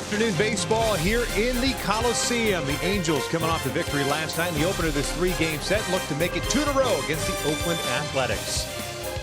Afternoon baseball here in the Coliseum. The Angels coming off the victory last night in the opener of this three-game set look to make it 2 in a row against the Oakland Athletics.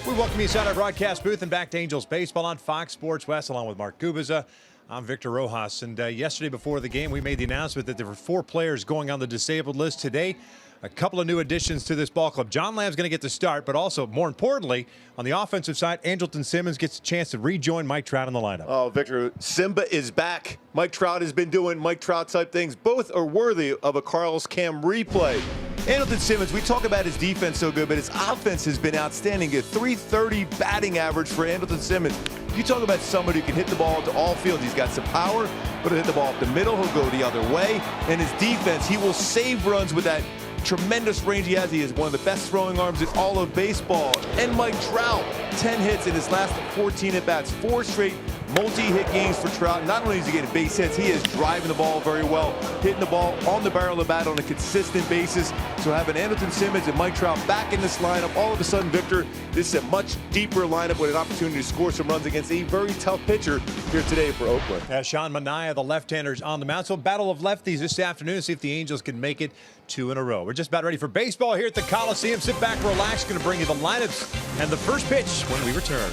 We welcome you inside our broadcast booth and back to Angels baseball on Fox Sports West along with Mark Gubiza. I'm Victor Rojas, and yesterday before the game we made the announcement that there were 4 players going on the disabled list today. A couple of new additions to this ball club. John Lamb's going to get the start, but also, more importantly, on the offensive side, Andrelton Simmons gets a chance to rejoin Mike Trout in the lineup. Oh, Victor, Simba is back. Mike Trout has been doing Mike Trout-type things. Both are worthy of a Carlos Cam replay. Andrelton Simmons, we talk about his defense so good, but his offense has been outstanding. A .330 batting average for Andrelton Simmons. You talk about somebody who can hit the ball to all fields. He's got some power, but he'll hit the ball up the middle. He'll go the other way. And his defense, he will save runs with that tremendous range he has. He has one of the best throwing arms in all of baseball. And Mike Trout, 10 hits in his last 14 at-bats, 4 straight multi-hit games for Trout. Not only is he getting base hits, he is driving the ball very well, hitting the ball on the barrel of the bat on a consistent basis. So having Andrelton Simmons and Mike Trout back in this lineup, all of a sudden, Victor, this is a much deeper lineup with an opportunity to score some runs against a very tough pitcher here today for Oakland. Sean Manaea, the left-handers on the mound. So battle of lefties this afternoon to see if the Angels can make it 2 in a row. We're just about ready for baseball here at the Coliseum. Sit back, relax. Going to bring you the lineups and the first pitch when we return.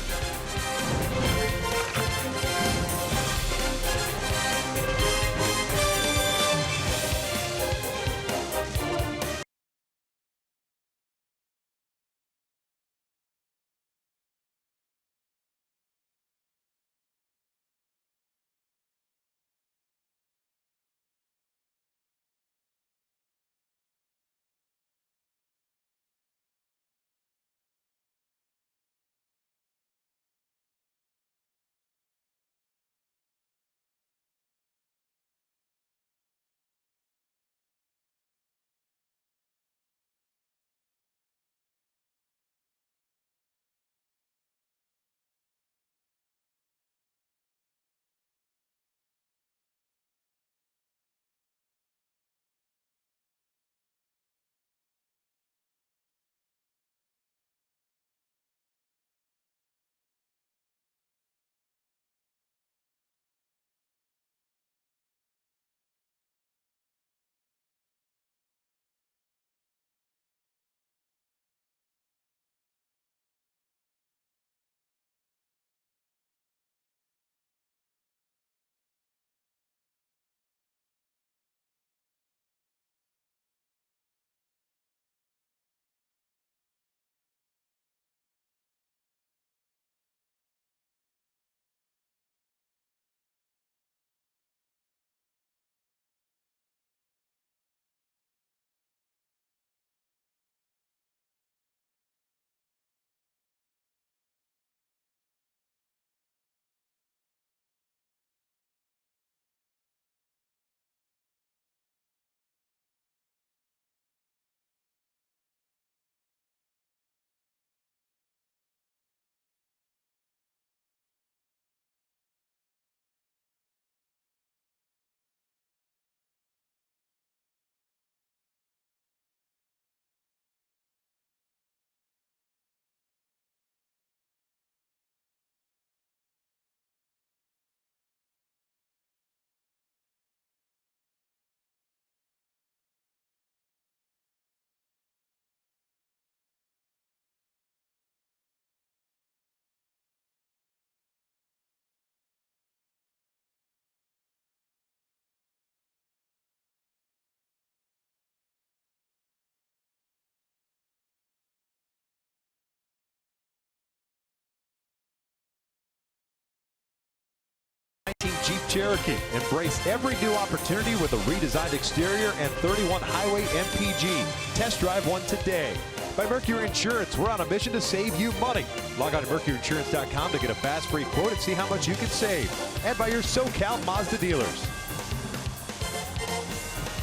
Jeep Cherokee. Embrace every new opportunity with a redesigned exterior and 31 Highway MPG. Test drive one today. By Mercury Insurance, we're on a mission to save you money. Log on to mercuryinsurance.com to get a fast free quote and see how much you can save. And by your SoCal Mazda dealers.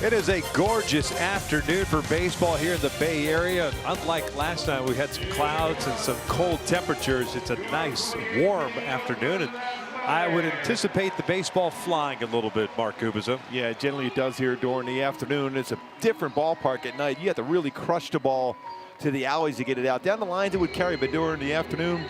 It is a gorgeous afternoon for baseball here in the Bay Area. Unlike last night, we had some clouds and some cold temperatures. It's a nice, warm afternoon. And I would anticipate the baseball flying a little bit, Mark Gubiza. Yeah, generally it does here during the afternoon. It's a different ballpark at night. You have to really crush the ball to the alleys to get it out. Down the lines it would carry, but during the afternoon,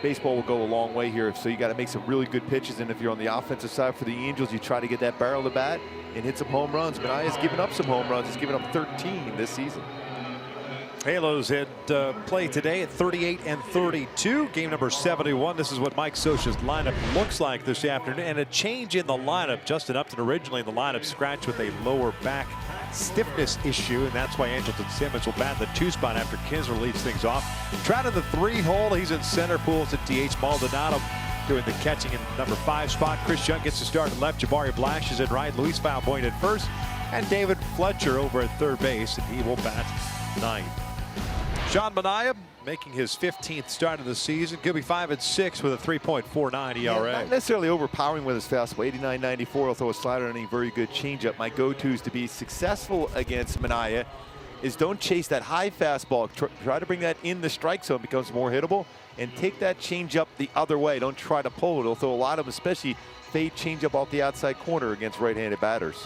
baseball will go a long way here. So you got to make some really good pitches. And if you're on the offensive side for the Angels, you try to get that barrel to bat and hit some home runs. Manaya's given up some home runs. He's given up 13 this season. Halos had play today at 38 and 32. Game number 71. This is what Mike Scioscia's lineup looks like this afternoon. And a change in the lineup. Justin Upton originally in the lineup scratched with a lower back stiffness issue, and that's why Andrelton Simmons will bat in the 2 spot after Kinsler leads things off. Trout in the 3 hole. He's in center. Pools at DH. Maldonado doing the catching in number 5 spot. Chris Young gets to start at left. Jabari Blash is at right. Luis Valbuena at first. And David Fletcher over at third base, and he will bat 9th. Sean Manaea making his 15th start of the season. Could be 5-6 with a 3.49 ERA. Not necessarily overpowering with his fastball. 89-94. He'll throw a slider and a very good changeup. My go-tos to be successful against Manaea is don't chase that high fastball. Try to bring that in the strike zone, becomes more hittable, and take that changeup the other way. Don't try to pull it. He'll throw a lot of them, especially fade changeup off the outside corner against right-handed batters.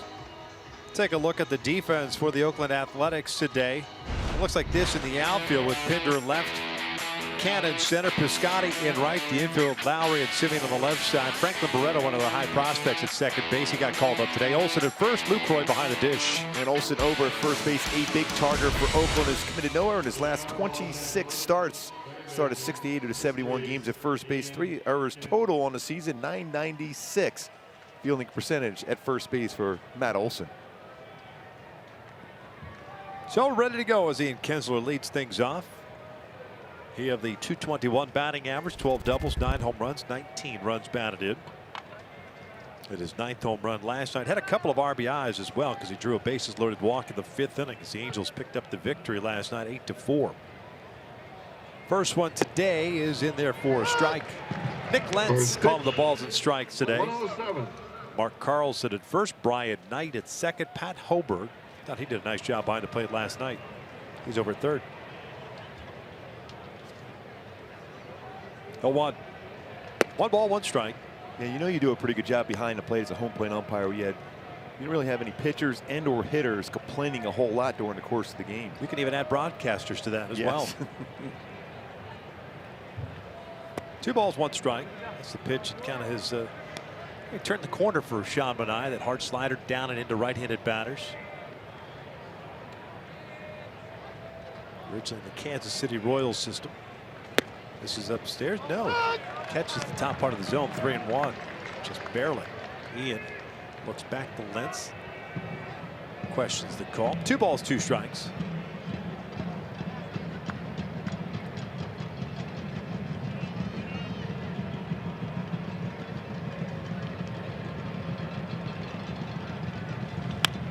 Take a look at the defense for the Oakland Athletics today. It looks like this in the outfield with Pinder left, Cannon center, Piscotty in right, the infield Lowry and Simeon on the left side. Franklin Barreto, one of the high prospects at second base. He got called up today. Olsen at first, Lucroy behind the dish. And Olsen over at first base, a big target for Oakland. Has committed nowhere in his last 26 starts. Started 68 to 71 games at first base, 3 errors total on the season, .996 fielding percentage at first base for Matt Olsen. So ready to go as Ian Kinsler leads things off. He have the .221 batting average, 12 doubles, 9 home runs, 19 runs batted in. It is 9th home run last night. Had a couple of RBIs as well because he drew a bases loaded walk in the 5th inning as the Angels picked up the victory last night, 8-4. First one today is in there for a strike. Nick Lentz calling the balls and strikes today. Mark Carlson at first, Brian Knight at second, Pat Hoberg. Thought he did a nice job behind the plate last night. He's over at third. 0-1. 1 ball, 1 strike. Yeah, you know you do a pretty good job behind the plate as a home plate umpire. You didn't really have any pitchers and or hitters complaining a whole lot during the course of the game. We can even add broadcasters to that as well. 2 balls, 1 strike. That's the pitch. It kind of his. He turned the corner for Sean Manaea. That hard slider down and into right-handed batters. Originally in the Kansas City Royals system. This is upstairs. No. Catches the top part of the zone. 3-1. Just barely. Ian looks back to Lentz. Questions the call. 2 balls, 2 strikes.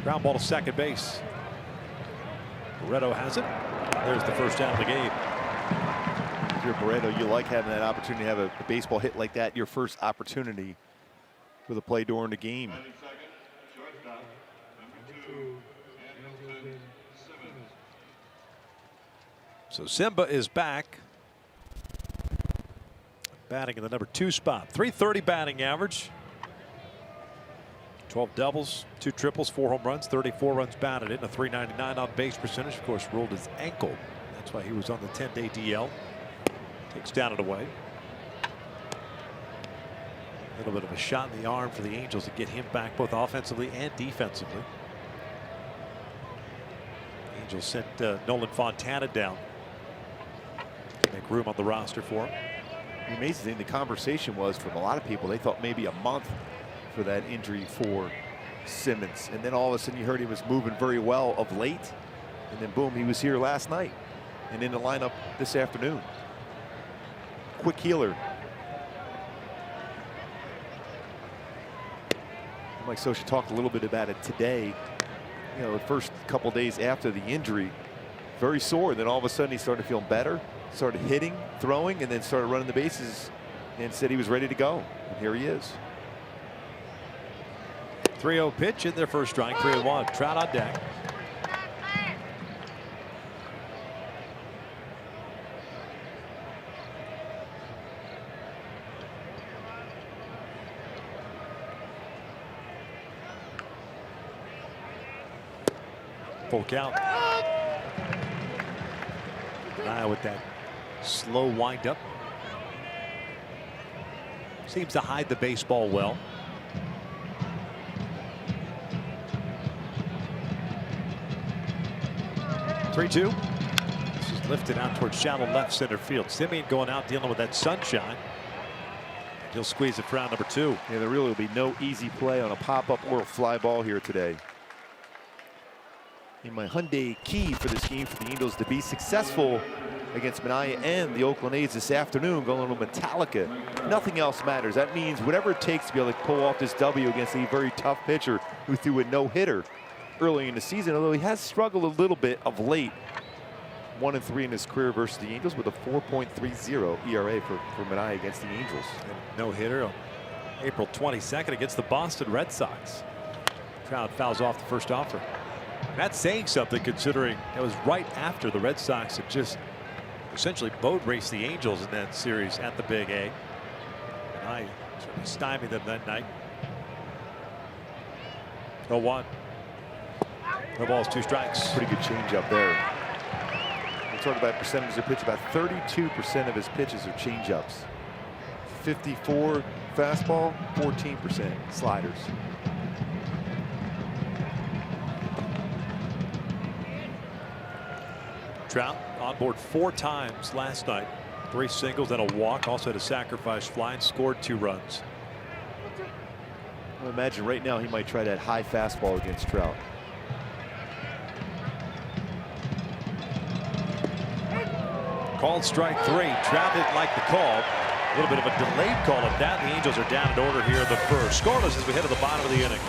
Ground ball to second base. Barreto has it. There's the first down of the game. If you're Barreto, you like having that opportunity to have a baseball hit like that, your first opportunity with a play during the game. So Simba is back. Batting in the number 2 spot. .330 batting average. 12 doubles, 2 triples, 4 home runs, 34 runs batted in, a .399 on base percentage. Of course, rolled his ankle. That's why he was on the 10-day DL. Takes down and away. A little bit of a shot in the arm for the Angels to get him back both offensively and defensively. Angels sent Nolan Fontana down to make room on the roster for him. The amazing thing, the conversation was from a lot of people, they thought maybe a month for that injury for Simmons, and then all of a sudden you heard he was moving very well of late, and then boom, he was here last night and in the lineup this afternoon. Quick healer. Mike Scioscia talked a little bit about it today. You know, the first couple days after the injury, very sore. Then all of a sudden he started feeling better, started hitting, throwing, and then started running the bases and said he was ready to go. And here he is. 3-0 pitch in their first strike. 3-1. Trout on deck. Full count. Now with that slow windup. Seems to hide the baseball well. 3-2. This is lifted out towards shallow left center field. Simeon going out dealing with that sunshine. He'll squeeze it for round number 2. Yeah, there really will be no easy play on a pop-up or a fly ball here today. In my Hyundai key for this game for the Angels to be successful against Manaya and the Oakland A's this afternoon, going a little Metallica. Nothing else matters. That means whatever it takes to be able to pull off this W against a very tough pitcher who threw a no-hitter early in the season, although he has struggled a little bit of late. 1-3 in his career versus the Angels with a 4.30 ERA for Manaya against the Angels. No hitter on April 22nd against the Boston Red Sox. Trout fouls off the first offer. That's saying something considering that was right after the Red Sox had just essentially boat raced the Angels in that series at the Big A. And I certainly stymied them that night. 0-1. No balls, 2 strikes. Pretty good change up there. We talk about percentage of pitch. About 32% of his pitches are changeups. 54 fastball, 14% sliders. Trout on board 4 times last night. 3 singles and a walk. Also had a sacrifice fly and scored 2 runs. I imagine right now he might try that high fastball against Trout. Called strike 3. Trout didn't like the call. A little bit of a delayed call at that. The Angels are down in order here in the first. Scoreless as we head to the bottom of the inning.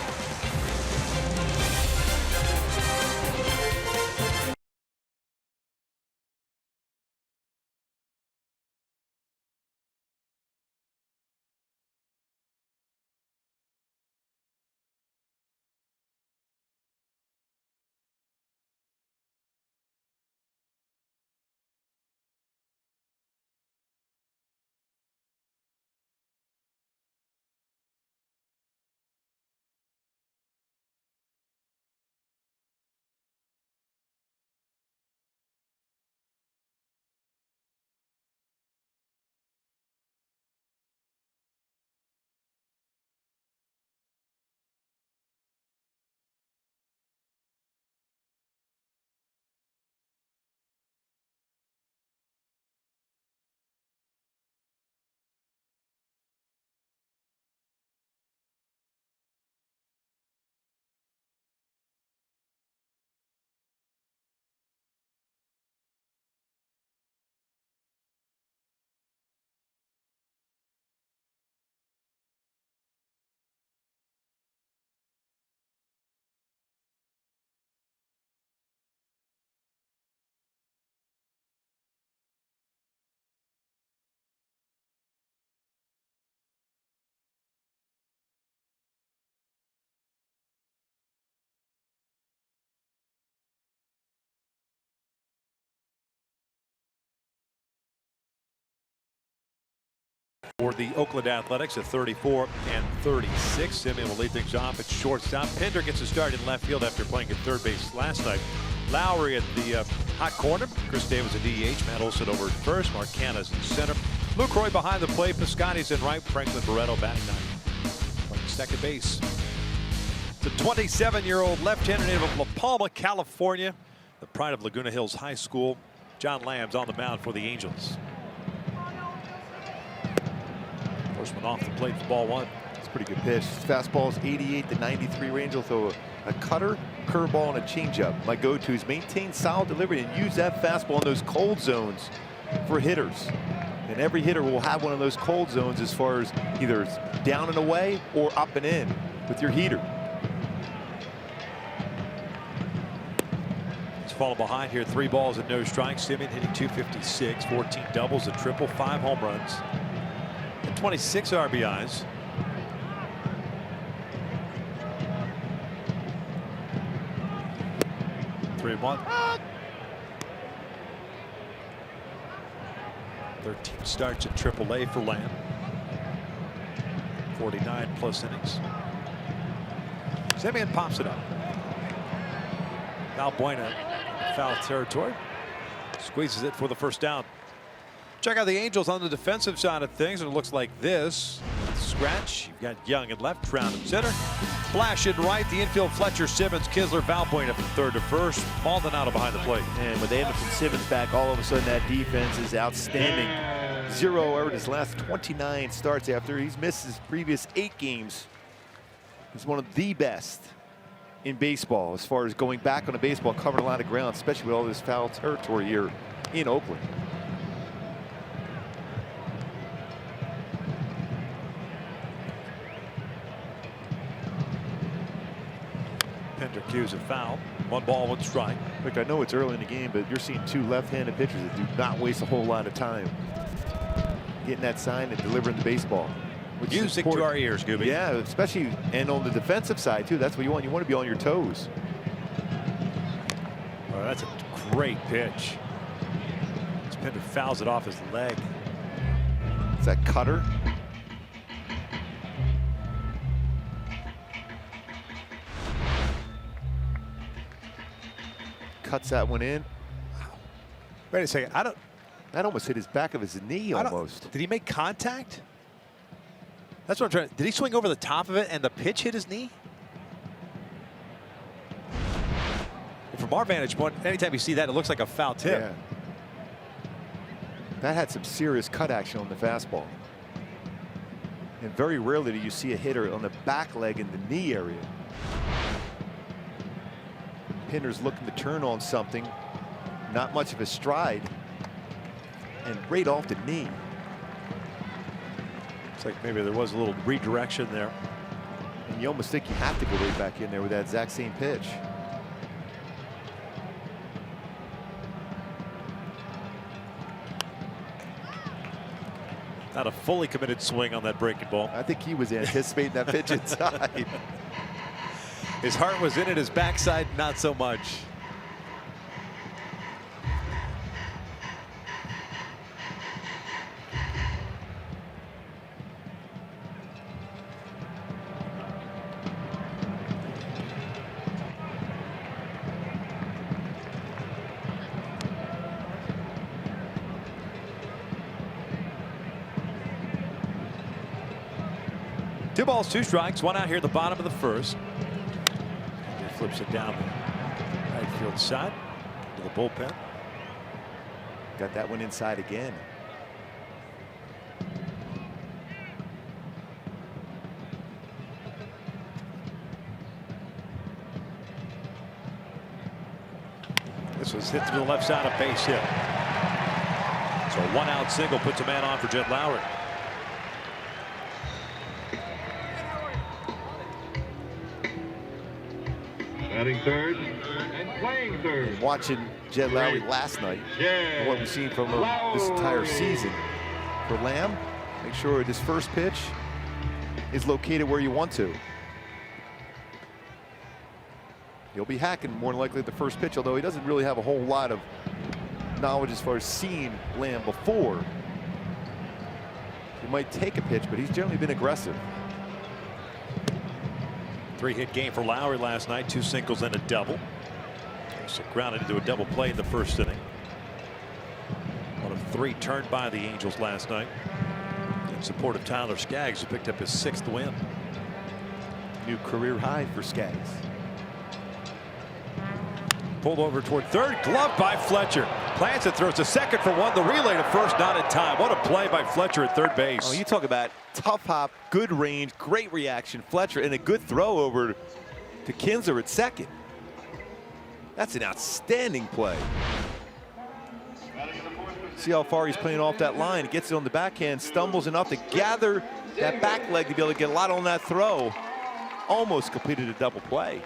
For the Oakland Athletics at 34 and 36. Simeon will lead things off at shortstop. Pinder gets a start in left field after playing at third base last night. Lowry at the hot corner. Chris Davis at DH. Matt Olson over at first. Mark Canha's in center. Luke Roy behind the plate. Piscotty's in right. Franklin Barreto batting ninth. Playing second base. The 27-year-old left-hander native of La Palma, California. The pride of Laguna Hills High School. John Lamb's on the mound for the Angels. First one off the plate for ball 1. It's a pretty good pitch. His fastball is 88 to 93 range. He'll throw a cutter, curveball, and a changeup. My go-to is maintain solid delivery and use that fastball in those cold zones for hitters. And every hitter will have one of those cold zones as far as either down and away or up and in with your heater. He's fallen behind here. 3 balls and no strikes. Simeon hitting .256, 14 doubles, a triple, 5 home runs. 26 RBIs. Three and 1. 13 starts at AAA for Lamb. 49 plus innings. Simeon pops it up. Valbuena, foul territory. Squeezes it for the first down. Check out the Angels on the defensive side of things, and it looks like this. scratch. You've got Young in left, Trout in center. Flash in right. The infield, Fletcher, Simmons, Kisler, Valpoint up from third to first. Maldonado behind the plate. And with Anderson Simmons back, all of a sudden that defense is outstanding. 0 error in his last 29 starts after he's missed his previous 8 games. He's one of the best in baseball as far as going back on a baseball, covering a lot of ground, especially with all this foul territory here in Oakland. Pender cues a foul. 1 ball, 1 strike. Look, I know it's early in the game, but you're seeing 2 left-handed pitchers that do not waste a whole lot of time getting that sign and delivering the baseball. Music to our ears, Gooby. Yeah, especially and on the defensive side too. That's what you want. You want to be on your toes. Oh, that's a great pitch. Pender fouls it off his leg. It's that cutter. Cuts that one in. Wait a second. That almost hit his back of his knee almost. Did he make contact? That's what I'm trying. Did he swing over the top of it and the pitch hit his knee? Well, from our vantage point, anytime you see that, it looks like a foul tip. Yeah. That had some serious cut action on the fastball. And very rarely do you see a hitter on the back leg in the knee area. Pender's looking to turn on something. Not much of a stride. And right off the knee. It's like maybe there was a little redirection there. And you almost think you have to go right back in there with that exact same pitch. Not a fully committed swing on that breaking ball. I think he was anticipating that pitch inside. His heart was in it, his backside not so much. Two balls, 2 strikes, 1 out here at the bottom of the first. He flips it down the right field side to the bullpen. Got that one inside again. This was hit through the left side, a base hit. So a 1-out single puts a man on for Jed Lowry. Batting third and playing third. Watching Jed Lowry last night, and what we've seen from him this entire season. For Lamb, make sure this first pitch is located where you want to. He'll be hacking more than likely at the first pitch, although he doesn't really have a whole lot of knowledge as far as seeing Lamb before. He might take a pitch, but he's generally been aggressive. 3-hit game for Lowry last night, 2 singles and a double. So grounded into a double play in the first inning. 1 of 3 turned by the Angels last night. In support of Tyler Skaggs, who picked up his 6th win. New career high for Skaggs. Pulled over toward third, glove by Fletcher. Plants it, throws to second for 1. The relay to first, not in time. What a play by Fletcher at third base. Oh, you talk about tough hop, good range, great reaction. Fletcher, and a good throw over to Kinsler at second. That's an outstanding play. See how far he's playing off that line. He gets it on the backhand, stumbles enough to gather that back leg to be able to get a lot on that throw. Almost completed a double play.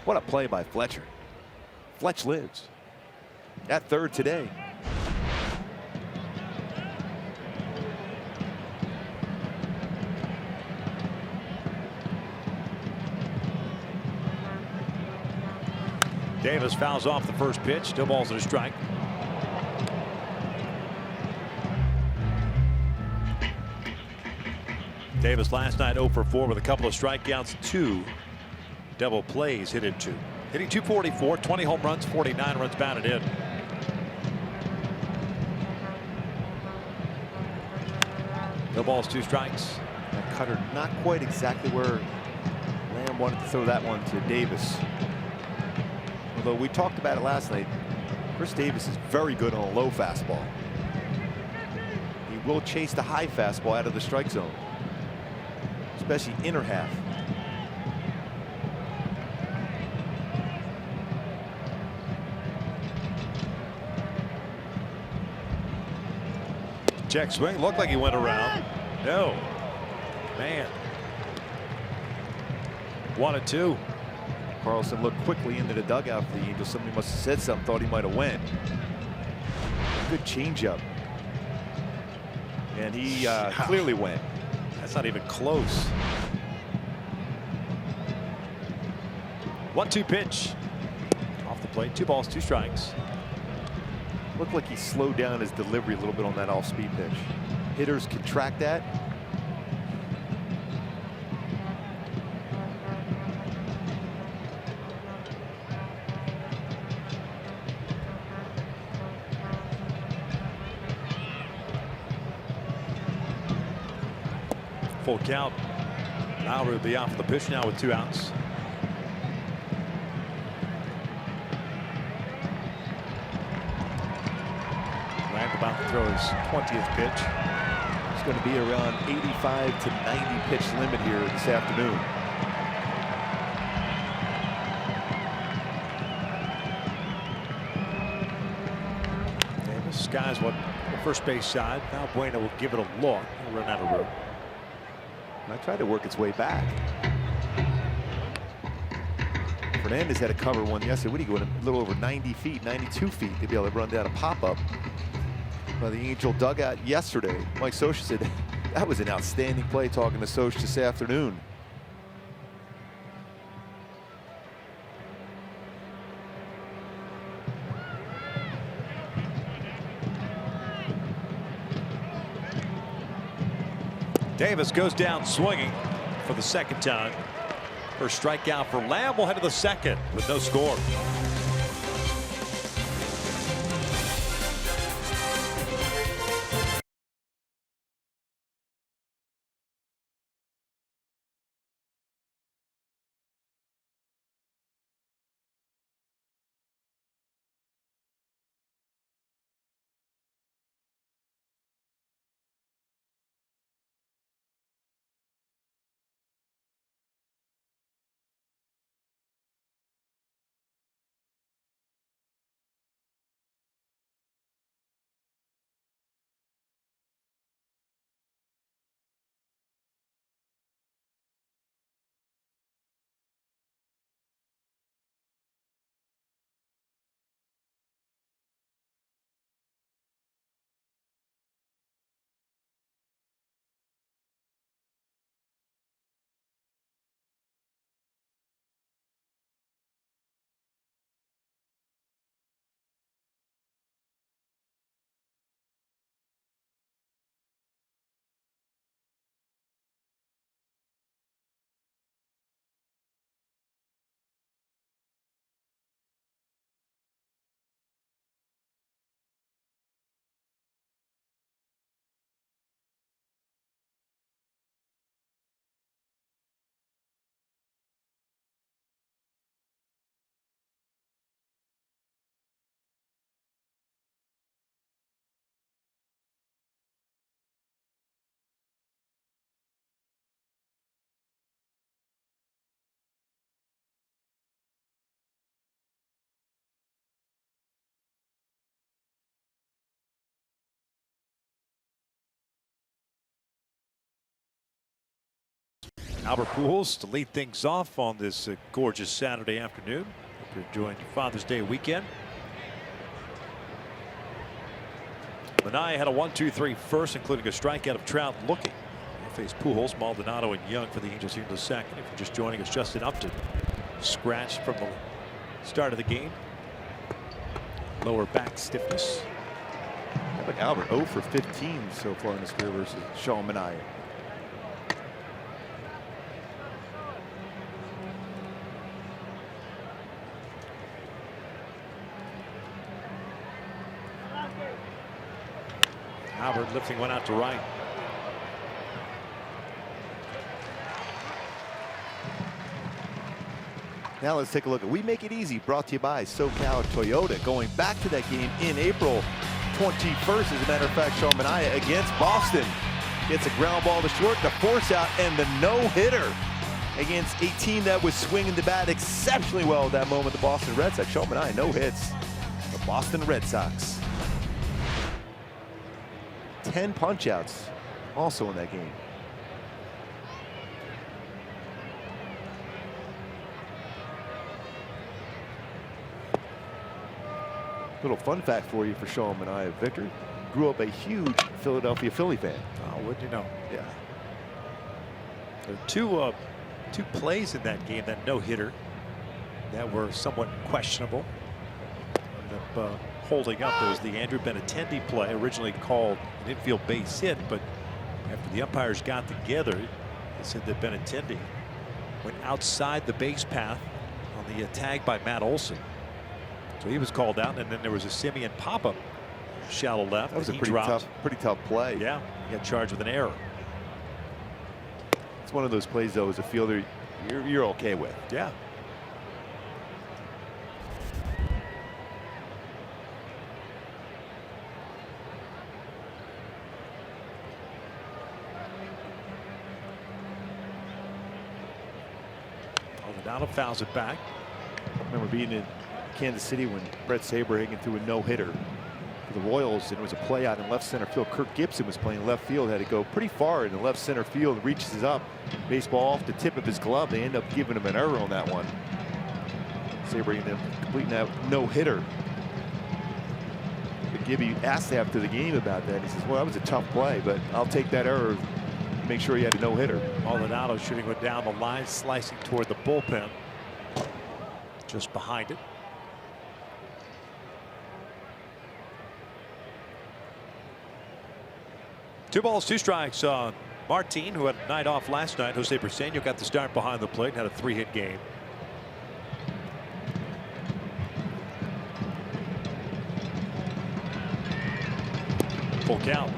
What a play by Fletcher. Fletch lives. At third today. Davis fouls off the first pitch. 2 balls and a strike. Davis last night 0 for 4 with a couple of strikeouts, 2 double plays hit into. Hitting .244, 20 home runs, 49 runs batted in. No balls, 2 strikes. That cutter not quite exactly where Lamb wanted to throw that one to Davis. Although we talked about it last night, Chris Davis is very good on a low fastball. He will chase the high fastball out of the strike zone, especially inner half. Check swing. Looked like he went around. No. Man. 1-2. Carlson looked quickly into the dugout for the Angels. Somebody must have said something, thought he might have went. Good changeup. And he clearly went. That's not even close. 1-2 pitch. Off the plate. 2 balls, 2 strikes. Looked like he slowed down his delivery a little bit on that off-speed pitch. Hitters can track that. Full count. Lowry will be off the pitch now with 2 outs. About to throw his 20th pitch. It's going to be around 85 to 90 pitch limit here this afternoon. Davis skies what the first base side. Now Bueno will give it a look. He'll run out of room. Might try to work its way back. Fernandez had to cover one yesterday. What are you going a little over 90 feet, 92 feet to be able to run down a pop-up by the Angel dugout yesterday. Mike Socha said that was an outstanding play, talking to Socha this afternoon. Davis goes down swinging for the 2nd time. First strikeout for Lamb. Will head to the 2nd with no score. Albert Pujols to lead things off on this gorgeous Saturday afternoon. Hope you're enjoying your Father's Day weekend. Minaya had a 1-2-3 first, including a strikeout of Trout looking. He'll face Pujols, Maldonado, and Young for the Angels here in the 2nd. If you're just joining us, Justin Upton scratched from the start of the game. Lower back stiffness. Like Albert 0 for 15 so far in his career versus Sean Minaya. Albert lifting one out to right. Now let's take a look at We Make It Easy, brought to you by SoCal Toyota. Going back to that game in April 21st, as a matter of fact, Sean Manaea against Boston. Gets a ground ball to short, the force out, and the no-hitter against a team that was swinging the bat exceptionally well at that moment, the Boston Red Sox. Sean Manaea, no hits. The Boston Red Sox. 10 punch-outs also in that game. Little fun fact for you for Sean Manaea. Victor grew up a huge Philadelphia Philly fan. Oh, wouldn't you know? Yeah. There are two plays in that game, that no-hitter, that were somewhat questionable. Ended up holding up. There was the Andrew Benintendi play, originally called an infield base hit, but after the umpires got together, they said that Benintendi went outside the base path on the tag by Matt Olson. So he was called out, and then there was a Simeon pop-up shallow left. That was a he pretty tough play. Yeah, he got charged with an error. It's one of those plays, though, as a fielder, you're okay with. Yeah. Maldonado fouls it back. I remember being in Kansas City when Brett Saberhagen threw a no-hitter for the Royals, and it was a play out in left center field. Kirk Gibson was playing left field, had to go pretty far in the left center field, reaches up, baseball off the tip of his glove. They end up giving him an error on that one. Saberhagen completing that no-hitter. But Gibby asked after the game about that. He says, well, that was a tough play, but I'll take that error, make sure he had a no-hitter. Maldonado shooting one down the line, slicing toward the bullpen. Just behind it. Two balls, two strikes on Martin, who had a night off last night. Jose Briseño got the start behind the plate, had a 3-hit game. Full count.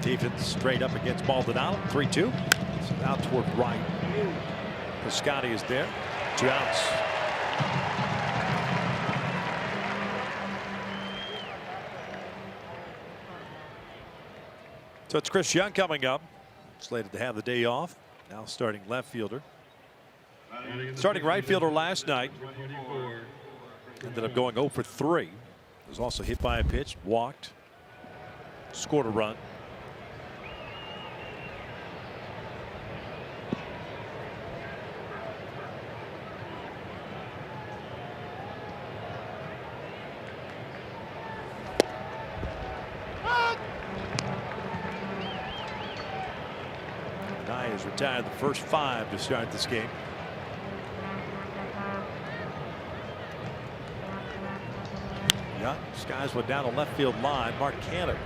Defense straight up against Maldonado. 3-2. So out toward right. Piscotti is there. 2 outs. So it's Chris Young coming up. Slated to have the day off. Now starting left fielder. Starting right fielder last night. Ended up going 0 for 3. Was also hit by a pitch, walked, scored a run. Nye has retired the first 5 to start this game. Yeah, skies went down the left field line. Mark Cannon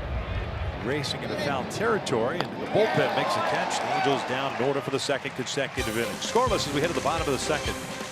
racing into foul territory, and the bullpen makes a catch. The Angels down in order for the 2nd consecutive inning. Scoreless as we head to the bottom of the 2nd.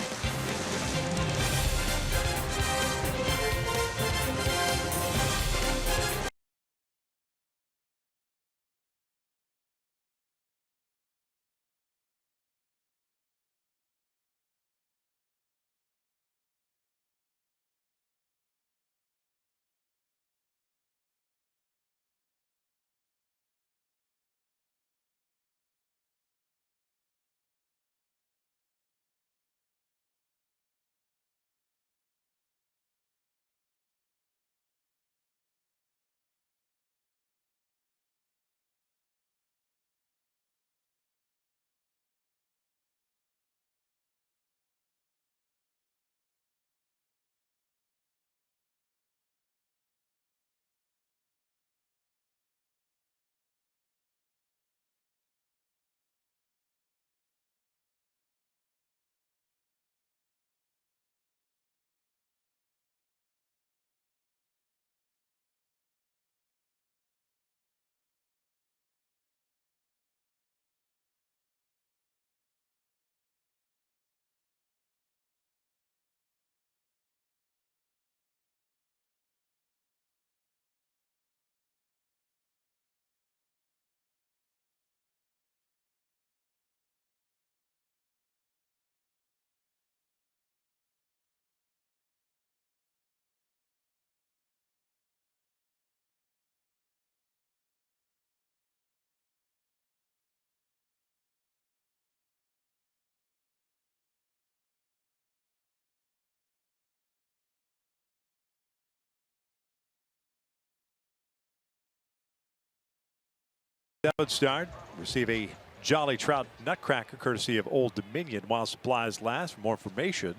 would start. Receive a Jolly Trout Nutcracker courtesy of Old Dominion while supplies last. For more information,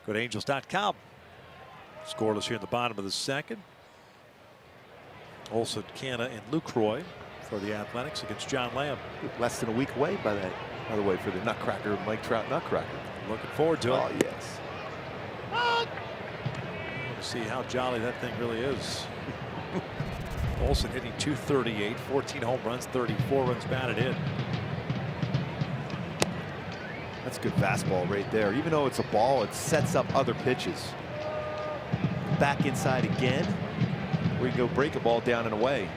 go to angels.com. Scoreless here in the bottom of the second. Olson, Canna, and Lucroy for the Athletics against John Lamb. Less than a week away by the way, for the Nutcracker, Mike Trout Nutcracker. Looking forward to it. Oh, yes. Want to see how jolly that thing really is. Olson hitting .238, 14 home runs, 34 runs batted in. That's a good fastball right there. Even though it's a ball, it sets up other pitches. Back inside again. We can go break a ball down and away.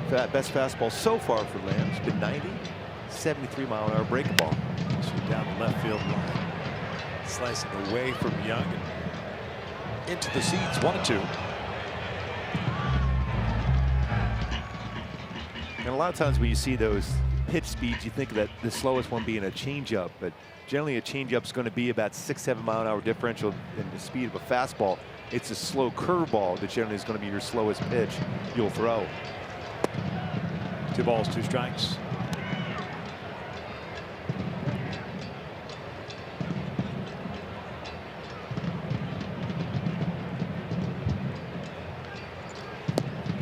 Best fastball so far for Lamb has been 90, 73-mile-an-hour break ball. So down the left field line, slicing away from Young and into the seats. 1-2. And a lot of times when you see those pitch speeds, you think that the slowest one being a changeup, but generally a changeup is going to be about 6-7 mile-an-hour differential in the speed of a fastball. It's a slow curveball that generally is going to be your slowest pitch you'll throw. 2 balls, 2 strikes.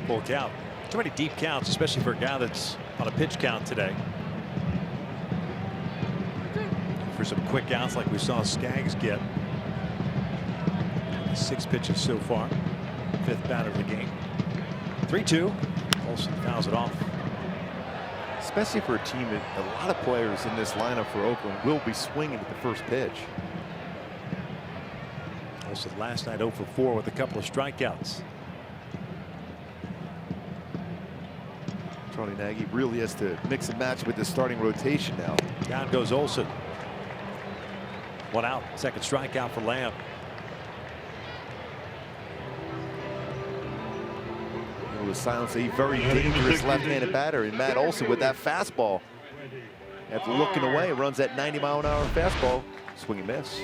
Full count. Too many deep counts, especially for a guy that's on a pitch count today. For some quick outs like we saw Skaggs get. 6 pitches so far. 5th batter of the game. 3-2. Olson fouls it off. Especially for a team that a lot of players in this lineup for Oakland will be swinging at the first pitch. Olson last night 0 for 4 with a couple of strikeouts. Tony Nagy really has to mix and match with the starting rotation now. Down goes Olson. 1 out. 2nd strikeout for Lamb. To silence a very dangerous left-handed batter in Matt Olson with that fastball. After looking away, runs that 90-mile-an-hour fastball. Swing and miss.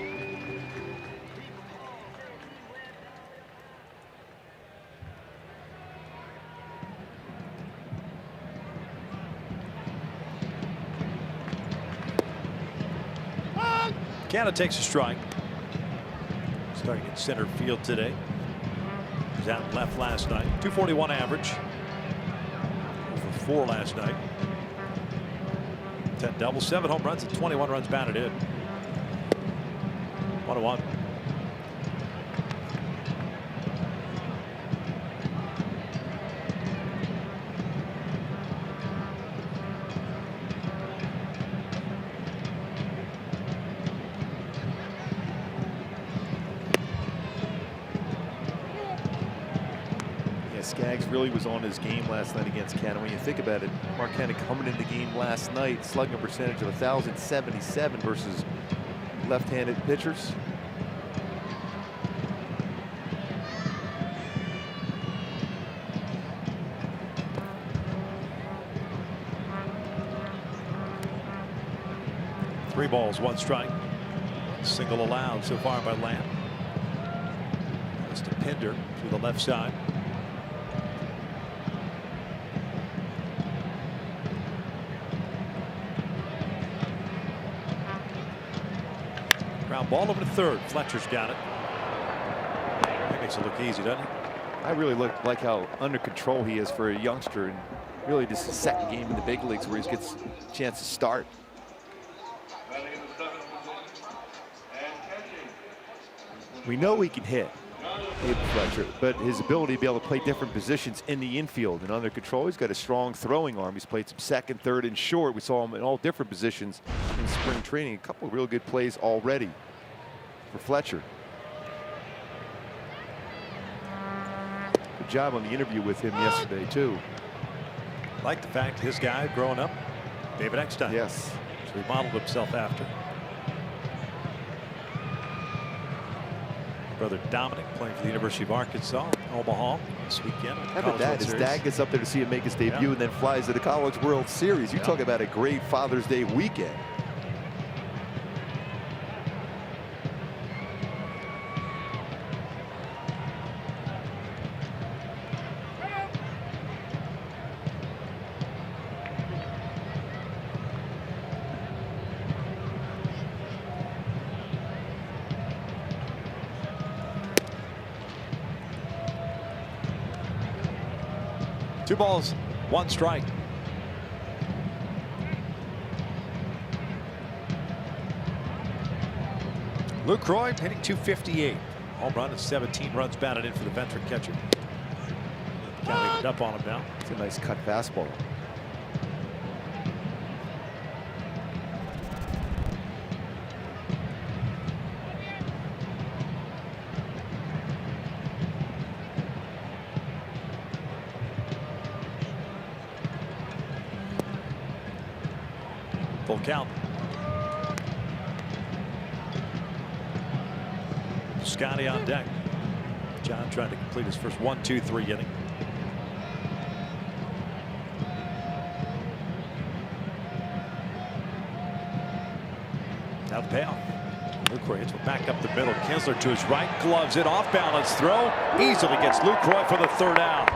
Canna takes a strike. Starting in center field today. He was out and left last night. .241 average. Over 4 last night. 10 doubles, 7 home runs, and 21 runs batted in. 1-1. Skaggs really was on his game last night against Canada. When you think about it, Mark Canada coming in the game last night, slugging percentage of 1,077 versus left-handed pitchers. Three balls, 1 strike. Single allowed so far by Lamb. That's to Pinder to the left side. Ground ball over to 3rd. Fletcher's got it. That makes it look easy, doesn't it? I really like how under control he is for a youngster, and really this is his 2nd game in the big leagues where he gets a chance to start. We know he can hit, Fletcher, but his ability to be able to play different positions in the infield and under control, he's got a strong throwing arm. He's played some 2nd, 3rd, and short. We saw him in all different positions in spring training. A couple of real good plays already for Fletcher. Good job on the interview with him yesterday, too. Like the fact his guy growing up, David Eckstein. Yes. So he modeled himself after. Brother Dominic playing for the University of Arkansas, Omaha this weekend. How about that? His dad gets up there to see him make his debut, and then flies to the College World Series. You talk about a great Father's Day weekend. 2 balls, 1 strike. Luke Roy hitting .258. Home run and 17 runs batted in for the veteran catcher. Counting it up on him now. It's a nice cut fastball. Full count. Scotty on deck. John trying to complete his first 1-2-3 inning. Now the payoff. Lucroy hits one back up the middle. Kinsler to his right, gloves it, off balance throw. Easily gets Lucroy for the 3rd out.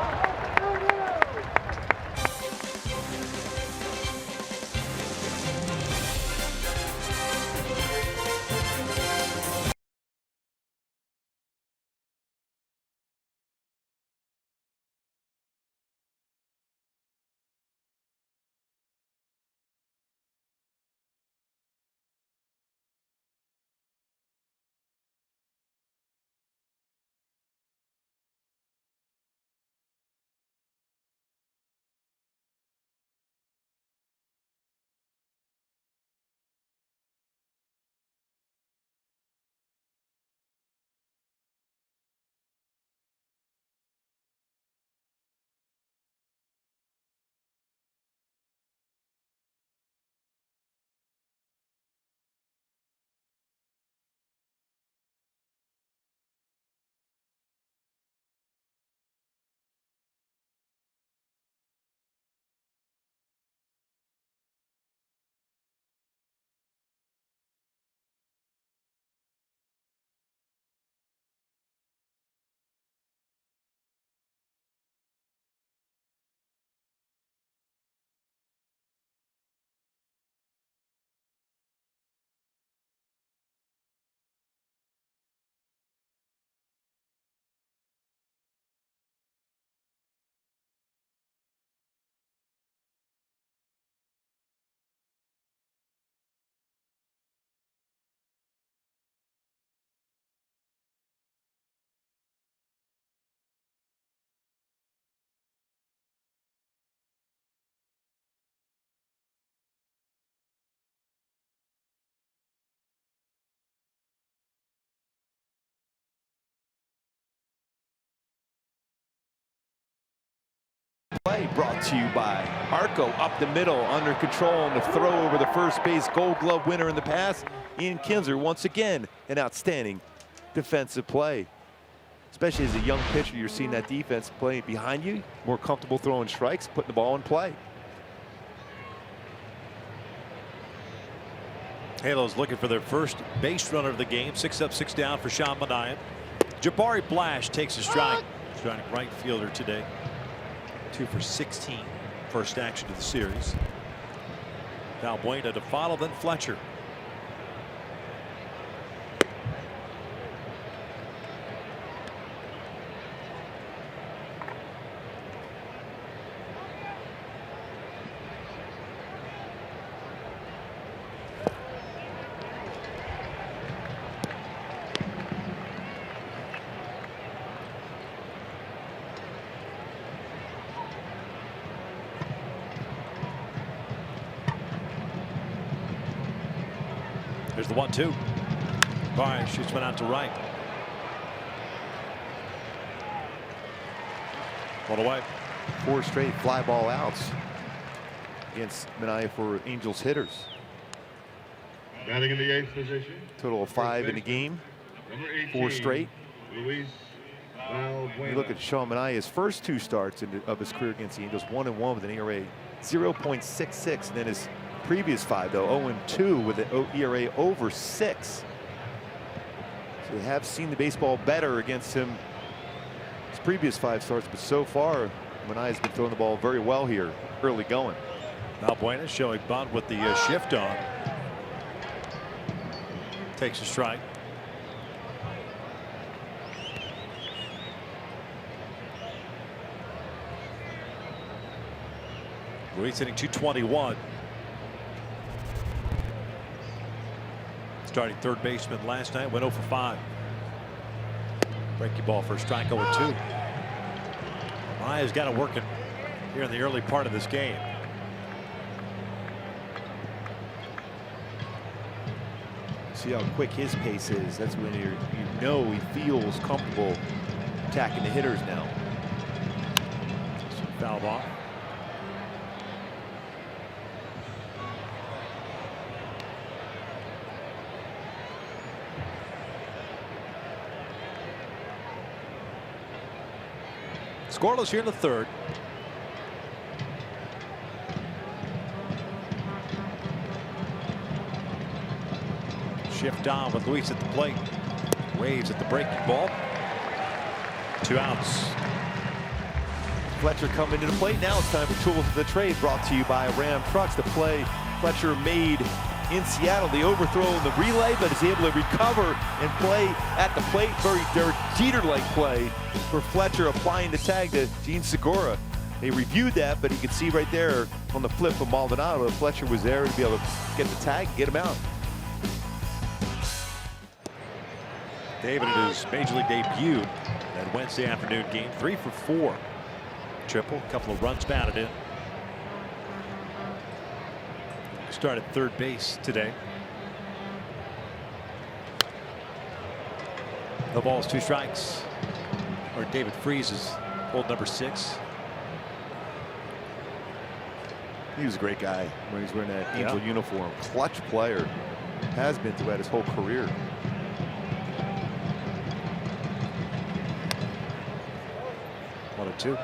Play brought to you by Arco, up the middle, under control, and the throw over the first base Gold Glove winner in the past. Ian Kinsler, once again, an outstanding defensive play. Especially as a young pitcher, you're seeing that defense playing behind you, more comfortable throwing strikes, putting the ball in play. Halos looking for their first base runner of the game. 6 up, 6 down for Sean Manaea. Jabari Blash takes a strike. Striking right fielder today. 2 for 16. First action of the series. Valbuena to follow, then Fletcher. Here's the 1-2. Barnes shoots one out to right. One away. 4 straight fly ball outs against Manaea for Angels hitters. Batting in the 8th position. Total of 5 in the game. Number 18, 4 straight. Luis Valbuena. You look at Sean Manaea's first 2 starts of his career against the Angels, 1-1 with an ERA 0.66, and then his previous 5 though 0-2 with an ERA over 6. So they have seen the baseball better against him his previous 5 starts, but so far Manaea's been throwing the ball very well here early going. Valbuena showing bunt with the shift on. Takes a strike. Luis hitting .221. Starting third baseman last night, went 0 for 5. Breaking ball for a strike, 0-2. Maya's got it working here in the early part of this game. See how quick his pace is. That's when you know he feels comfortable attacking the hitters now. Foul ball. Scoreless here in the third. Shift on with Luis at the plate. Waves at the breaking ball. 2 outs. Fletcher coming to the plate. Now it's time for Tools of the Trade, brought to you by Ram Trucks. The play Fletcher made in Seattle, the overthrow in the relay, but is able to recover and play at the plate. Very Jeter-like play for Fletcher, applying the tag to Gene Segura. They reviewed that, but you can see right there on the flip of Maldonado, Fletcher was there to be able to get the tag and get him out. David in his major league debut that Wednesday afternoon game, 3 for 4. Triple, a couple of runs batted in. Started third base today. No balls, 2 strikes. Or David Freeze's old number 6. He was a great guy when he was wearing that Angel uniform. Clutch player. Has been throughout his whole career. One and 2.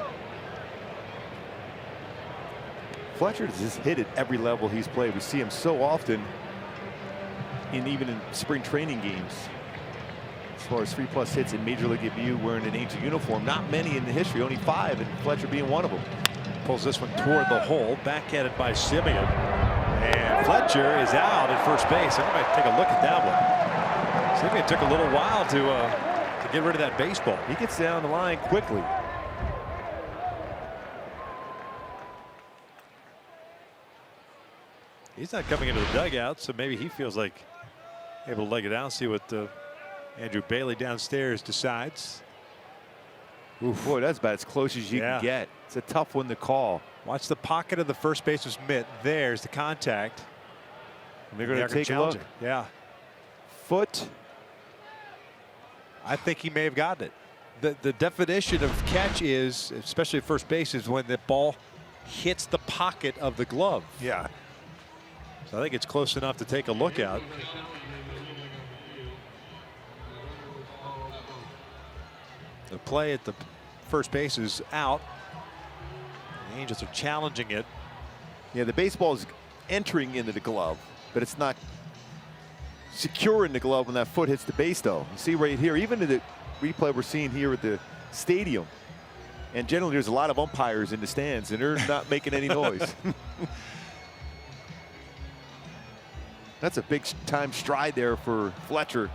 Fletcher has just hit at every level he's played. We see him so often, even in spring training games. As far as 3+ hits in Major League debut wearing an Angel uniform, not many in the history, only 5, and Fletcher being one of them. Pulls this one toward the hole, backhanded by Simeon. And Fletcher is out at first base. I might take a look at that one. Simeon took a little while to get rid of that baseball. He gets down the line quickly. He's not coming into the dugout, so maybe he feels like able to leg it out. See what Andrew Bailey downstairs decides. Oof. Boy, that's about as close as you can get. It's a tough one to call. Watch the pocket of the first baseman's mitt. There's the contact. And they're going to take a look. Yeah. Foot. I think he may have gotten it. The definition of catch is, especially at first base, is when the ball hits the pocket of the glove. Yeah. So I think it's close enough to take a look at. The play at the first base is out. The Angels are challenging it. Yeah, the baseball is entering into the glove, but it's not secure in the glove when that foot hits the base, though. You see right here, even in the replay we're seeing here at the stadium, and generally there's a lot of umpires in the stands, and they're not making any noise. That's a big time stride there for Fletcher.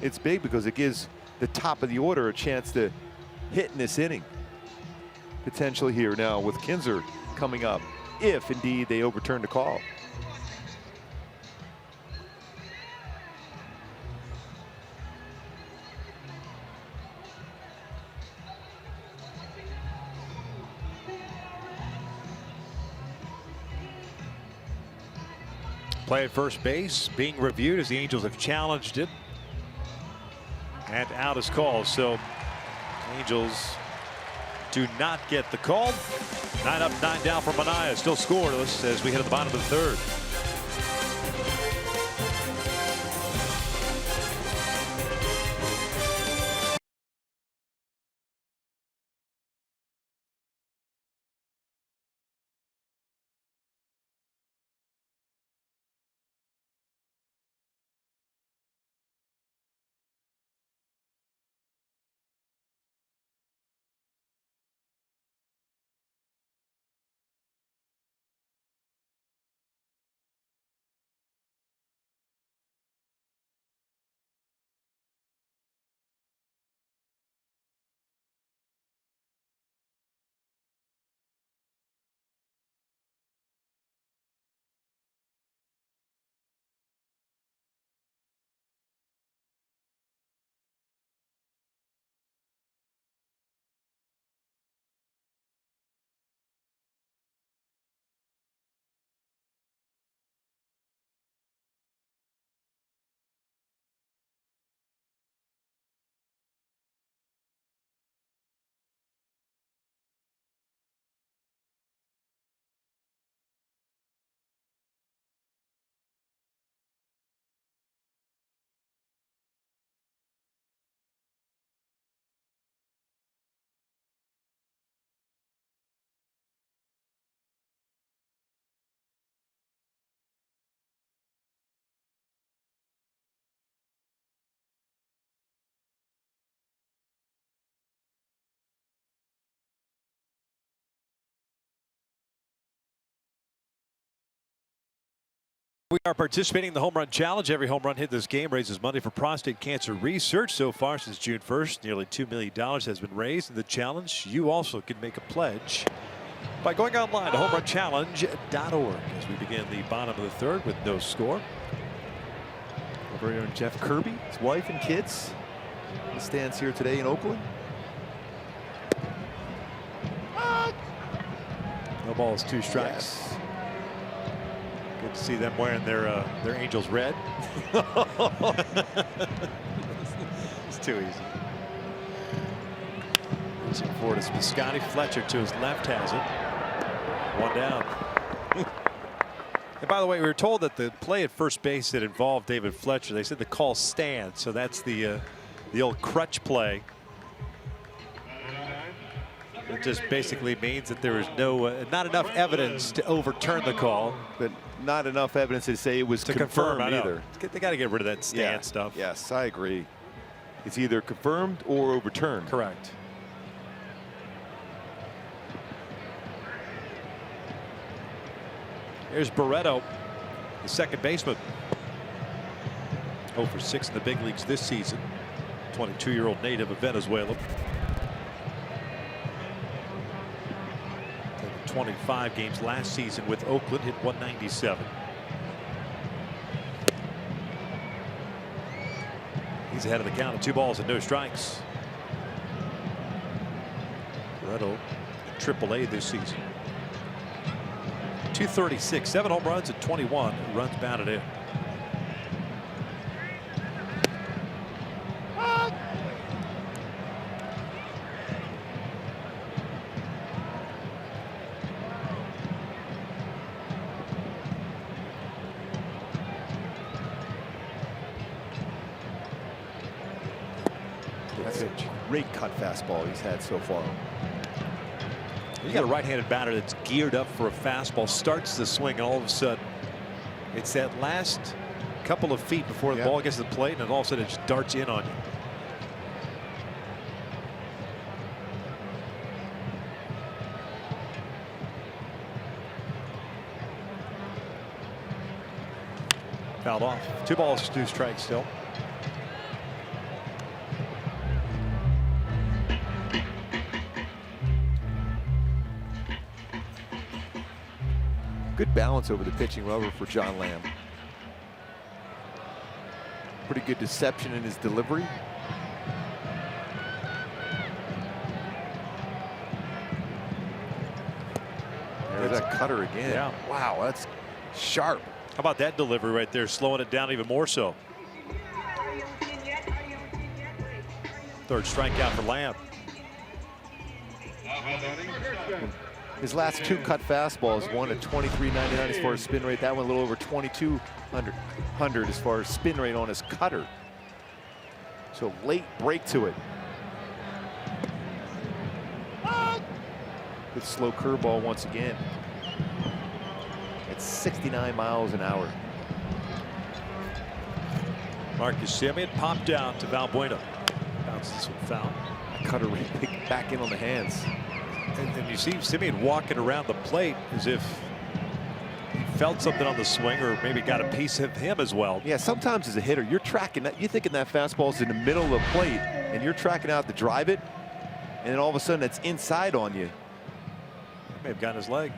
It's big because it gives the top of the order a chance to hit in this inning. Potentially here now with Kinzer coming up, if indeed they overturn the call. Play at first base being reviewed as the Angels have challenged it. And out is called. So Angels do not get the call. 9 up, 9 down for Manaea. Still scoreless as we hit at the bottom of the third. We are participating in the Home Run Challenge. Every home run hit this game raises money for prostate cancer research. So far since June 1st, nearly $2 million has been raised in the challenge. You also can make a pledge by going online to homerunchallenge.org as we begin the bottom of the third with no score. Over here, Jeff Kirby, his wife and kids. He stands here today in Oakland. No balls, 2 strikes. Yes. Good to see them wearing their Angels red. It's too easy. Reaching forward is Piscotty. Fletcher to his left has it. 1 down. And by the way, we were told that the play at first base that involved David Fletcher, they said the call stands. So that's the old crutch play. It just basically means that there is not enough evidence to overturn the call, but not enough evidence to say it was to confirmed confirm either. They got to get rid of that stand stuff. Yes, I agree. It's either confirmed or overturned. Correct. Here's Barreto, the second baseman. 0 for 6 in the big leagues this season. 22-year-old native of Venezuela. 25 games last season with Oakland, hit 197. He's ahead of the count of 2 balls and no strikes. Barreto, AAA this season. 236, 7 home runs and 21 runs batted in. That's a great cut fastball he's had so far. You got a right-handed batter that's geared up for a fastball, starts the swing, and all of a sudden it's that last couple of feet before the ball gets to the plate, and then all of a sudden it just darts in on you. Fouled off. 2 balls, 2 strikes still. Good balance over the pitching rubber for John Lamb. Pretty good deception in his delivery. There's that cutter again. Yeah. Wow, that's sharp. How about that delivery right there, slowing it down even more so. 3rd strikeout for Lamb. His last 2 cut fastballs, one at 23.99 as far as spin rate. That one a little over 2,200 as far as spin rate on his cutter. So late break to it. Good slow curveball once again. At 69 miles an hour. Marcus Semien popped out to Valbuena. Bounces this one foul. That cutter right back in on the hands. And you see Semien walking around the plate as if he felt something on the swing, or maybe got a piece of him as well. Yeah, sometimes as a hitter, you're tracking that. You're thinking that fastball's in the middle of the plate, and you're tracking out to drive it, and then all of a sudden it's inside on you. May have gotten his leg.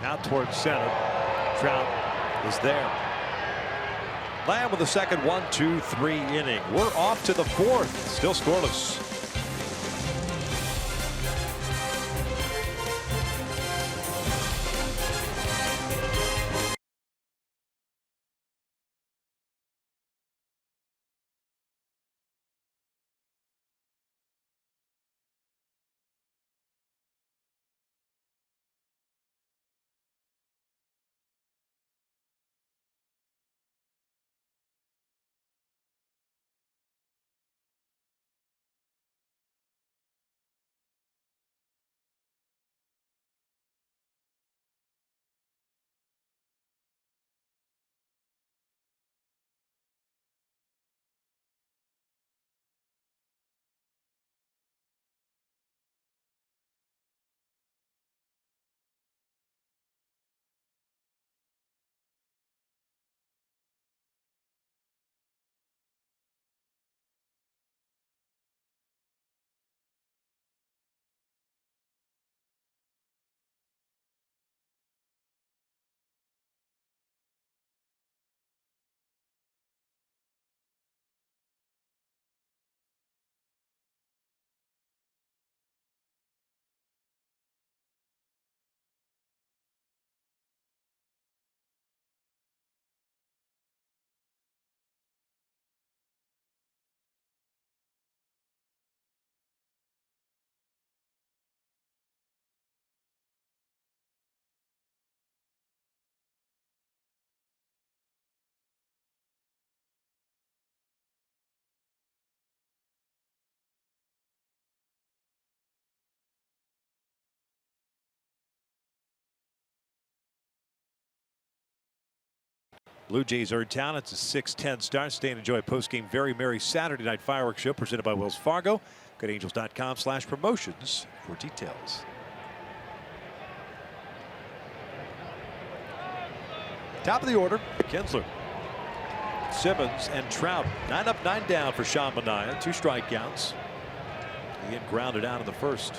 Out towards center. Trout is there. Lamb with the second 1-2-3 inning. We're off to the 4th. Still scoreless. Blue Jays are in town. It's a 6:10 start. Stay and enjoy post-game Very Merry Saturday Night Fireworks Show presented by Wells Fargo. Go to angels.com/promotions for details. Top of the order, Kinsler, Simmons, and Trout. 9 up, 9 down for Sean Manaea. 2 strikeouts. He get grounded out in the first.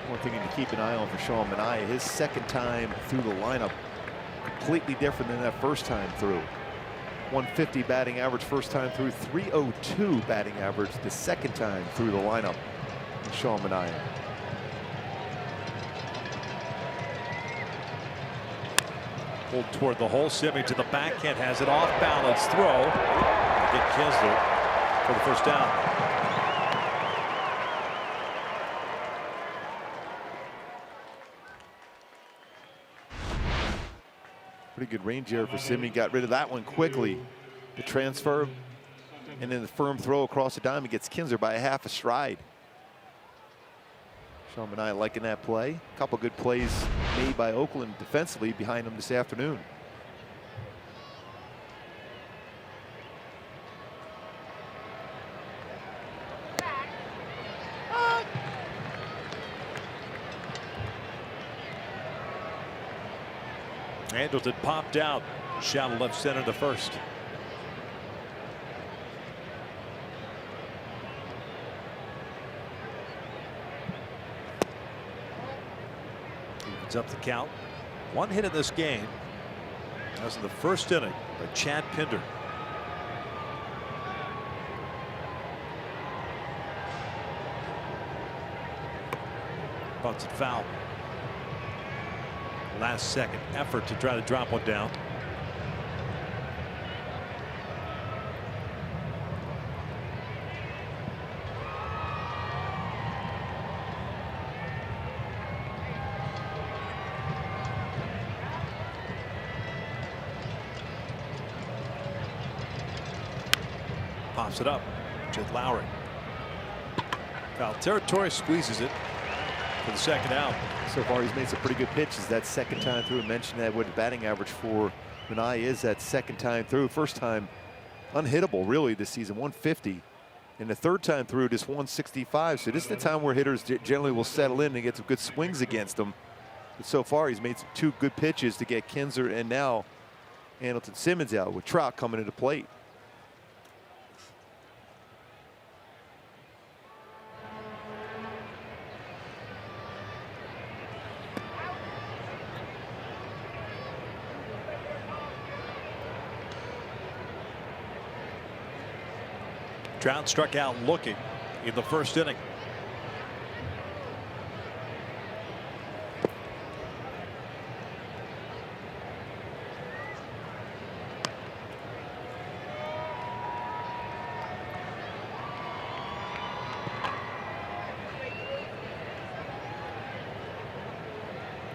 One thing to keep an eye on for Sean Manaea, his second time through the lineup, completely different than that first time through. 150 batting average first time through, 302 batting average the second time through the lineup. Sean Manaea. Pulled toward the hole. Simi to the backhand, has it off balance throw. Get Kinsler for the first down. Pretty good range there for Simi. Got rid of that one quickly. The transfer and then the firm throw across the diamond gets Kinsler by a half a stride. Sean Manaea liking that play. A couple good plays made by Oakland defensively behind him this afternoon. Andleton popped out. Shallow left center the first. Evens up the count. 1 hit in this game. That was in the first inning by Chad Pinder. Bunts it foul. Last second effort to try to drop one down. Pops it up. Jed Lowry. Foul territory, squeezes it for the second out. So far, he's made some pretty good pitches. That second time through, I mentioned that what the batting average for Manaea is that second time through. First time unhittable really this season, 150. And the third time through, just 165. So this is the time where hitters generally will settle in and get some good swings against them. But so far, he's made some 2 good pitches to get Kinsler and now Andleton Simmons out with Trout coming to the plate. Trout struck out looking in the first inning.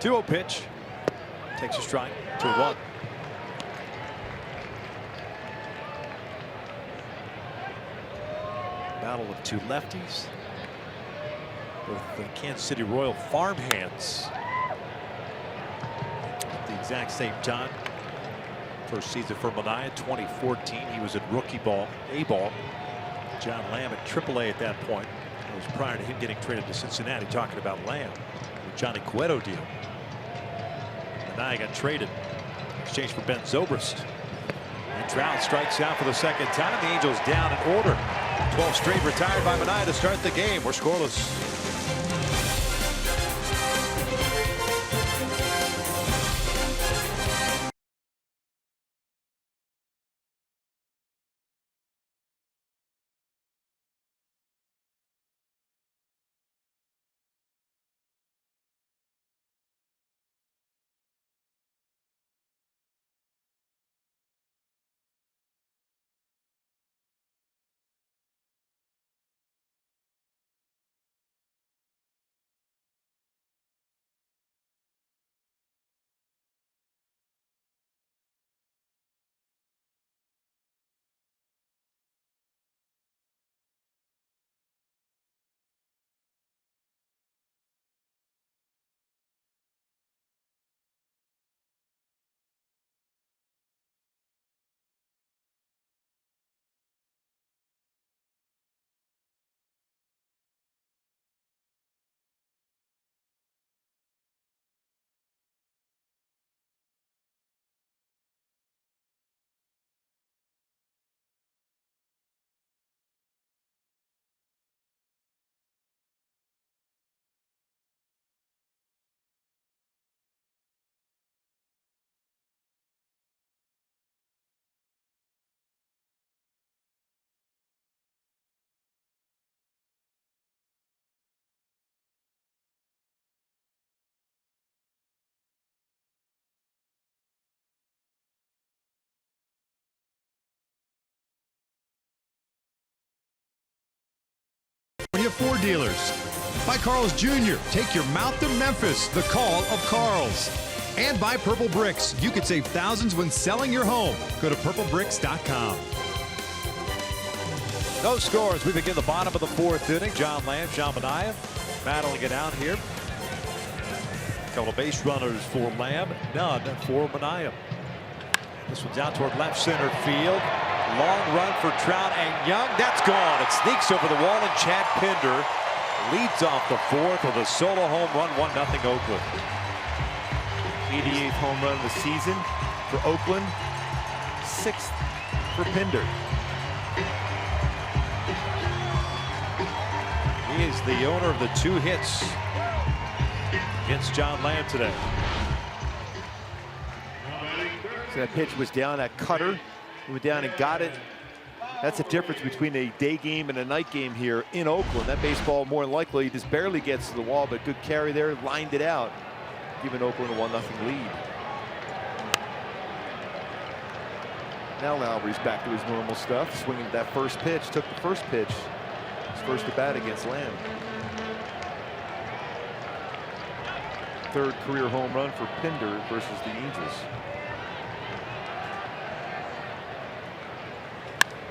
Two-0 pitch. Takes a strike. 2-1. Battle of 2 lefties. Both the Kansas City Royal farmhands at the exact same time. First season for Manaea, 2014. He was at rookie ball, A-ball. John Lamb at AAA at that point. It was prior to him getting traded to Cincinnati, talking about Lamb. The Johnny Cueto deal. Manaea got traded in exchange for Ben Zobrist. And Trout strikes out for the second time. The Angels down in order. 12 straight retired by Manaea to start the game. We're scoreless. Ford dealers. By Carl's Jr., take your mouth to Memphis, the call of Carl's. And by Purple Bricks, you could save thousands when selling your home. Go to purplebricks.com. No scores. We begin the bottom of the fourth inning. John Lamb, Sean Manaea battling it out here. Couple of base runners for Lamb, none for Manaea. This one's out toward left center field. Long run for Trout and Young. That's gone. It sneaks over the wall, and Chad Pinder leads off the fourth with a solo home run, 1-0 Oakland. 88th home run of the season for Oakland. 6th for Pinder. He is the owner of the 2 hits against John Lamb today. So that pitch was down, that cutter. He went down and got it. That's the difference between a day game and a night game here in Oakland. That baseball more than likely just barely gets to the wall, but good carry there, lined it out, giving Oakland a 1-0 lead. Now Lowry's back to his normal stuff, swinging at that first pitch, took the first pitch. His first at bat against Lamb. 3rd career home run for Pinder versus the Angels.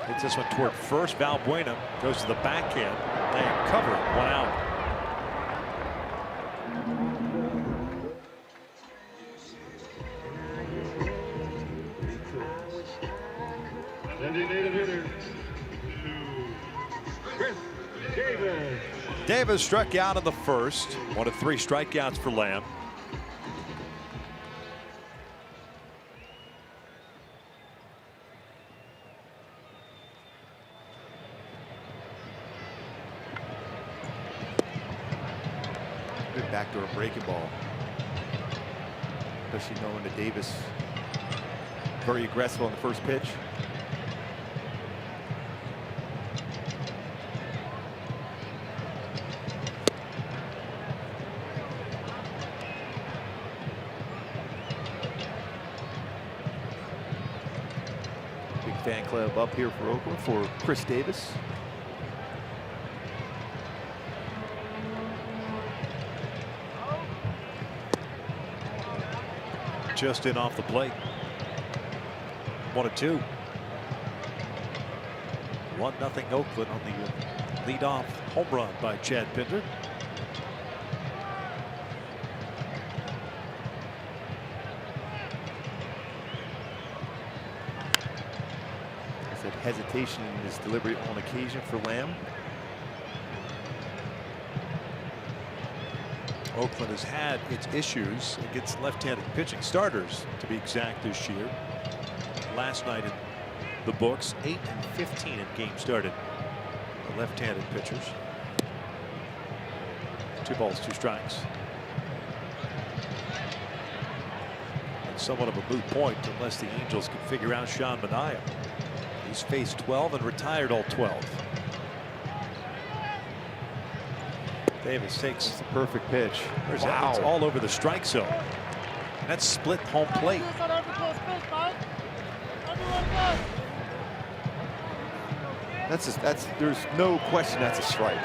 Hits this one toward first. Valbuena goes to the backhand. Lamb covered, 1 out. Designated hitter, Chris Davis. Davis struck out in the first. 1 of 3 strikeouts for Lamb. Good backdoor breaking ball. Especially knowing that Davis very aggressive on the first pitch. Big fan club up here for Oakland for Chris Davis. Just in off the plate. 1-2. 1-0 Oakland on the leadoff home run by Chad Pinder. I said hesitation in his delivery on occasion for Lamb. Oakland has had its issues against left-handed pitching, starters to be exact, this year. Last night in the books, 8-15 in games started for left-handed pitchers. 2 balls, 2 strikes. It's somewhat of a moot point unless the Angels can figure out Sean Manaea. He's faced 12 and retired all 12. Davis takes the perfect pitch. There's wow. It's all over the strike zone. And that's split home plate. There's no question that's a strike.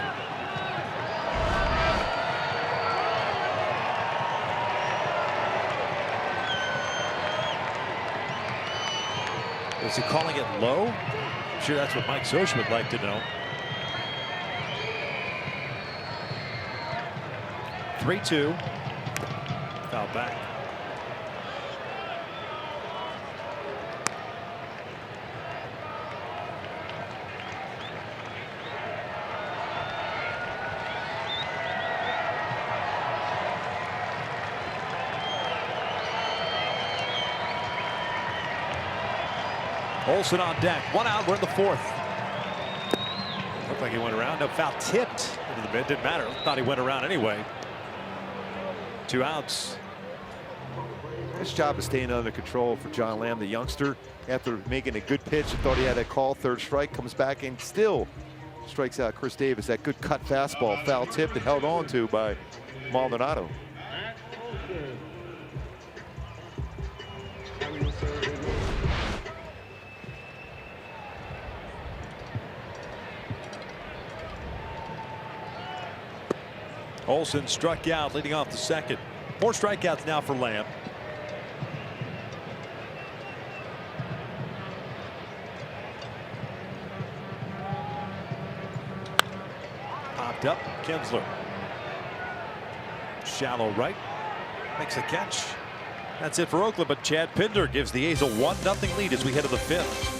Is he calling it low? I'm sure that's what Mike Scioscia would like to know. 3-2. Foul back. Olsen on deck. 1 out. We're in the 4th. Looked like he went around. No, foul tipped into the mid. Didn't matter. Thought he went around anyway. 2 outs. Nice job of staying under control for John Lamb, the youngster. After making a good pitch, thought he had a call. 3rd strike, comes back and still strikes out Chris Davis. That good cut fastball, foul tipped and held on to by Maldonado. Olsen struck out leading off the second. 4 strikeouts now for Lamb. Popped up. Kinsler. Shallow right. Makes a catch. That's it for Oakland, but Chad Pinder gives the A's a 1-0 lead as we head to the 5th.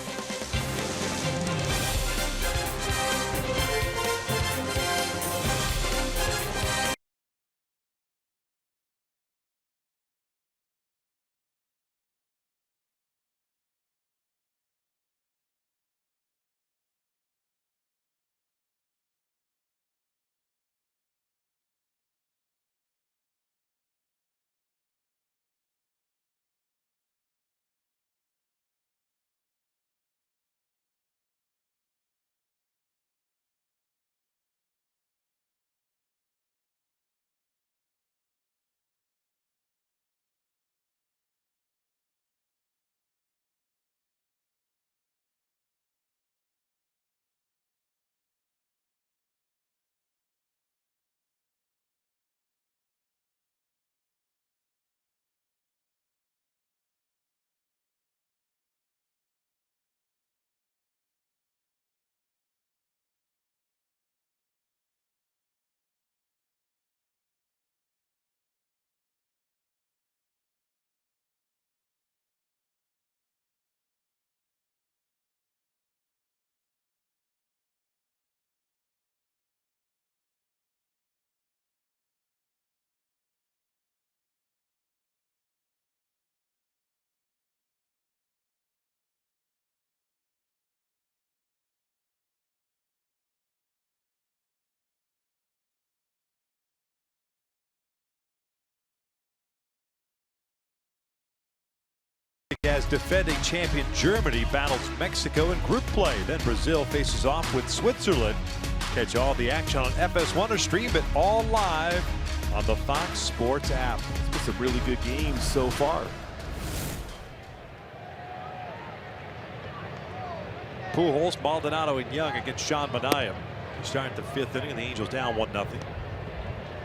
As defending champion Germany battles Mexico in group play. Then Brazil faces off with Switzerland. Catch all the action on FS1 or stream it all live on the Fox Sports app. It's been some really good games so far. Pujols, Maldonado, and Young against Sean Manaea. Starting the 5th inning, and the Angels down 1-0.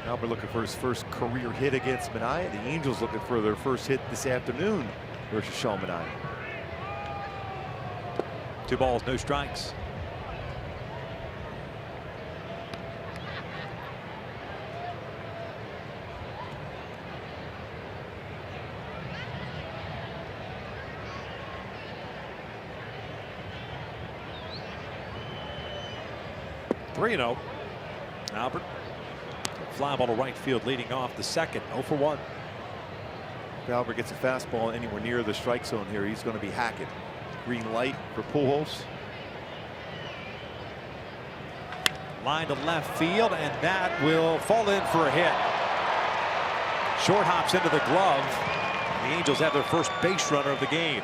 Albert looking for his first career hit against Manaea. The Angels looking for their first hit this afternoon versus Sean Manaea. 2 balls, no strikes. Three 0. Albert. Fly ball to right field leading off the second. 0 for 1. If Albert gets a fastball anywhere near the strike zone here, he's going to be hacking. Green light for Pujols. Line to left field, and that will fall in for a hit. Short hops into the glove. The Angels have their first base runner of the game.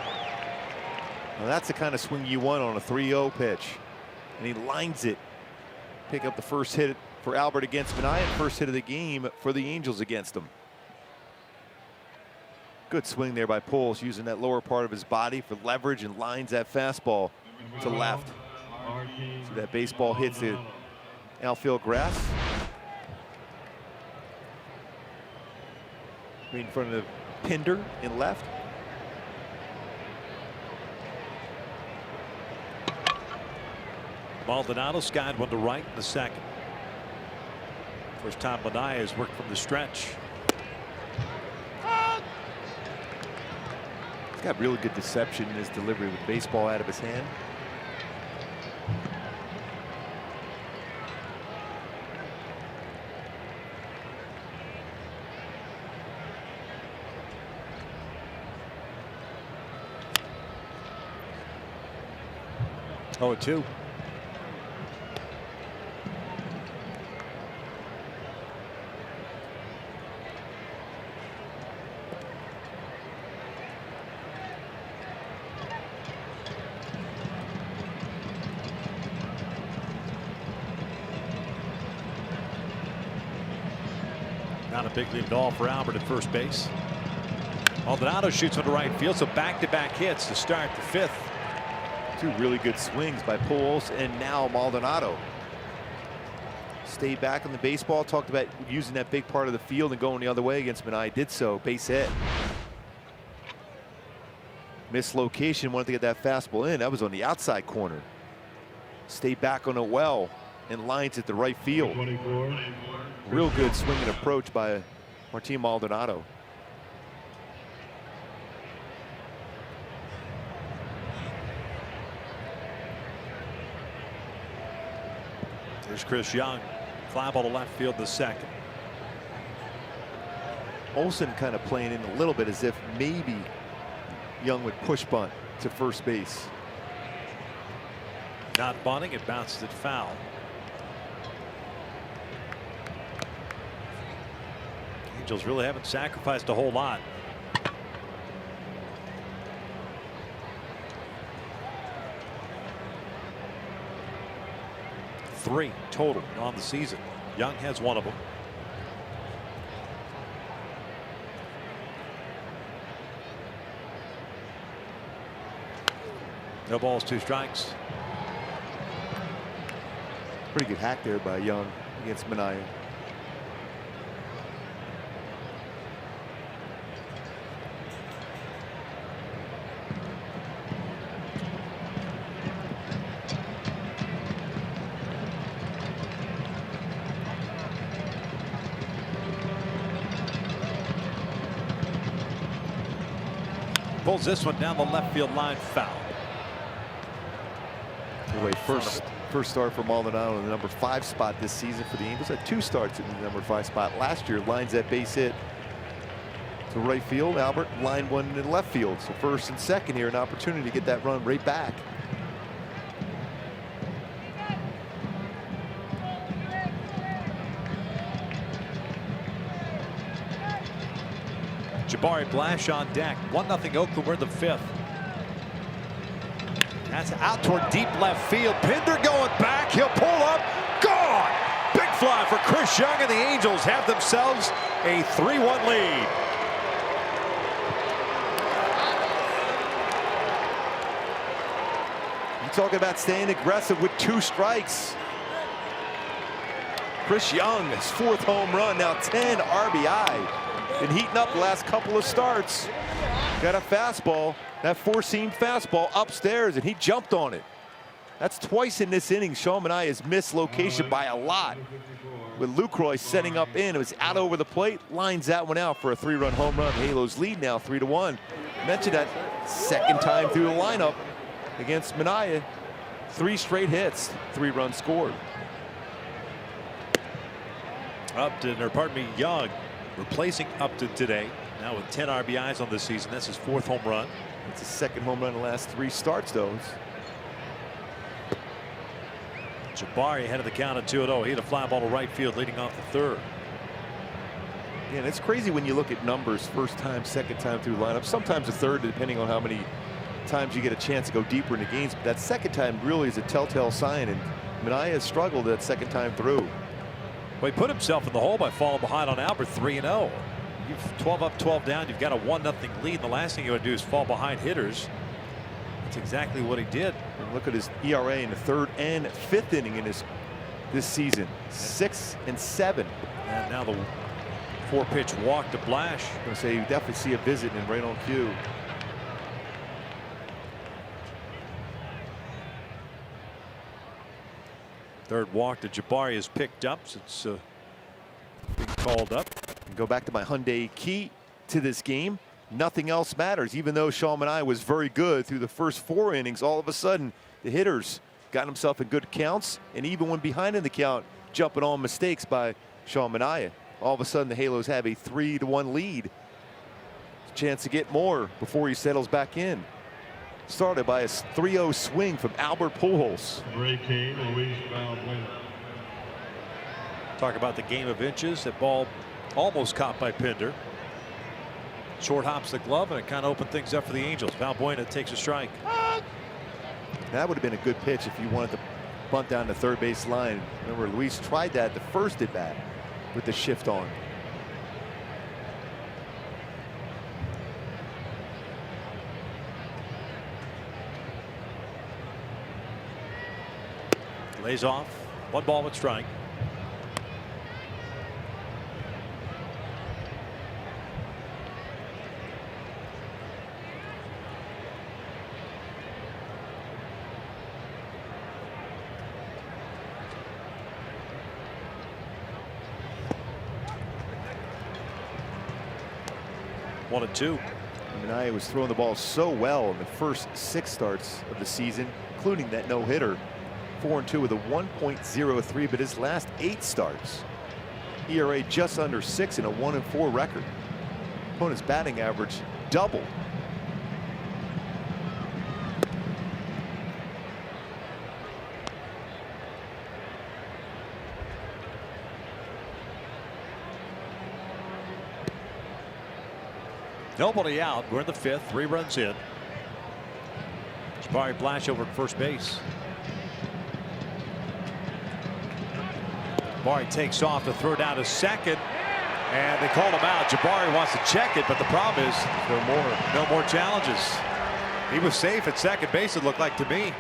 Now that's the kind of swing you want on a 3-0 pitch. And he lines it. Pick up the first hit for Albert against Manaea, and first hit of the game for the Angels against him. Good swing there by Pujols, using that lower part of his body for leverage, and lines that fastball to left. So that baseball hits the outfield grass. Right in front of Pinder in left. Maldonado skied one to right in the second. First time Manaea has worked from the stretch. He's got really good deception in his delivery with baseball out of his hand. Oh, 2. Not a big lead at all for Albert at first base. Maldonado shoots into right field, so back-to-back hits to start the 5th. 2 really good swings by Pujols and now Maldonado. Stayed back on the baseball. Talked about using that big part of the field and going the other way against Manai. Did so. Base hit. Missed location. Wanted to get that fastball in. That was on the outside corner. Stayed back on it well and lines at the right field. 24. Real good swinging approach by Martin Maldonado. There's Chris Young. Fly ball to left field, the second. Olsen kind of playing in a little bit as if maybe Young would push bunt to first base. Not bunting, it bounces it foul. Angels really haven't sacrificed a whole lot. Three total on the season. Young has one of them. No balls, 2 strikes. Pretty good hack there by Young against Manai. Pulls this one down the left field line, foul. Anyway, first start for Maldonado in the number 5 spot this season for the Angels. Had 2 starts in the number 5 spot last year. Lines that base hit to right field. Albert line one in left field. So first and second here, an opportunity to get that run right back. Jabari Blash on deck. 1-0 Oakland. We're in the 5th. That's out toward deep left field. Pinder going back. He'll pull up. Gone. Big fly for Chris Young, and the Angels have themselves a 3-1 lead. You talk about staying aggressive with 2 strikes. Chris Young, his 4th home run, now 10 RBI. Been heating up the last couple of starts. Got a fastball, that 4-seam fastball upstairs, and he jumped on it. That's twice in this inning. Sean Manai has missed location by a lot. With Lucroy setting up in, it was out over the plate, lines that one out for a 3-run home run. Halos lead now 3-1. Mentioned that second time through the lineup against Manai. 3 straight hits, 3 runs scored. Upton, or pardon me, Young, replacing Upton today. Now with 10 RBIs on this season. That's his 4th home run. It's his 2nd home run in the last 3 starts, though. Jabari ahead of the count at 2-0. He had a fly ball to right field leading off the 3rd. Yeah, and it's crazy when you look at numbers, first time, second time through lineup. Sometimes a third, depending on how many times you get a chance to go deeper into games. But that second time really is a telltale sign, and Manai has struggled that second time through. Well, he put himself in the hole by falling behind on Albert 3-0. You've 12 up, 12 down. You've got a 1-0 lead. And the last thing you want to do is fall behind hitters. That's exactly what he did. And look at his ERA in the 3rd and 5th inning in this season. 6 and 7. And now the 4-pitch walk to Blash. I'm going to say you definitely see a visit and right on cue. Third walk to Jabari is picked up since being called up. And go back to my Hyundai key to this game. Nothing else matters. Even though Sean Manai was very good through the first 4 innings, all of a sudden the hitters got himself in good counts, and even when behind in the count, jumping on mistakes by Sean Manai. All of a sudden the Halos have a 3-1 lead. Chance to get more before he settles back in. Started by a 3-0 swing from Albert Pujols. Talk about the game of inches. That ball almost caught by Pinder. Short hops the glove, and it kind of opened things up for the Angels. Valbuena takes a strike. That would have been a good pitch if you wanted to bunt down the third base line. Remember, Luis tried that the first at bat with the shift on. Lays off. 1 ball, 1 strike. 1-2. Minaya was throwing the ball so well in the first 6 starts of the season, including that no-hitter. 4-2 with a 1.03, but his last 8 starts, ERA just under 6 and a 1-4 record. Opponent's batting average doubled. Nobody out. We're in the 5th. 3 runs in. Jabari Blash over at first base. Jabari takes off to throw down to second, and they called him out. Jabari wants to check it, but the problem is no more challenges. He was safe at second base, it looked like to me.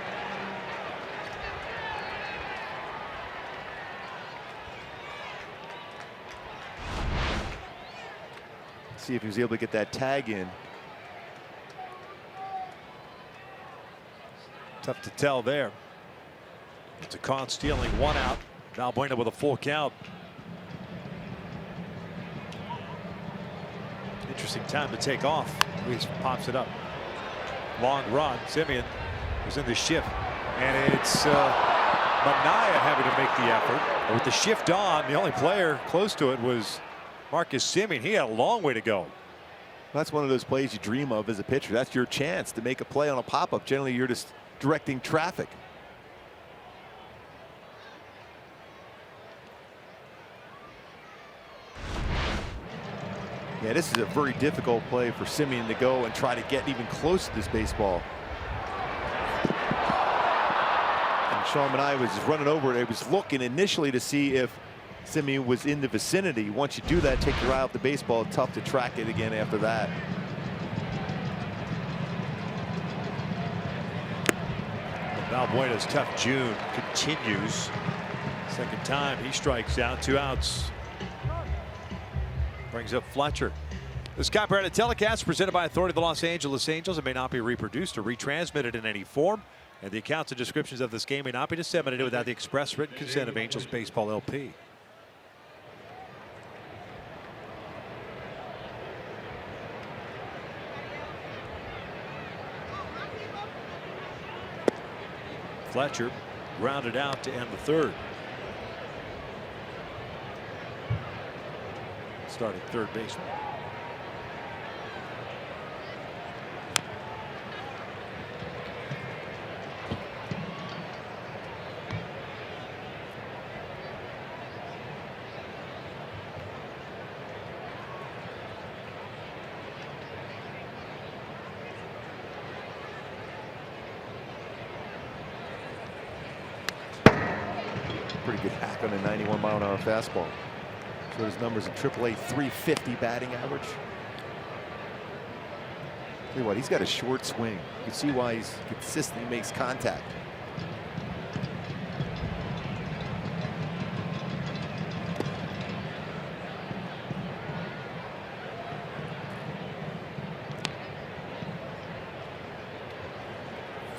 See if he was able to get that tag in. Tough to tell there. It's a con stealing 1 out. Valbuena with a full count. Interesting time to take off. Luis pops it up. Long run. Simeon was in the shift, and it's Minaya having to make the effort. But with the shift on, the only player close to it was Marcus Simeon. He had a long way to go. That's one of those plays you dream of as a pitcher. That's your chance to make a play on a pop-up. Generally, you're just directing traffic. Yeah, this is a very difficult play for Simeon to go and try to get even close to this baseball. And Sean Minaya was just running over it. He was looking initially to see if Simeon was in the vicinity. Once you do that, take your eye off the baseball. Tough to track it again after that. Valbuena's tough June continues. Second time he strikes out. 2 outs. Brings up Fletcher. The Scott Barrett telecast presented by Authority of the Los Angeles Angels. It may not be reproduced or retransmitted in any form, and the accounts and descriptions of this game may not be disseminated without the express written consent of Angels Baseball LP. Fletcher grounded out to end the 3rd. Starting third baseman. Pretty good hack on a 91-mile-an-hour fastball. So his numbers in AAA, 350 batting average. Tell you what, he's got a short swing. You can see why he's consistent. He makes contact.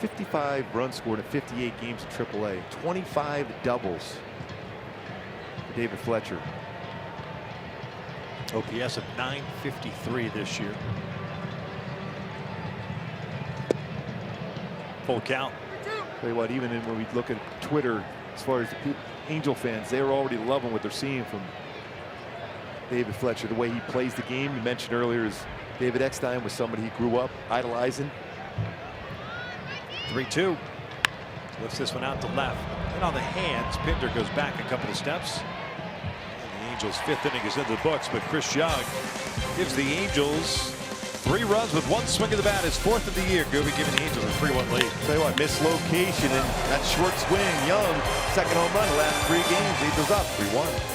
.55 runs scored in 58 games in AAA. 25 doubles for David Fletcher. OPS of .953 this year. Full count. Tell you what, even when we look at Twitter, as far as the Angel fans, they're already loving what they're seeing from David Fletcher. The way he plays the game. You mentioned earlier is David Eckstein was somebody he grew up idolizing. 3-2. Lifts this one out to left. And on the hands, Pinder goes back a couple of steps. Angels' 5th inning is in the books, but Chris Young gives the Angels 3 runs with 1 swing of the bat. His 4th of the year. Gooby giving the Angels a 3-1 lead. Tell you what, mislocation and that short swing. Young, 2nd home run, last 3 games. Angels up 3-1.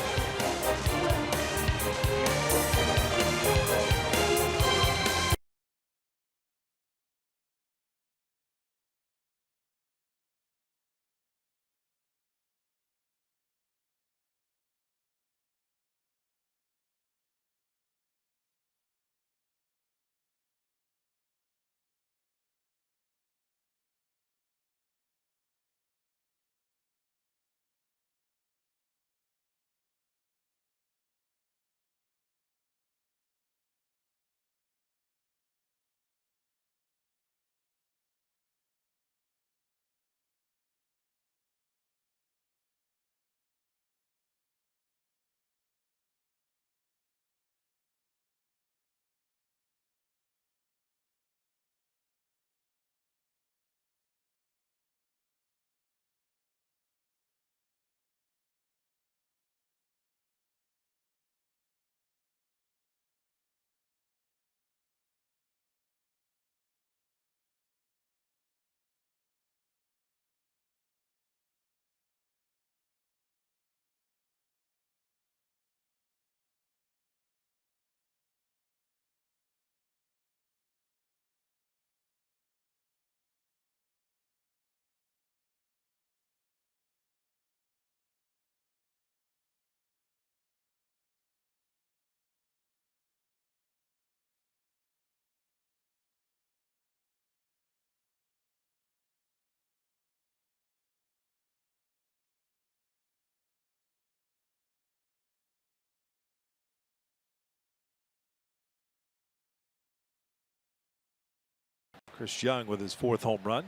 Chris Young with his 4th home run.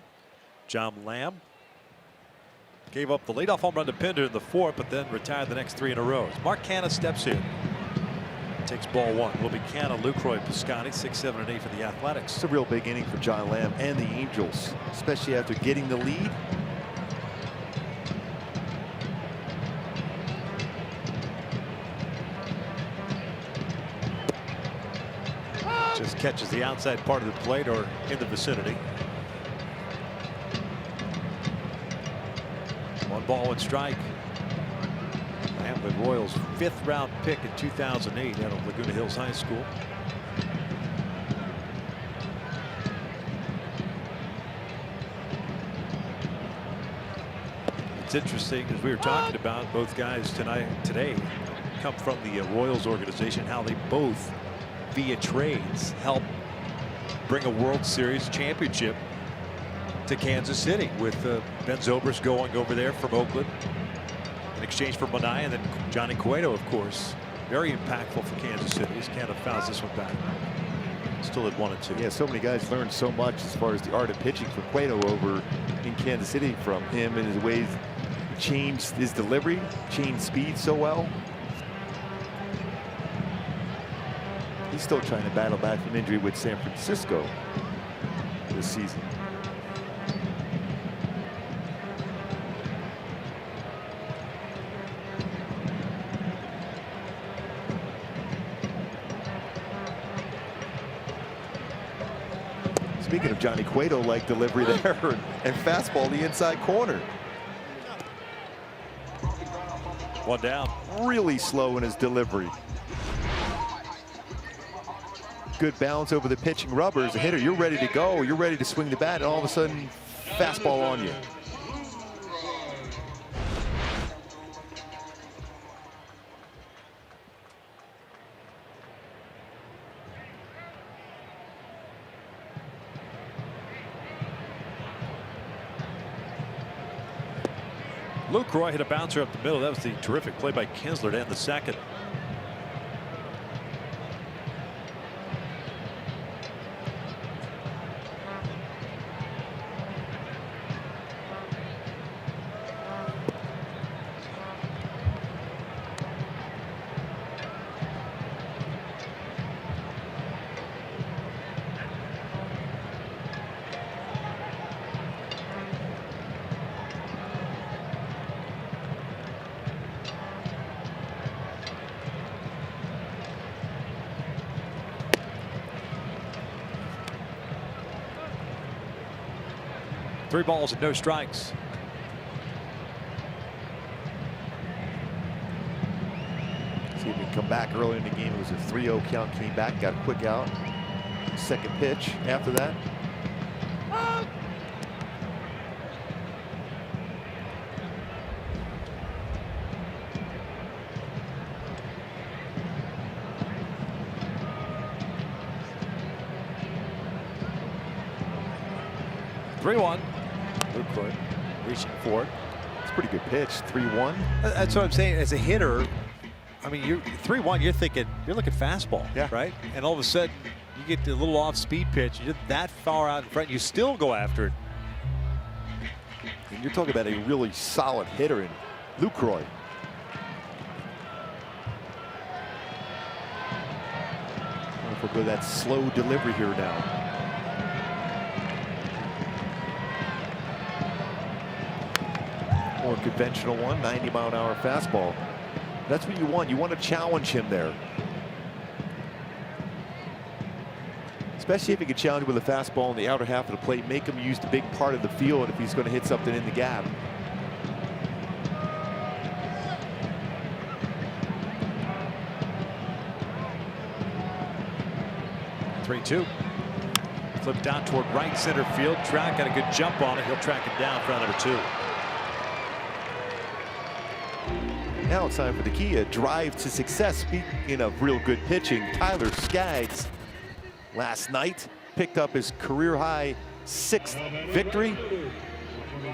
John Lamb gave up the leadoff home run to Pinder in the 4th, but then retired the next 3 in a row. Mark Canha steps in. Takes ball 1. Will be Canha, Lucroy, Piscotty, 6, 7, and 8 for the Athletics. It's a real big inning for John Lamb and the Angels, especially after getting the lead. Just catches the outside part of the plate or in the vicinity. 1 ball, 1 strike. Lamb, the Royals' 5th round pick in 2008 out of Laguna Hills High School. It's interesting, as we were talking about, both guys today come from the Royals organization, how they both via trades help bring a World Series championship to Kansas City, with Ben Zobrist going over there from Oakland in exchange for Manaea, and then Johnny Cueto, of course, very impactful for Kansas City. He's kind of fouls this one back. Still at 1 and 2. Yeah, so many guys learned so much as far as the art of pitching from Cueto over in Kansas City from him, and his ways changed his delivery, changed speed so well. He's still trying to battle back from injury with San Francisco this season. Speaking of Johnny Cueto-like delivery there, and fastball the inside corner. 1 down. Really slow in his delivery. Good balance over the pitching rubber. As a hitter, you're ready to go. You're ready to swing the bat, and all of a sudden, fastball on you. Lucroy hit a bouncer up the middle. That was the terrific play by Kinsler to end the 2nd. Three balls and no strikes. See if he can come back early in the game. It was a 3-0 count, came back, got a quick out. 2nd pitch after that. Three-one. Lucroy reaching for it. It's a pretty good pitch. 3-1. That's what I'm saying. As a hitter, I mean, you're 3-1. You're thinking, you're looking fastball, yeah, right? And all of a sudden, you get a little off-speed pitch. You're that far out in front. You still go after it. And you're talking about a really solid hitter in Lucroy. If we'll go that slow delivery here now. More conventional one, 90-mile-an-hour fastball. That's what you want. You want to challenge him there. Especially if you can challenge with a fastball in the outer half of the plate, make him use the big part of the field if he's going to hit something in the gap. Three-two. Flip down toward right center field. Trout got a good jump on it. He'll track it down for number 2. Now it's time for the key, a drive to success. Speaking of real good pitching, Tyler Skaggs last night picked up his career-high 6th victory.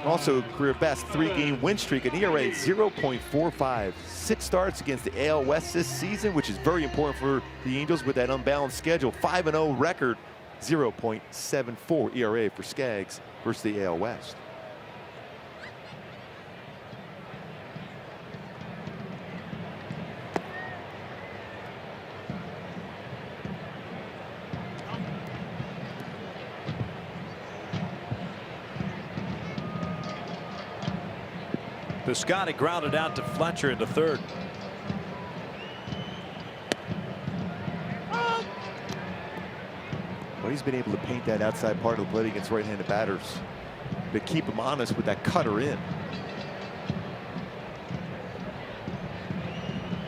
Also career best 3-game win streak, an ERA 0.45. 6 starts against the AL West this season, which is very important for the Angels with that unbalanced schedule. 5-0 record 0.74 ERA for Skaggs versus the AL West. Piscotty grounded out to Fletcher into third. Well, he's been able to paint that outside part of the plate against right-handed batters, but keep him honest with that cutter in.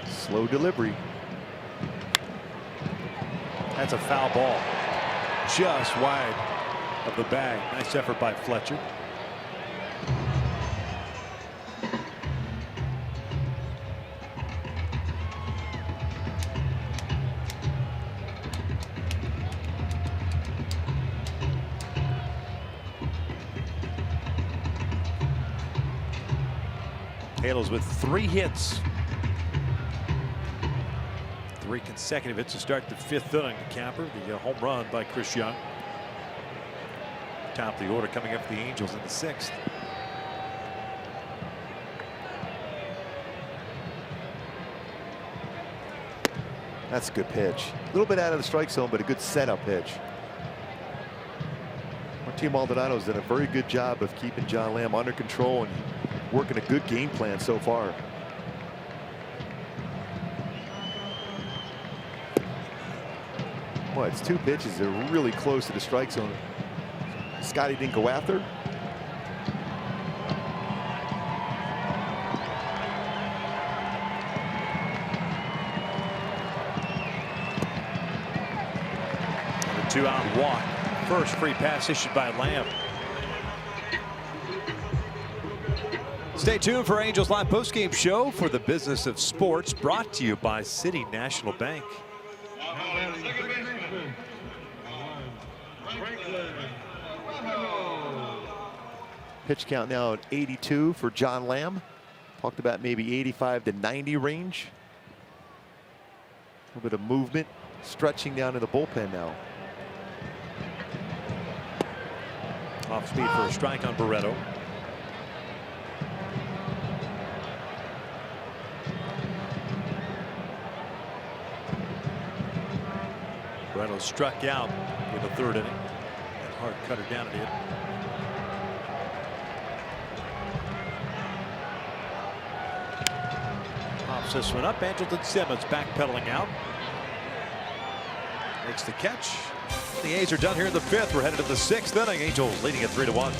Slow delivery. That's a foul ball. Just wide of the bag. Nice effort by Fletcher. Halos with 3 hits. 3 consecutive hits to start the 5th inning to Capper. The home run by Chris Young. Top of the order coming up for the Angels in the 6th. That's a good pitch. A little bit out of the strike zone, but a good setup pitch. Martín Maldonado's done a very good job of keeping John Lamb under control and working a good game plan so far. Well, it's 2 pitches that are really close to the strike zone. Scotty didn't go after. And a 2-out walk. First free pass issued by Lamb. Stay tuned for Angels Live postgame show for the business of sports, brought to you by City National Bank. Pitch count now at 82 for John Lamb. Talked about maybe 85 to 90 range. A little bit of movement, stretching down in the bullpen now. Off speed for a strike on Barreto. Barreto struck out in the 3rd inning. That hard cutter down it in. Pops this one up. Andrelton Simmons backpedaling out. Makes the catch. The A's are done here in the 5th. We're headed to the 6th inning. Angels leading at 3-1.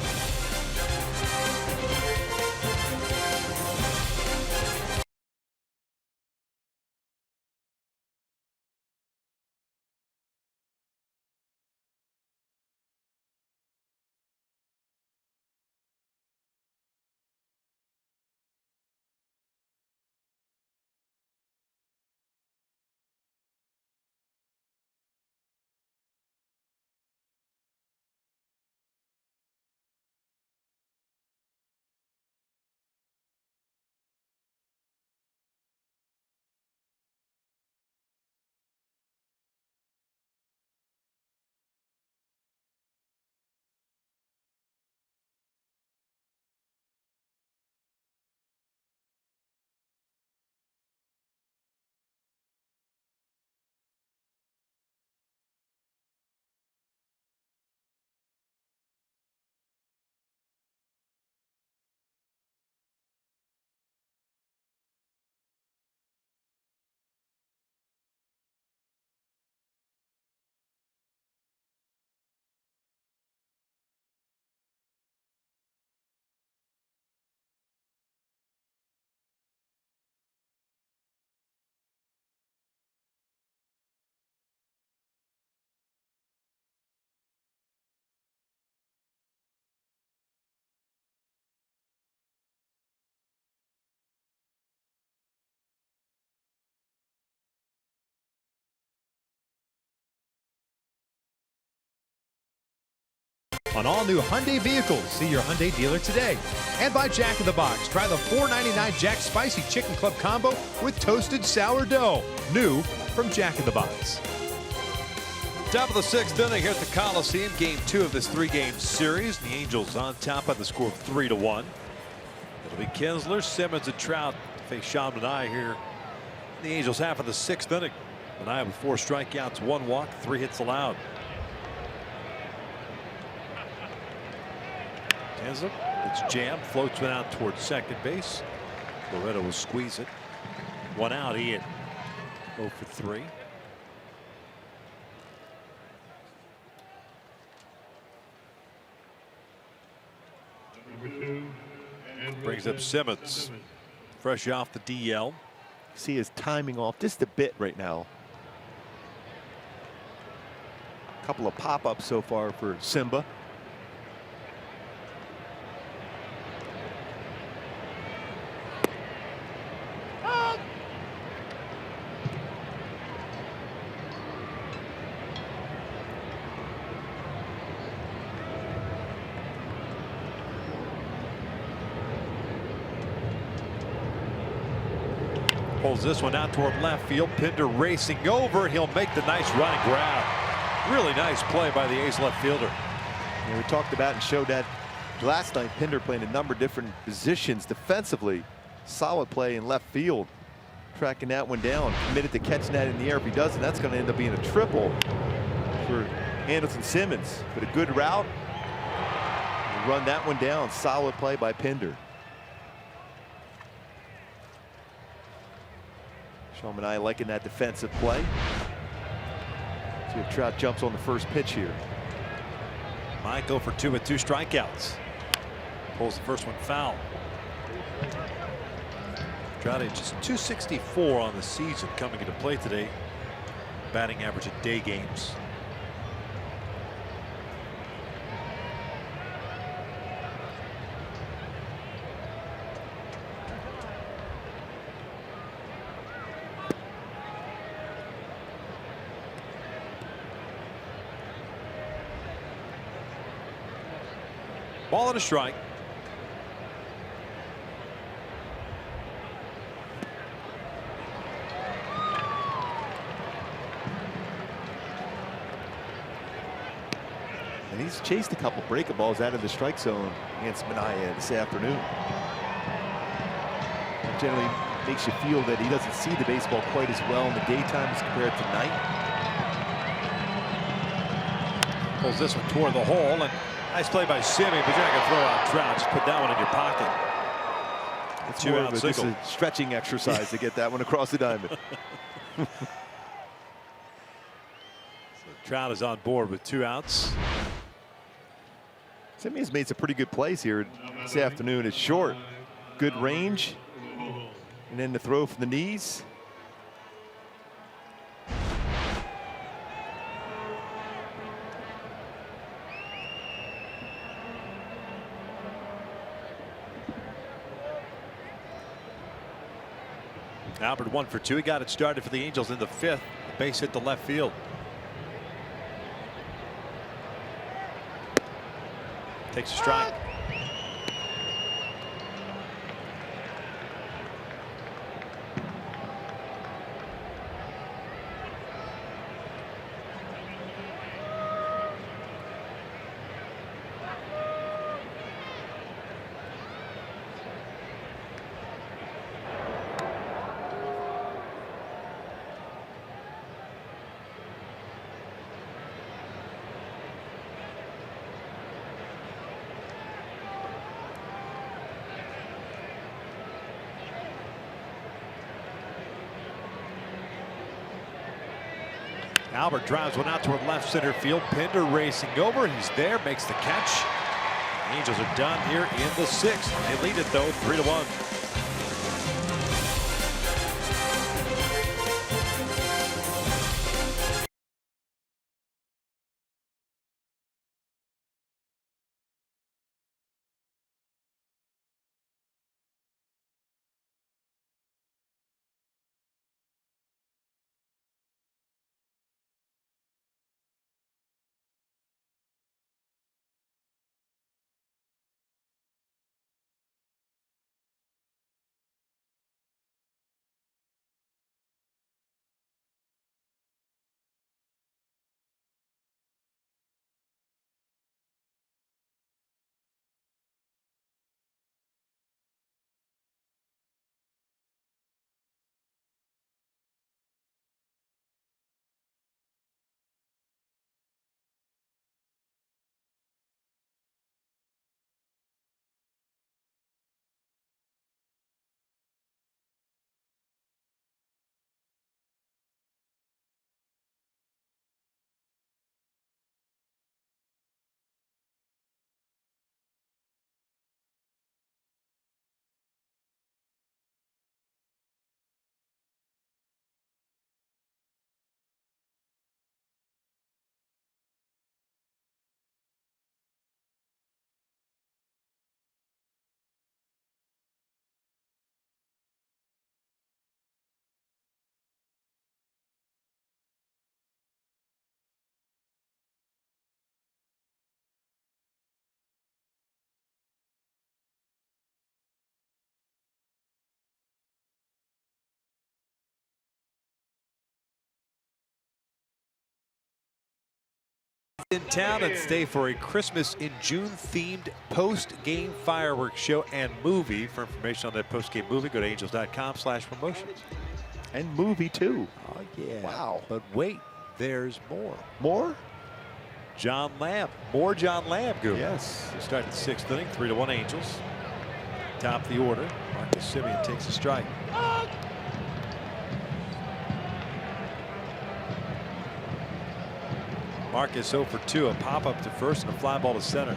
On all new Hyundai vehicles. See your Hyundai dealer today. And by Jack in the Box. Try the $4.99 Jack Spicy Chicken Club Combo with toasted sourdough. New from Jack in the Box. Top of the 6th inning here at the Coliseum. Game 2 of this 3-game series. The Angels on top by the score of 3-1. It'll be Kinsler, Simmons, and Trout to face Sean Manaea here. The Angels half of the 6th inning. Manaea with 4 strikeouts, 1 walk, 3 hits allowed. Kinsler, it's jammed, floats one out towards second base. Loretta will squeeze it. 1 out, he hit 0 for 3. Brings up Simmons, fresh off the DL. See his timing off just a bit right now. A couple of pop-ups so far for Simba. Pulls this one out toward left field. Pinder racing over. He'll make the nice run and grab. Really nice play by the A's left fielder. And we talked about and showed that last night. Pinder playing a number of different positions defensively. Solid play in left field. Tracking that one down. Committed to catching that in the air. If he doesn't, that's going to end up being a triple for Andrelton Simmons. But a good route. Run that one down. Solid play by Pinder. Sean Manaea liking that defensive play. See if Trout jumps on the first pitch here. Might go for 2 with 2 strikeouts. Pulls the first one foul. Trout at just .264 on the season coming into play today. Batting average in day games. Ball and a strike. And he's chased a couple breaking balls out of the strike zone against Manaea this afternoon. That generally makes you feel that he doesn't see the baseball quite as well in the daytime as compared to night. Pulls this one toward the hole, and nice play by Simi, but you're not going to throw out Trout. Just put that one in your pocket. It's 2 more out of a, single. just a stretching exercise to get that one across the diamond. Trout is on board with 2 outs. Simi has made some pretty good plays here this afternoon. It's short, good range, and then the throw from the knees. Albert 1 for 2. He got it started for the Angels in the 5th. Base hit to left field. Takes a strike. Albert drives one out toward left center field. Pinder racing over. He's there, makes the catch. The Angels are done here in the 6th. They lead it though 3-1. in town and stay for a Christmas in June themed post-game fireworks show and movie. For information on that post-game movie, go to angels.com/promotions. And movie too. Oh yeah. Wow. But wait, there's more. More? John Lamb. More John Lamb, Google. Yes. They start the 6th inning, 3-1 Angels. Top of the order. Marcus Semien takes a strike. Marcus 0 for 2, a pop up to first and a fly ball to center.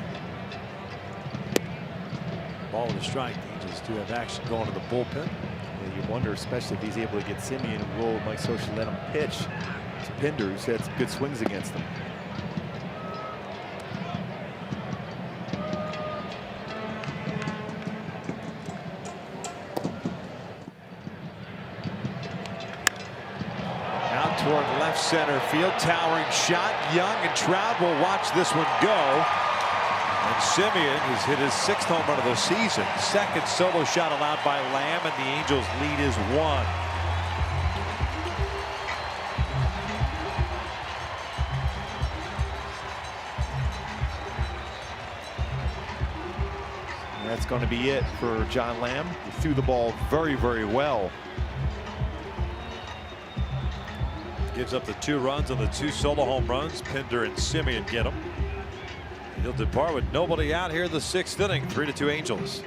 Ball with a strike. The Angels do have action going to the bullpen. Yeah, you wonder, especially if he's able to get Semien and roll Mike Social, let him pitch to Pinder, who's had some good swings against him. Toward left center field, towering shot. Young and Trout will watch this one go. And Semien has hit his 6th home run of the season. 2nd solo shot allowed by Lamb, and the Angels lead is 1. And that's going to be it for John Lamb. He threw the ball very, very well. Gives up the 2 runs on the 2 solo home runs. Pinder and Semien get them. He'll depart with nobody out here in the 6th inning. 3-2 Angels.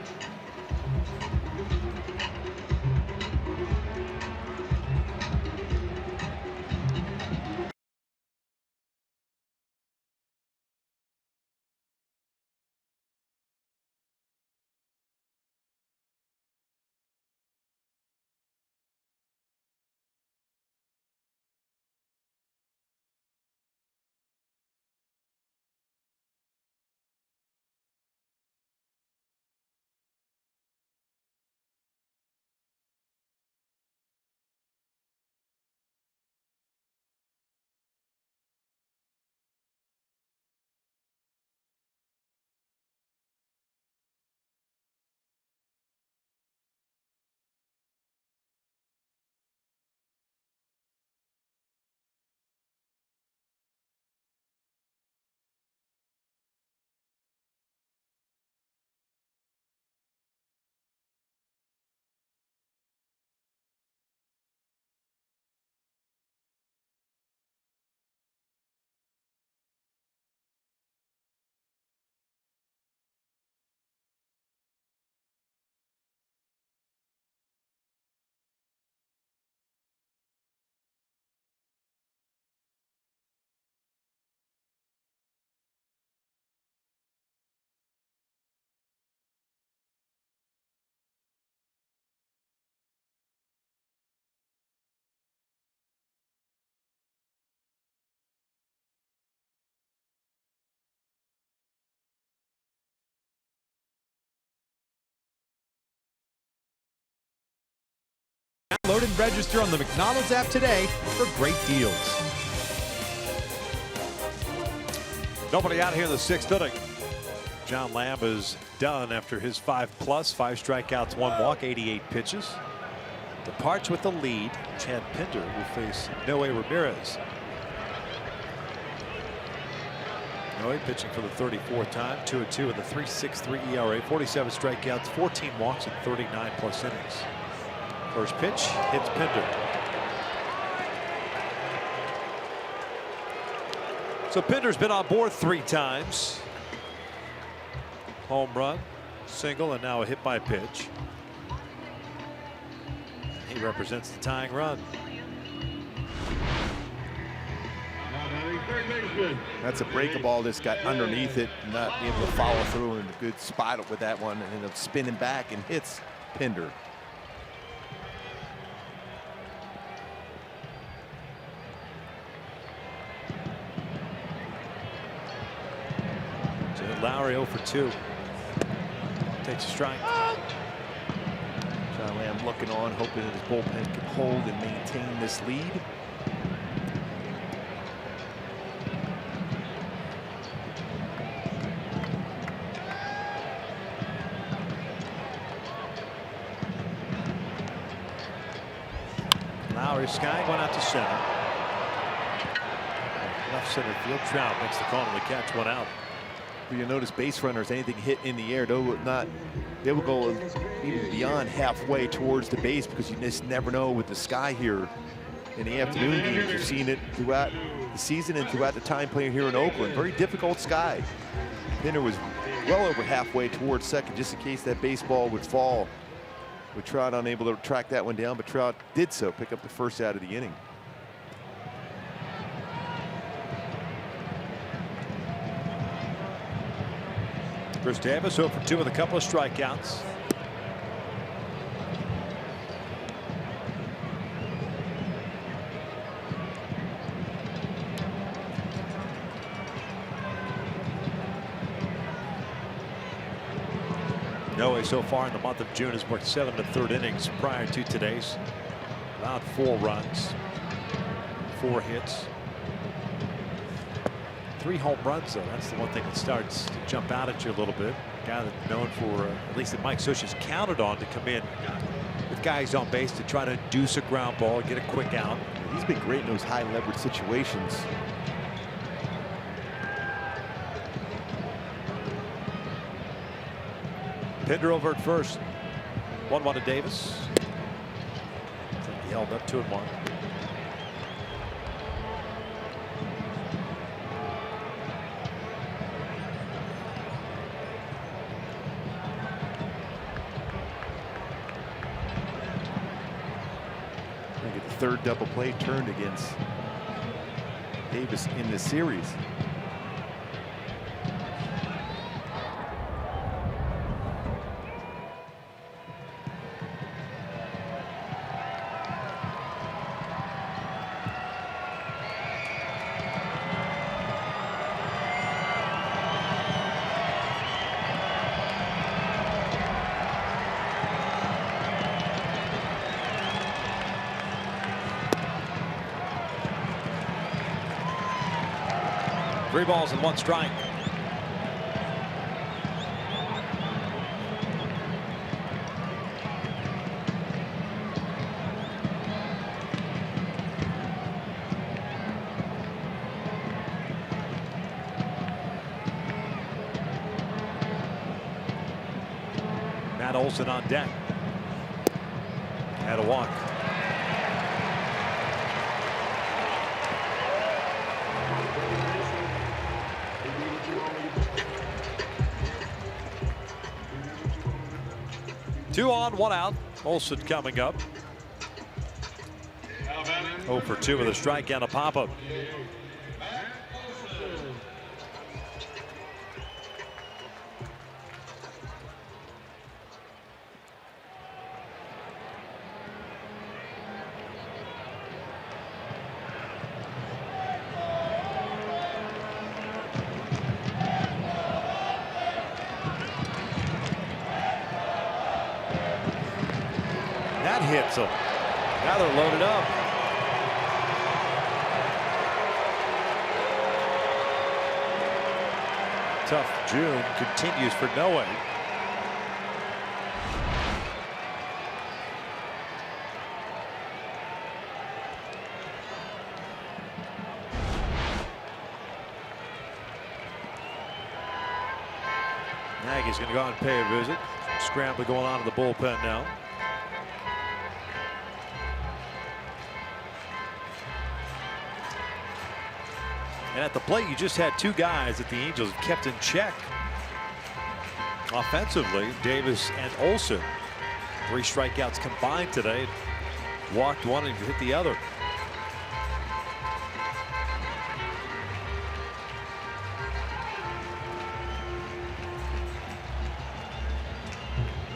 Download and register on the McDonald's app today for great deals. Nobody out here in the 6th inning. John Lamb is done after his 5+, 5 strikeouts, 1 walk, 88 pitches. Departs with the lead. Chad Pinder will face Noe Ramirez. Noe pitching for the 34th time, 2-2 with a 3.63 ERA, 47 strikeouts, 14 walks, and 39+ innings. First pitch hits Pinder. So Pinder's been on board 3 times. Home run, single, and now a hit by pitch. He represents the tying run. That's a breaking ball that's got underneath it, not being able to follow through, and a good spot with that one, and ended up spinning back and hits Pinder. Lowry 0 for 2. Takes a strike. John Lamb looking on, hoping that his bullpen can hold and maintain this lead. Lowry sky went out to center. Left center field. Trout makes the call on the catch. 1 out. You'll notice base runners, anything hit in the air, they will go even beyond halfway towards the base, because you just never know with the sky here in the afternoon games. You've seen it throughout the season and throughout the time playing here in Oakland. Very difficult sky. Pinder was well over halfway towards second just in case that baseball would fall. With Trout unable to track that one down, but Trout did so, pick up the first out of the inning. Chris Davis 0 for 2 with a couple of strikeouts. Noe so far in the month of June has worked 7 1/3 innings prior to today's. Allowed 4 runs, 4 hits. 3 home runs, though. That's the one thing that starts to jump out at you a little bit. A guy that's known for, at least that Mike Scioscia's counted on to come in with guys on base to try to induce a ground ball, get a quick out. He's been great in those high leverage situations. Pinder over at first. 1-1 to Davis. I think he held up 2-1. Third double play turned against Davis in this series. Three balls and 1 strike. Matt Olson on deck. Had a walk. Two on, 1 out. Olson coming up. 0 for 2 with a strike and a pop-up. That hits them. Now they're loaded up. Tough June continues for Noe. Nagy's going to go out and pay a visit. Scrambling going on in the bullpen now. And at the plate, you just had 2 guys that the Angels have kept in check offensively, Davis and Olson. 3 strikeouts combined today. Walked 1 and hit the other.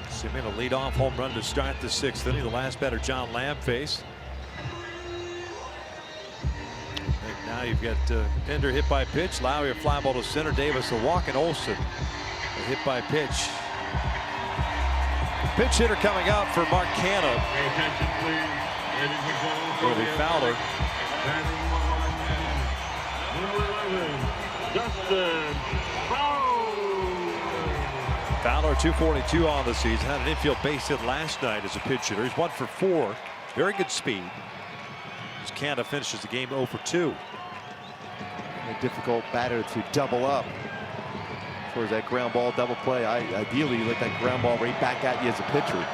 Simeon a leadoff home run to start the 6th inning. The last batter, John Lamb, faced. Now you've got Pinder hit by pitch. Lowry a fly ball to center. Davis a walk, and Olson a hit by pitch. Pitch hitter coming out for Mark Canha. Pay attention, please. Will be Fowler. Justin Fowler 242 on the season. Had an infield base hit last night as a pitch hitter. He's 1 for 4. Very good speed. As Canha finishes the game 0 for 2. A difficult batter to double up. Towards that ground ball double play. Ideally, you let that ground ball right back at you as a pitcher.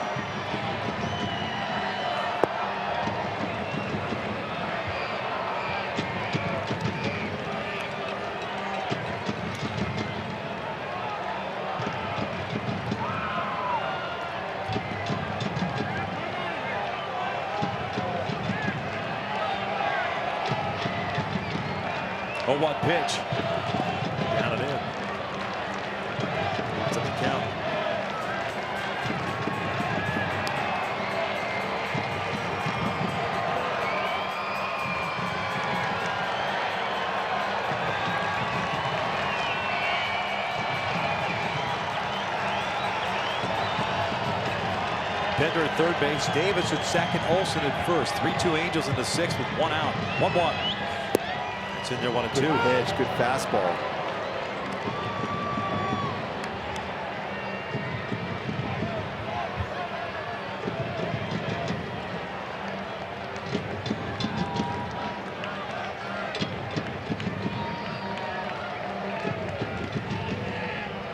Oh, what pitch? Down and in. It's up the count. Bender at third base, Davis at second, Olsen at first. 3-2 Angels in the sixth with 1 out. 1-1. It's in there, 1-2. Good pitch, good fastball.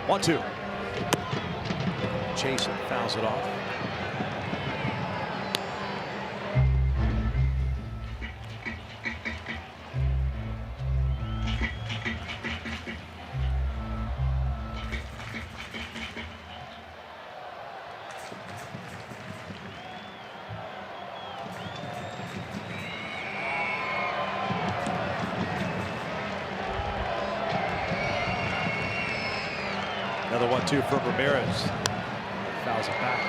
One, two. Chase it, fouls it off. Another 1-2 from Ramirez. Fouls it back.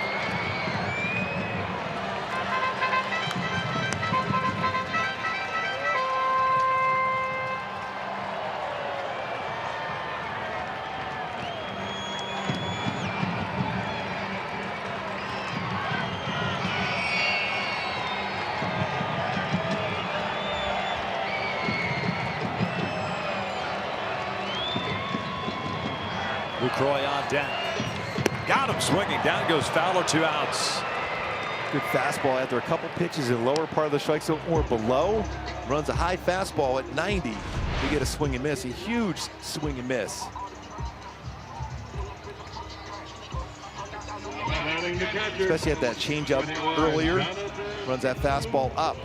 Lucroy on deck. Got him swinging. Down goes Fowler, 2 outs. Good fastball after a couple pitches in the lower part of the strike zone or below. Runs a high fastball at 90. You get a swing and miss, a huge swing and miss. Especially at that changeup earlier. Runs that fastball up.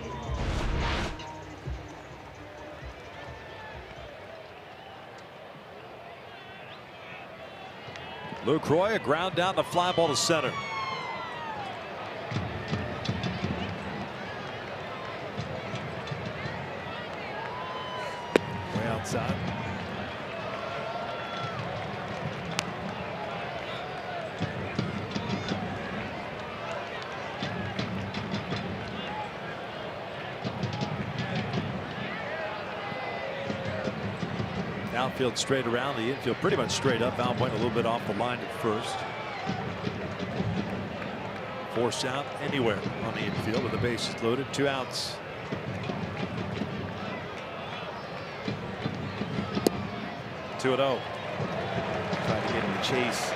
Lucroy, a ground down, the fly ball to center. Way outside. Outfield straight around, the infield pretty much straight up. Foul point a little bit off the line at first. Force out anywhere on the infield with the bases loaded. 2 outs. Two 2-0. Trying to get him to chase.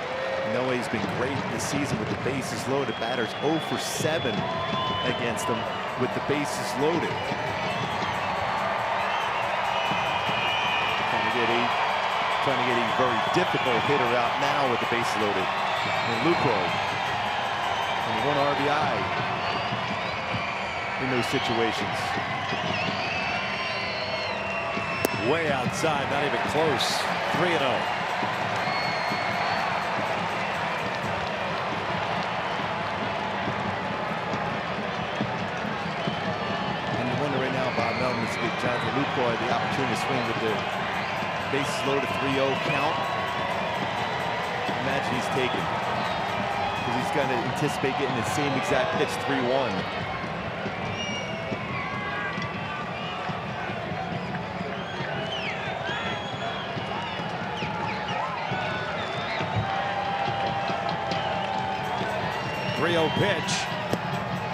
Noe's been great this season with the bases loaded. Batters 0 for 7 against him with the bases loaded. Trying to get a very difficult hitter out now with the bases loaded. And Lucroy, and 1 RBI in those situations. Way outside, not even close. 3-0. And you wonder right now, Bob Melvin, to get Jonathan Lucroy the opportunity to swing with the bases loaded 3-0 count. Imagine he's taken. Because he's going to anticipate getting the same exact pitch 3-1. Pitch.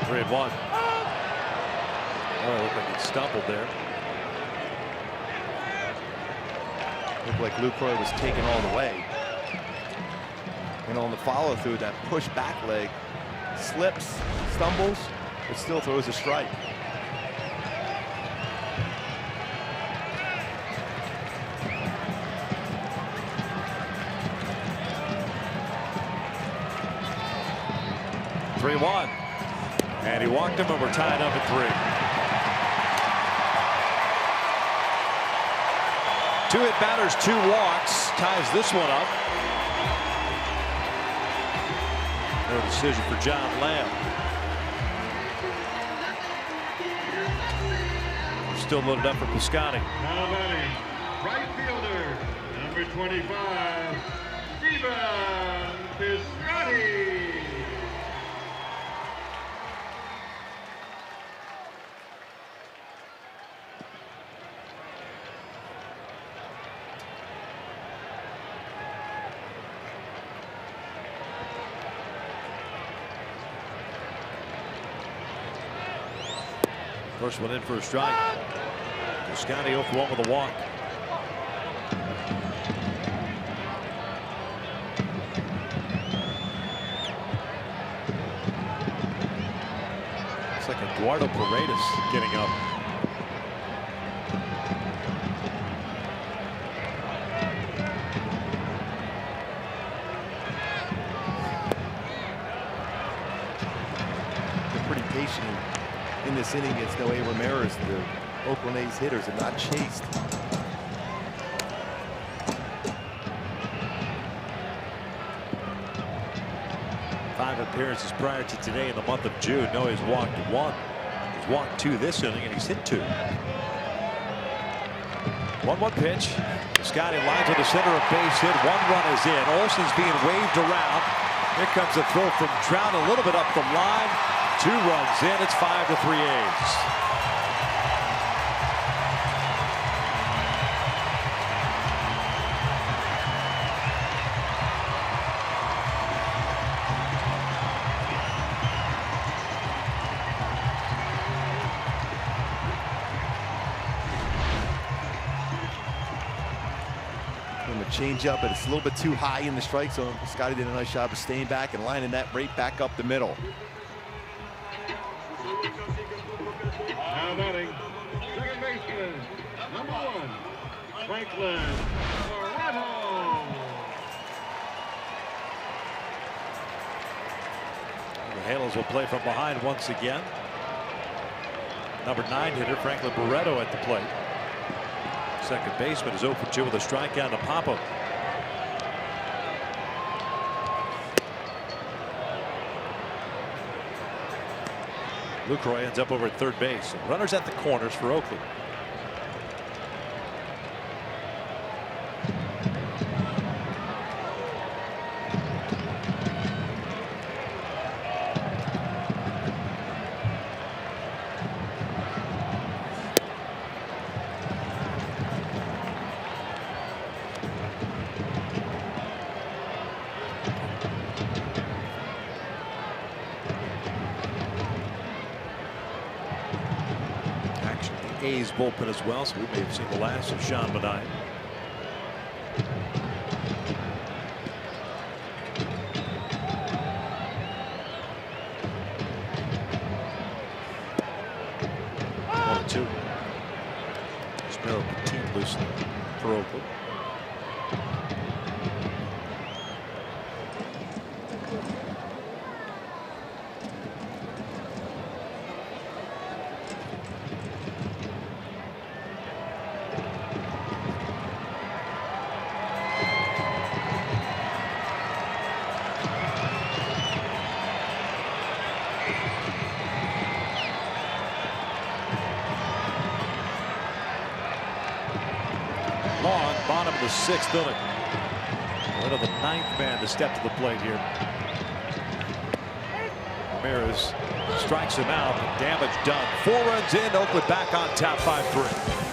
3-1. Oh, it looked like he stumbled there. Looked like Lucroy was taken all the way. And on the follow through, that push back leg slips, stumbles, but still throws a strike. 3-1. And he walked him, and we're tied up at 3. 2 hit batters, 2 walks, ties this one up. No decision for John Lamb. We're still loaded up for Piscotty. Now batting, right fielder, number 25, Stephen Piscotty. First one in for a strike. Piscotty 0 for 1 with a walk. It's like Eduardo Paredes getting up. They're pretty patient in this inning against Noe Ramirez. The Oakland A's hitters have not chased. Five appearances prior to today in the month of June. Noah's walked 1. He's walked 2 this inning, and he's hit 2. 1-1 pitch. Piscotty lines to the center of base hit. 1 run is in. Olson's being waved around. Here comes a throw from Trout, a little bit up the line. 2 runs in. It's 5-3 A's. Change up, but it's a little bit too high in the strike zone. Scotty did a nice job of staying back and lining that right back up the middle. Now batting, second baseman, number 1, Franklin Barreto. The Halos will play from behind once again. Number 9 hitter Franklin Barreto at the plate. Second baseman is 0 for 2 with a strikeout to Papa. Lucroy ends up over at third base. Runners at the corners for Oakland. A's bullpen as well, so we may have seen the last of Sean Manaea. One, 2. Sparrow Petit loose for Oakland. Long, bottom of the 6th inning. One of the 9th man to step to the plate here. Ramirez strikes him out. Damage done. 4 runs in. Oakland back on top 5-3.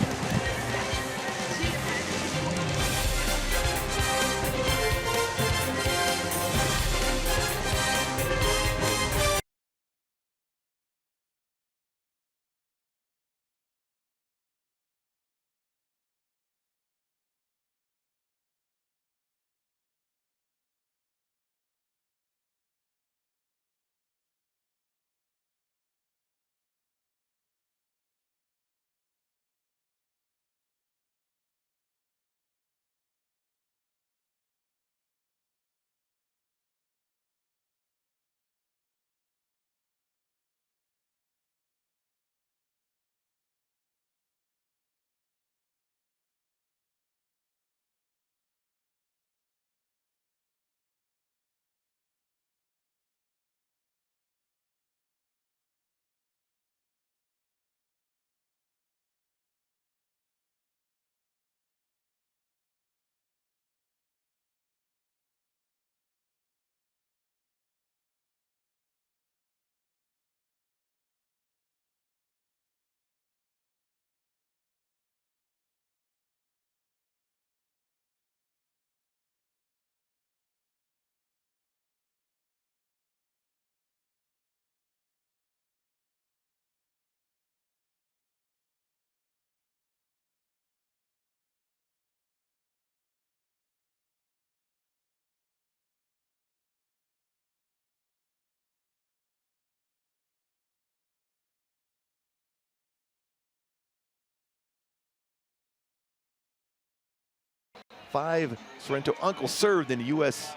5 Sorrento uncles served in the U.S.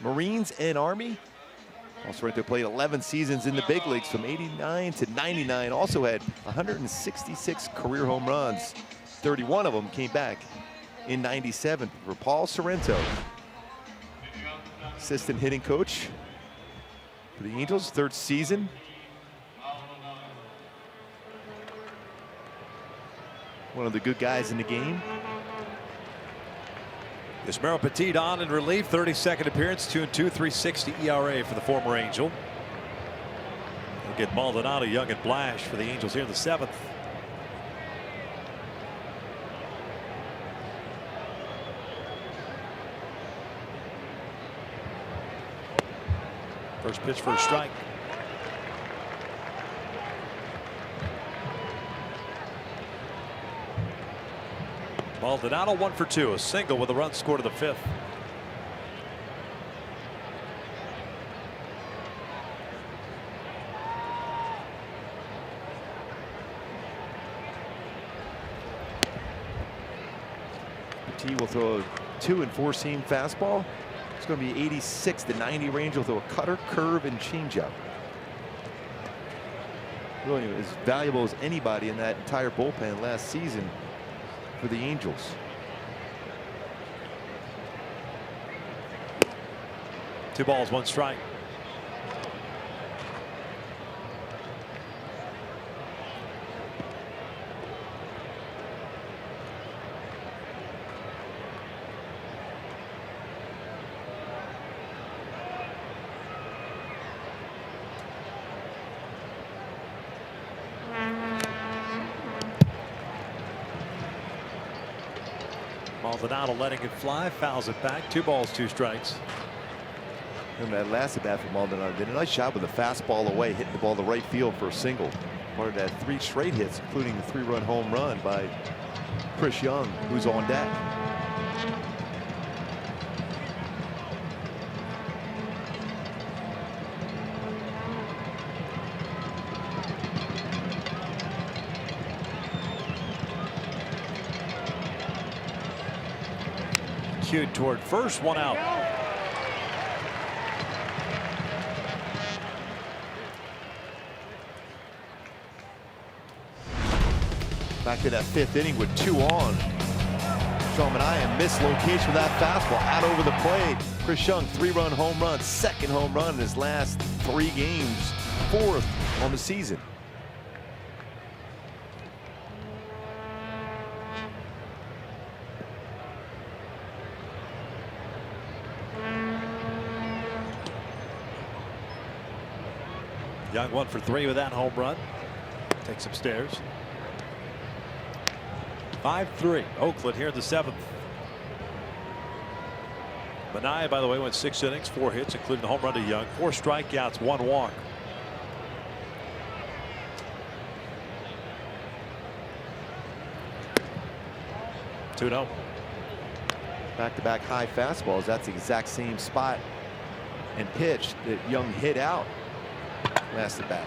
Marines and Army. Sorrento played 11 seasons in the big leagues from '89 to '99. Also had 166 career home runs. 31 of them came back in '97 for Paul Sorrento. Assistant hitting coach for the Angels, 3rd season. One of the good guys in the game. Yasmero Petit on in relief, 32nd appearance, 2-2, 3.60 ERA for the former Angel. We'll get Maldonado, Young, and Blash for the Angels here in the 7th. First pitch for a strike. Maldonado 1 for 2, a single with a run scored to the 5th. Petit will throw a 2 and 4 seam fastball. It's going to be 86 to 90 range. Will throw a cutter, curve, and changeup. Really as valuable as anybody in that entire bullpen last season for the Angels. 2 balls, 1 strike. Maldonado letting it fly, fouls it back. 2 balls, 2 strikes. Remember that last at bat for Maldonado did a nice job with the fastball away, hitting the ball to right field for a single. Part of that 3 straight hits, including the 3-run home run by Chris Young, who's on deck. Cued toward first, 1 out. Back to that 5th inning with 2 on. Manaya missed location with that fastball out over the plate. Chris Young, 3-run home run, 2nd home run in his last 3 games, 4th on the season. Young 1 for 3 with that home run. Takes upstairs. 5-3. Oakland here in the 7th. Manaya, by the way, went 6 innings, 4 hits, including the home run to Young. 4 strikeouts, 1 walk. Two no. Back-to-back high fastballs. That's the exact same spot and pitch that Young hit out last at bat.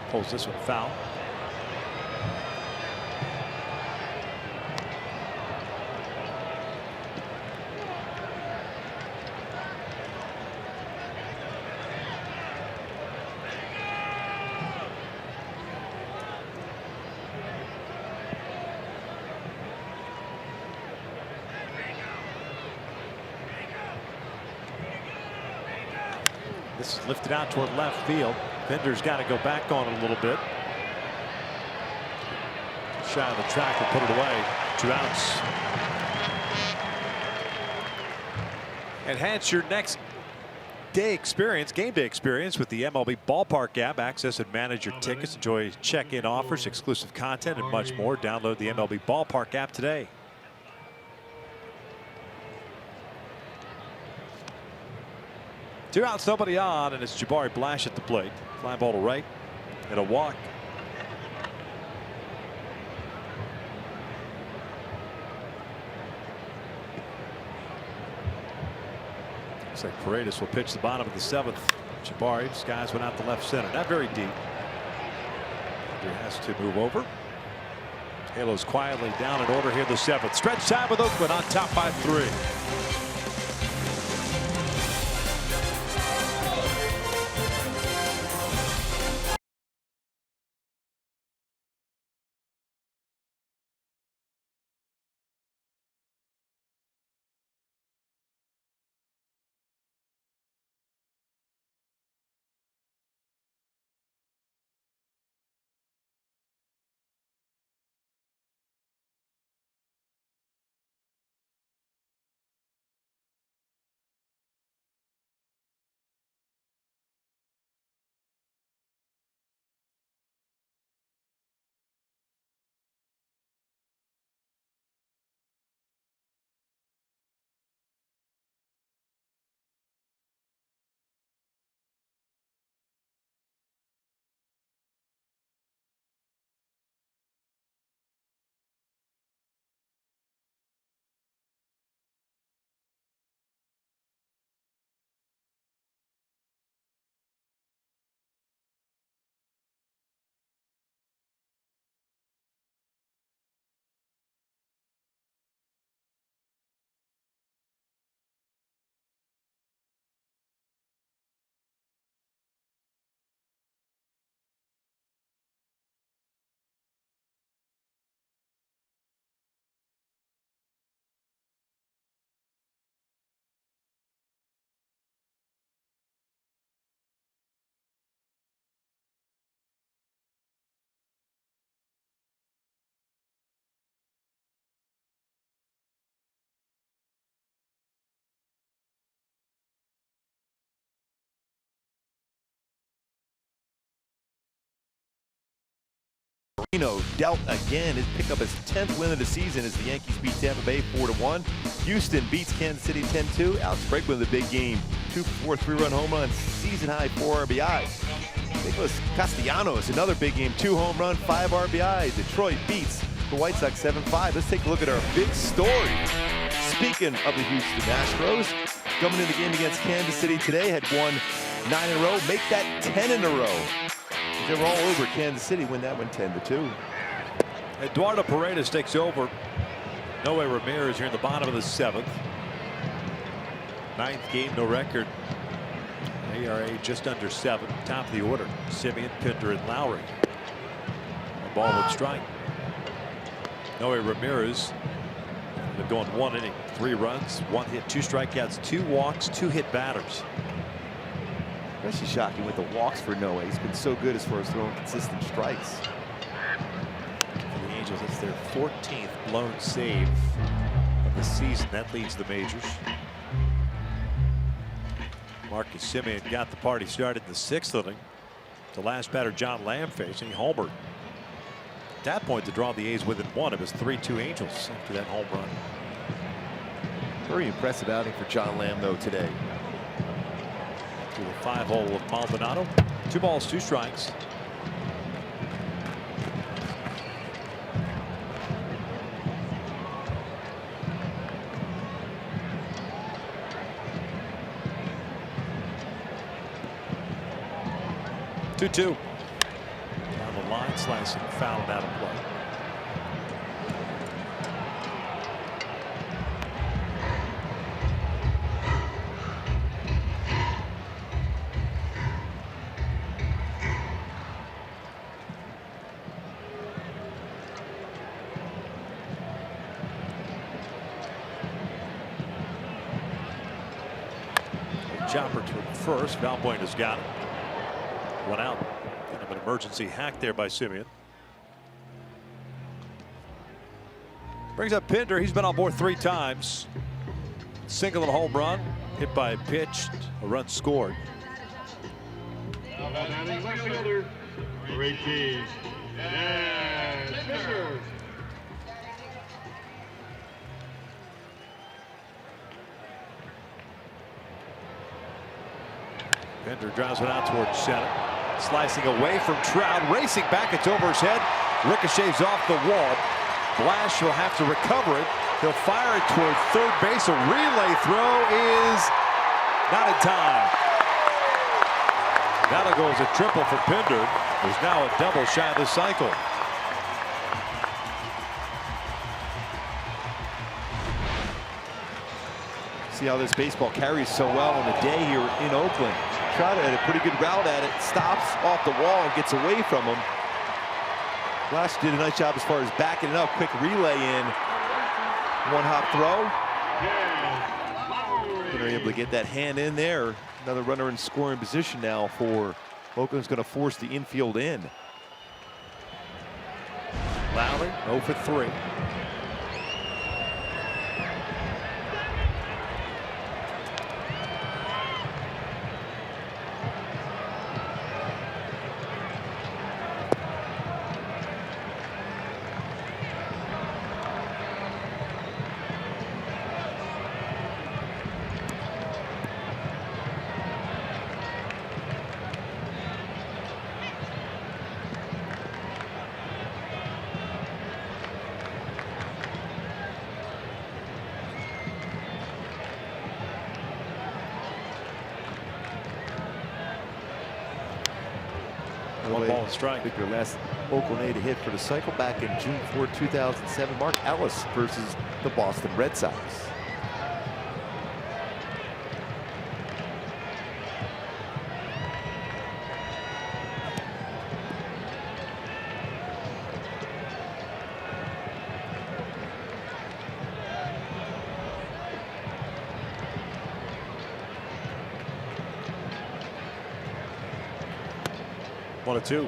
Pulls this one foul. This is lifted out toward left field. Bender's got to go back on it a little bit. Shy of the track and put it away. 2 outs. Enhance your next day experience, game day experience with the MLB Ballpark app. Access and manage your tickets. Enjoy check-in offers, exclusive content, and much more. Download the MLB Ballpark app today. Two outs, nobody on, and it's Jabari Blash at the plate. Fly ball to right and a walk. Looks like Paredes will pitch the bottom of the 7th. Jabari skies one out the left center. Not very deep. He has to move over. Halos quietly down in order here, the 7th. Stretch time with Oakland on top by 3. Dealt again. His pickup his 10th win of the season as the Yankees beat Tampa Bay 4-1. Houston beats Kansas City 10-2. Alex Bregman with a big game. 2-for-4 3-run home run, season high 4 RBI. Nicholas Castellanos, another big game, 2 home run, 5 RBI. Detroit beats the White Sox 7-5. Let's take a look at our big story. Speaking of the Houston Astros, coming in the game against Kansas City today, had won 9 in a row. Make that 10 in a row. They were all over Kansas City, win that one 10-2. Eduardo Paredes takes over. Noe Ramirez here in the bottom of the 7th. 9th game, no record. ARA just under 7. Top of the order. Simeon, Pinder, and Lowry. A ball would strike. Noe Ramirez. They're going 1 inning, 3 runs, 1 hit, 2 strikeouts, 2 walks, 2 hit batters. Especially shocking with the walks for Noe. He's been so good as far as throwing consistent strikes. For the Angels, it's their 14th blown save of the season. That leads the majors. Marcus Semien got the party started in the 6th inning. The last batter, John Lamb, facing homer. At that point, to draw the A's within 1 of his 3-2 Angels after that home run. Very impressive outing for John Lamb, though, today. To the 5-hole of Maldonado. 2 balls, 2 strikes. Two. Down the line, slicing, foul out of play. Chopper to first. Valbuena's got it. 1 out. Kind of an emergency hack there by Semien. Brings up Pinder. He's been on board 3 times. Single and home run. Hit by a pitch. A run scored. Batting left fielder, number 18. And Pinder. Pinder drives it out towards center. Slicing away from Trout. Racing back. It's over his head. Ricochets off the wall. Blash will have to recover it. He'll fire it toward third base. A relay throw is not in time. That'll go as a triple for Pinder, who's now a double shy of the cycle. See how this baseball carries so well on the day here in Oakland. Trout had a pretty good route at it, stops off the wall and gets away from him. Flash did a nice job as far as backing it up. Quick relay in. One hop throw. They're able to get that hand in there. Another runner in scoring position now for Oakland's going to force the infield in. Lowry 0 for 3. One ball and strike. Victor, last Oakland A to hit for the cycle back in June 4, 2007. Mark Ellis versus the Boston Red Sox. One or two.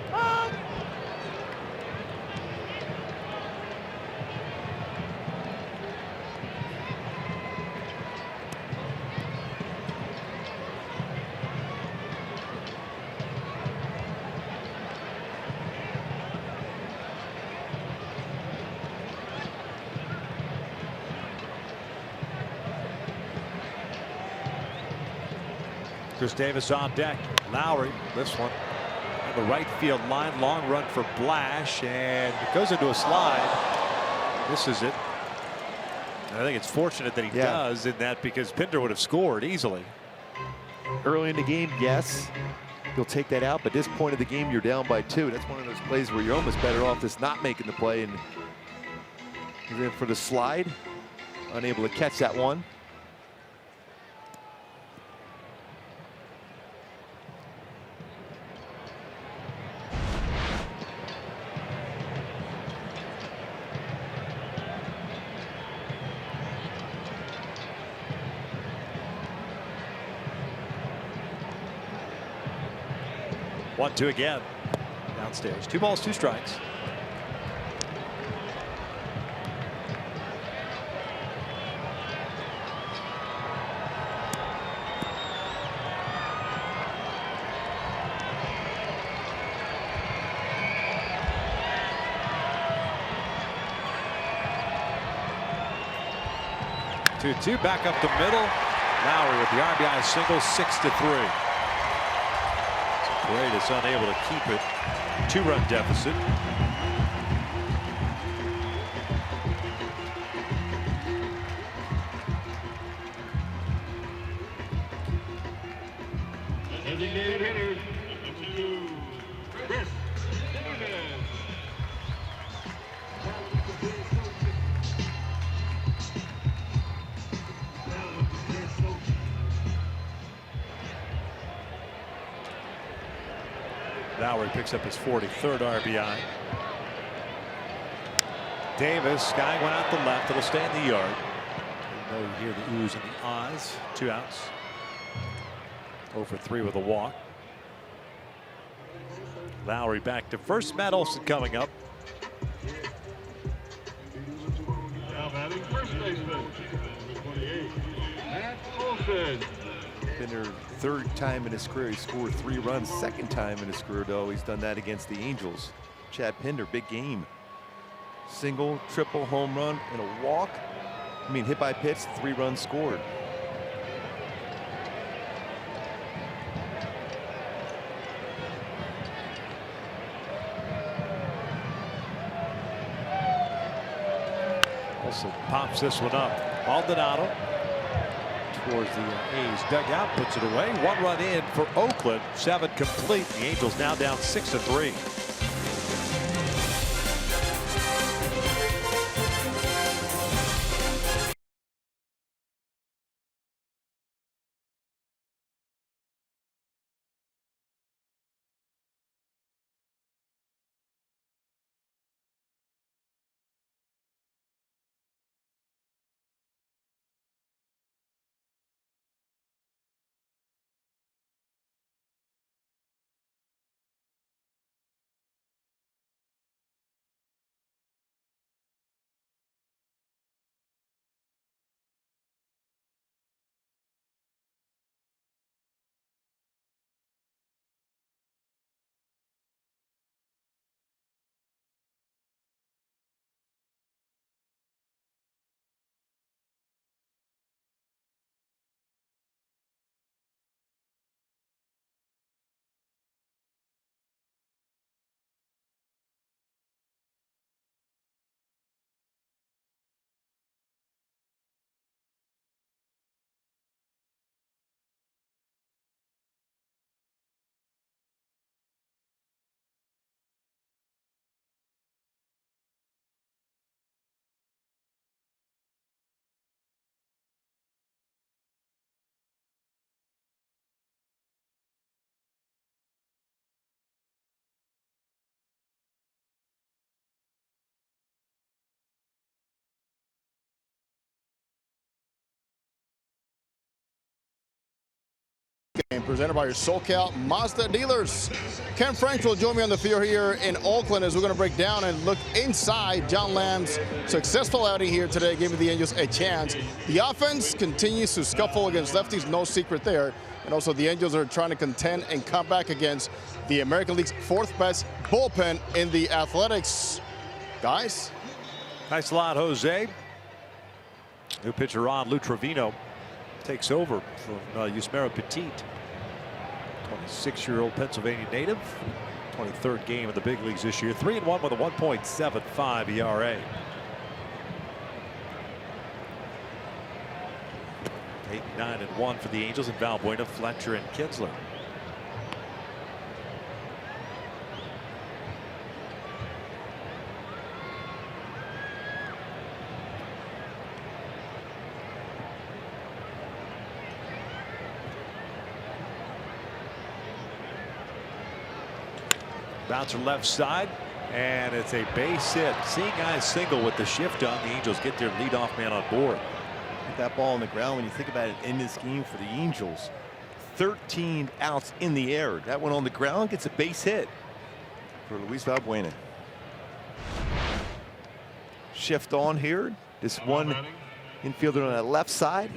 Chris Davis on deck. Lowry, this one. The right field line, long run for Blash, and it goes into a slide. This is it. And I think it's fortunate that he does in that, because Pinder would have scored easily. Early in the game, yes, he'll take that out, but at this point of the game, you're down by 2. That's one of those plays where you're almost better off just not making the play. And he's in for the slide, unable to catch that one. One, two again. Downstairs. 2 balls, 2 strikes. Two back up the middle. Lowry with the RBI single, 6-3. Great is unable to keep it. 2-run deficit. Designated hitters. Chris Davis. Lowry picks up his 43rd RBI. Davis, guy went out the left. It'll stay in the yard. You know, you hear the oohs and the ahs. 2 outs. 0 for 3 with a walk. Lowry back to first. Matt Olson coming up. Now batting first baseman, number 28, Matt Olson. Pinder, 3rd time in his career he scored 3 runs. 2nd time in his career, though, he's done that against the Angels. Chad Pinder, big game. Single, triple, home run, and a walk. I mean, hit by pitch, 3 runs scored. Olson pops this one up. Maldonado. towards the A's dugout, puts it away. 1 run in for Oakland, 7 complete. The Angels now down 6-3. Game presented by your SoCal Mazda dealers. Ken Frank will join me on the field here in Oakland as we're going to break down and look inside John Lamb's successful outing here today, giving the Angels a chance. The offense continues to scuffle against lefties, no secret there. And also the Angels are trying to contend and come back against the American League's 4th best bullpen in the Athletics. Guys. Nice lot, Jose. New pitcher Ron Lou Trevino takes over from Yusmeiro Petit. 26-year-old Pennsylvania native. 23rd game in the big leagues this year. 3-1 with a 1.75 ERA. 8-9-1 for the Angels, and Valbuena, Fletcher, and Kinsler. Bouncer left side, and it's a base hit. Seeing guys single with the shift on, the Angels get their leadoff man on board. That ball on the ground, when you think about it in this game for the Angels, 13 outs in the air. That one on the ground gets a base hit for Luis Valbuena. Shift on here. This one infielder on that left side.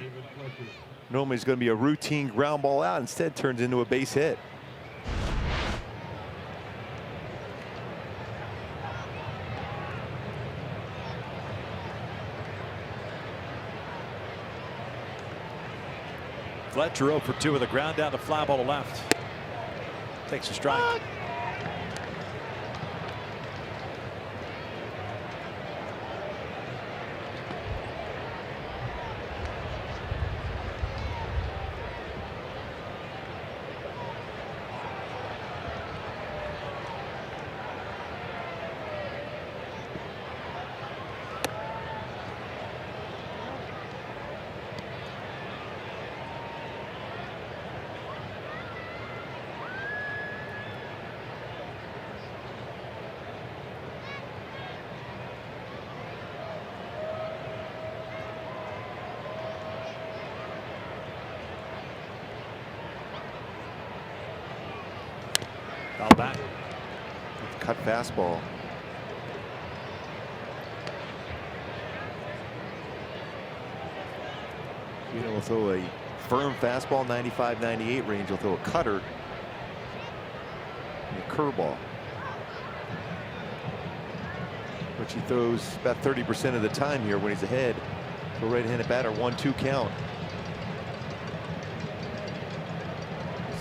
Normally it's going to be a routine ground ball out. Instead turns into a base hit. Fletcher 0 for 2 with a ground down to fly ball to left. Takes a strike. Foul back. Cut fastball. You know, will throw a firm fastball, 95-98 range. Will throw a cutter and a curveball, which he throws about 30% of the time here when he's ahead. So right-handed batter, 1-2 count.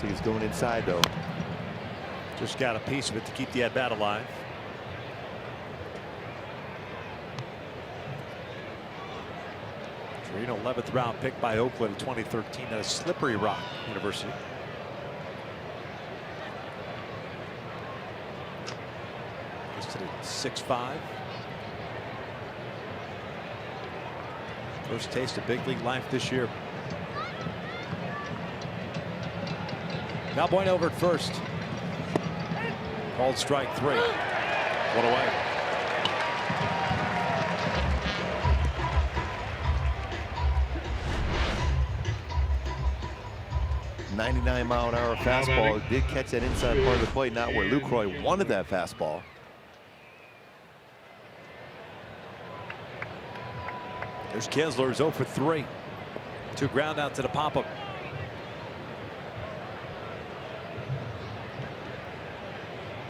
See, he's going inside though. Just got a piece of it to keep the at-bat alive. Torino, 11th round pick by Oakland in 2013 at a Slippery Rock University. Listed at 6'5". First taste of big league life this year. Now Boyne over at first. Called strike 3. One away. 99-mile-an-hour fastball. Did catch that inside part of the plate, not where Lucroy wanted that fastball. There's Kinsler, 0 for 3. 2 ground out to the pop-up.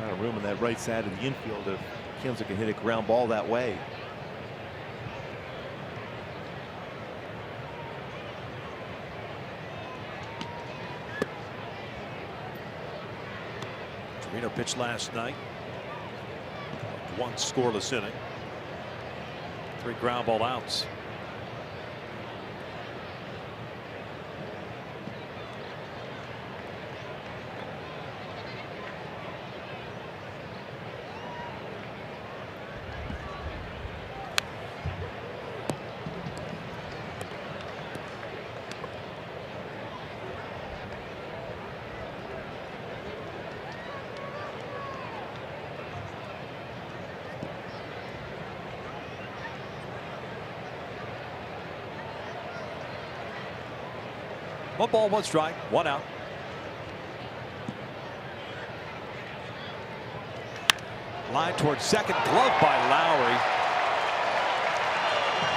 Not a room on that right side of the infield if Kinsler can hit a ground ball that way. Torino pitched last night. 1 scoreless inning. 3 ground ball outs. One ball, 1 strike, 1 out. Line towards second, glove by Lowry.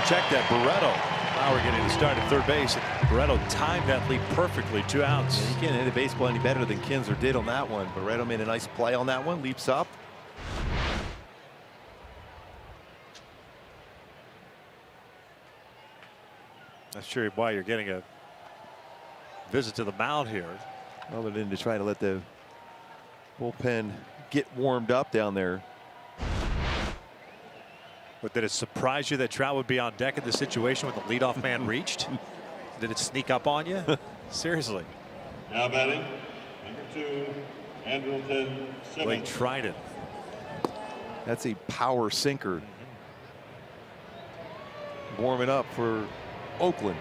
Check that, Barreto. Lowry getting the start at third base. Barreto timed that leap perfectly, 2 outs. Yeah, you can't hit a baseball any better than Kinsler did on that one. Barreto made a nice play on that one, leaps up. Not sure why you're getting a visit to the mound here. Other than to try to let the bullpen get warmed up down there. But did it surprise you that Trout would be on deck in the situation when the leadoff man reached? Did it sneak up on you? Seriously. Now batting, number 2, Andrelton Blake Simmons. Triton. That's a power sinker. Warming up for Oakland.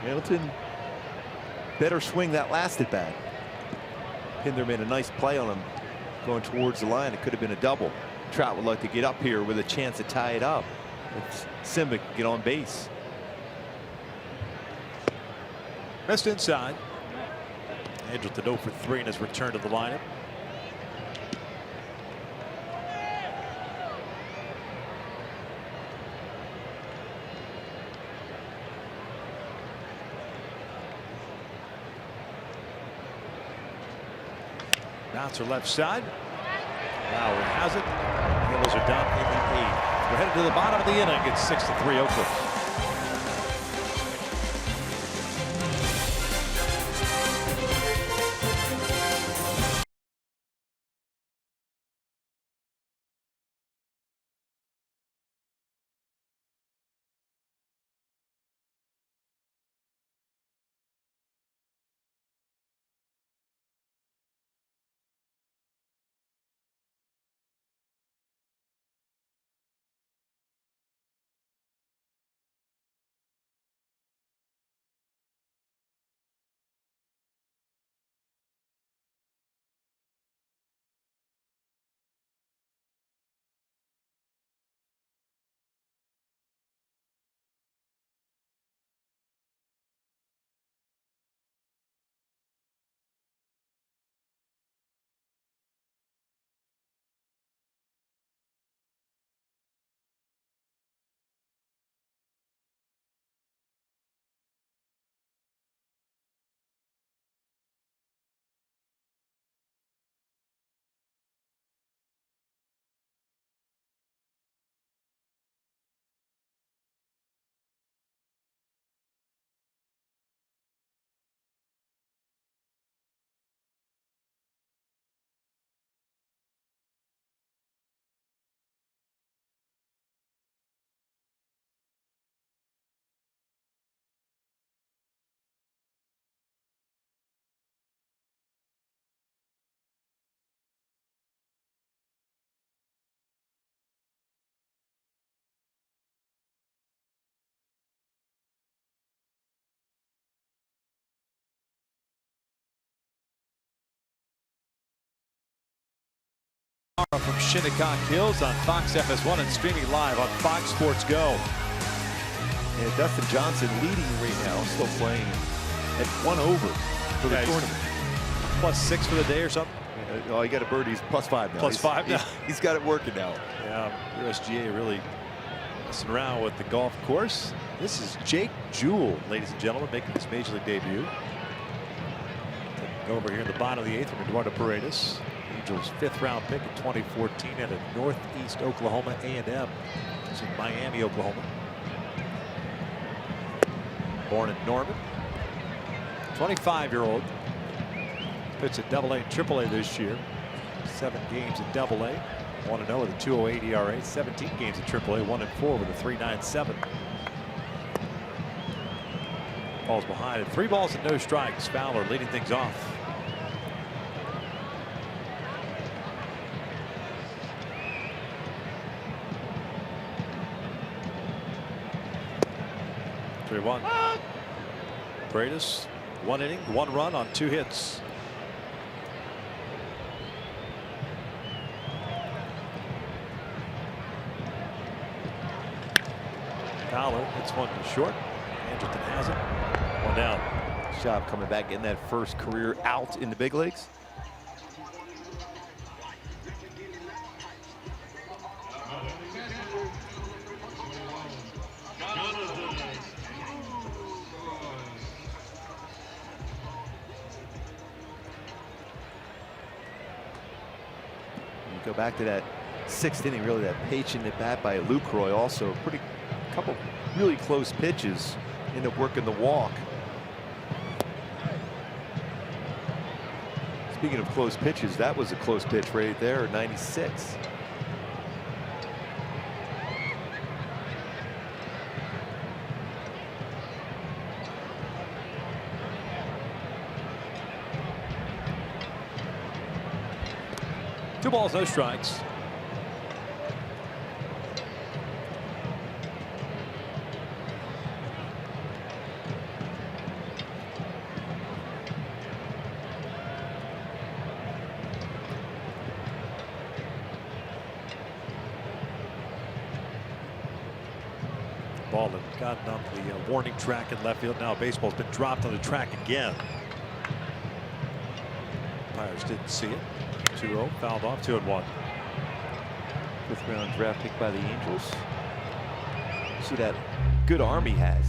Hamilton better swing that last at bat. Pinder made a nice play on him going towards the line. It could have been a double. Trout would like to get up here with a chance to tie it up if Simba can get on base. Missed inside. Andrelton 0 for 3 in his return to the lineup. Bouncer left side. Lowry has it. Angels are down in the 8th. We're headed to the bottom of the inning. It's 6-3 Oakland. from Shinnecock Hills on Fox FS1 and streaming live on Fox Sports Go. And Dustin Johnson leading right now, still playing at 1 over for the tournament. +6 for the day or something. Oh, he got a birdie. He's +5 now. +5 now. He's got it working now. Yeah, USGA really messing around with the golf course. This is Jake Jewell, ladies and gentlemen, making his major league debut. Taking over here in the bottom of the 8th from Eduardo Paredes. Angels' 5th round pick in 2014 out of Northeast Oklahoma A&M. It's in Miami, Oklahoma. Born in Norman. 25-year-old. Pitched at AA and AAA this year. 7 games at AA. 1-0 with a 2.08 ERA. 17 games at AAA. 1-4 with a 3.97. Balls behind it. 3 balls and no strikes. Fowler leading things off. Three-one. Paredes, 1 inning, 1 run on 2 hits. Fowler hits one to short. Anderson has it. 1 down. Job coming back, getting that first career out in the big leagues. Go back to that 6th inning, really that patient at bat by Lucroy. Also, couple really close pitches. End up working the walk. Speaking of close pitches, that was a close pitch right there, 96. Two balls, no strikes. Ball had gotten up the warning track in left field. Now baseball's been dropped on the track again. Umpires didn't see it. 2-0, fouled off, 2-1. 5th round draft pick by the Angels. See that good arm he has.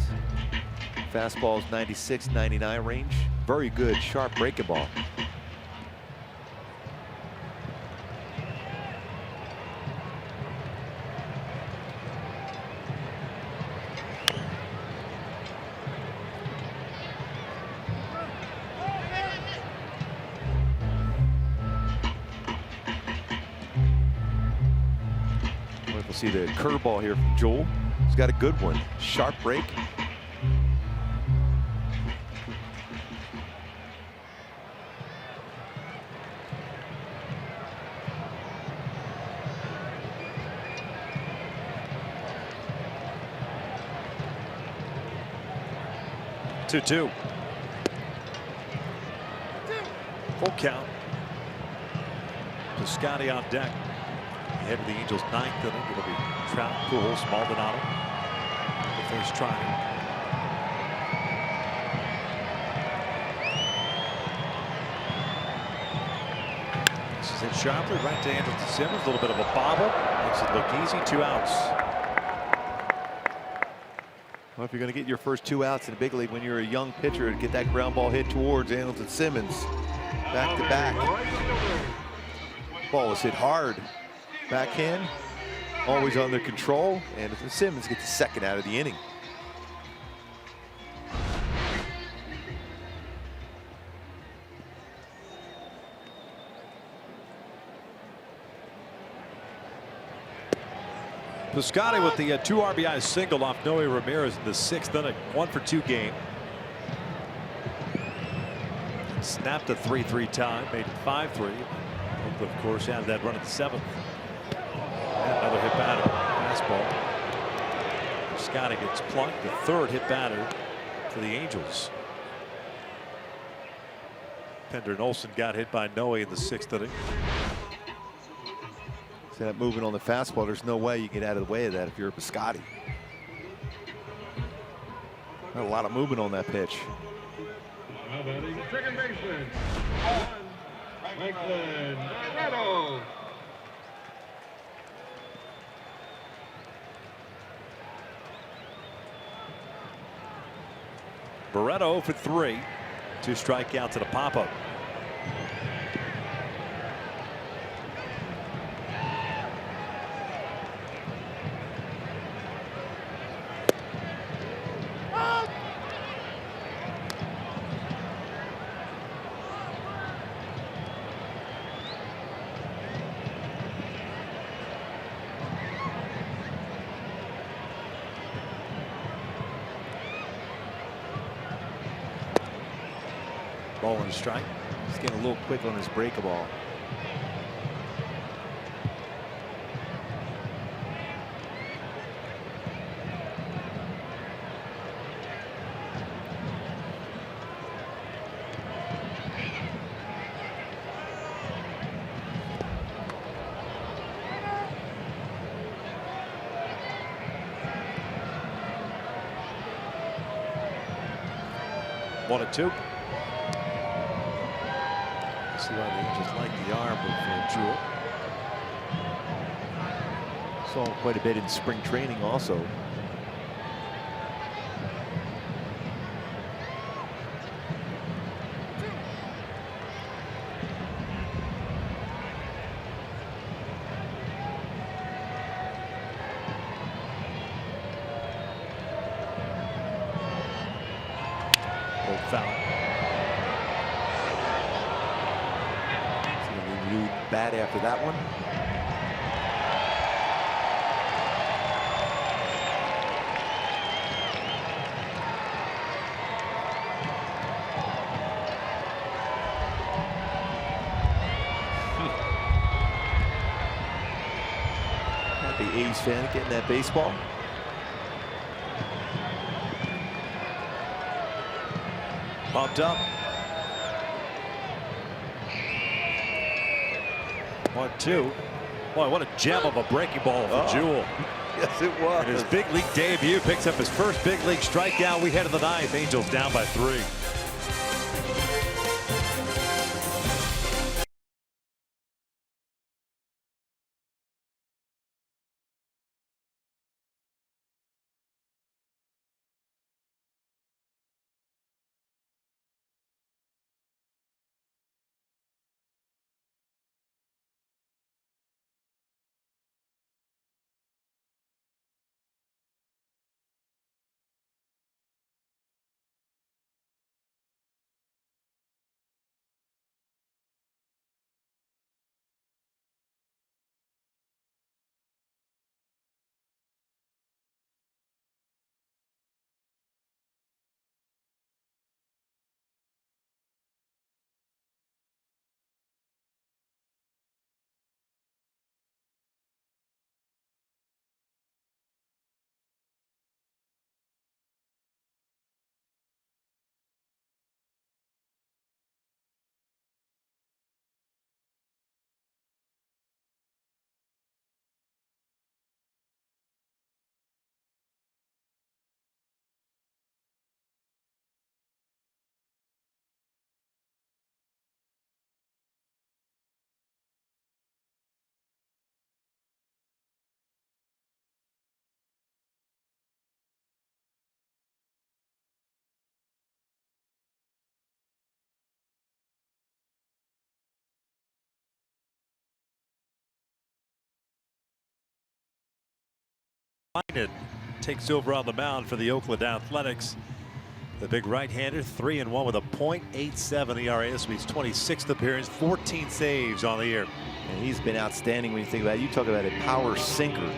Fastball's 96, 99 range. Very good, sharp breaking ball. We'll see the curveball here from Joel. He's got a good one. Sharp break. Two. Full count. Piscotty on deck. Ahead of the Angels' 9th inning. It'll be Trout, Pujols, Maldonado. The first try. This is hit sharply right to Anderson Simmons. A little bit of a bobble. Makes it look easy. 2 outs. Well, if you're going to get your first 2 outs in the big league when you're a young pitcher and get that ground ball hit towards Anderson Simmons, back to back. Ball was hit hard. Backhand, always under control, and Simmons gets the 2nd out of the inning. Piscotty with the 2 RBI single off Noe Ramirez in the 6th inning. 1 for 2 game. Snapped a 3-3 tie, made it 5-3. Of course, had that run at the 7th. And another hit batter. Fastball. Piscotty gets plunked. The 3rd hit batter for the Angels. Pender and Olsen got hit by Noe in the 6th inning. See that movement on the fastball. There's no way you get out of the way of that if you're a Biscotti. Not a lot of movement on that pitch. Now batting second baseman, Manfred. Barreto for 3. 2 strikeouts and a pop-up. Ball and a strike. He's getting a little quick on his breaker ball. One and 2. See why the Angels like the arm of Jewell. Saw him quite a bit in spring training also. Old foul. Bat after that one. Happy A's fan getting that baseball. Pumped up. 1-2. Boy, what a gem of a breaking ball for Jewell. Yes, it was. In his big league debut, picks up his first big league strikeout. We head to the 9th. Angels down by 3. Takes over on the mound for the Oakland Athletics. The big right-hander, 3-1 with a .87 ERA. This means 26th appearance, 14 saves on the year. And he's been outstanding when you think about it. You talk about a power sinker.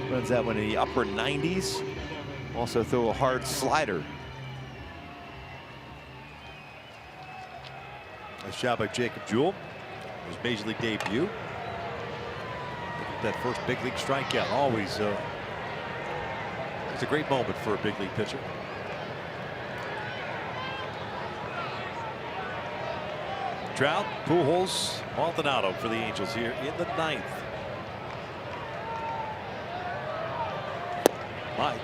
Runs that one in the upper 90s. Also throw a hard slider. Nice job by Jacob Jewell. His major league debut. Look at that first big league strikeout. Always it's a great moment for a big league pitcher. Trout, Pujols, Maldonado for the Angels here in the 9th. Mike,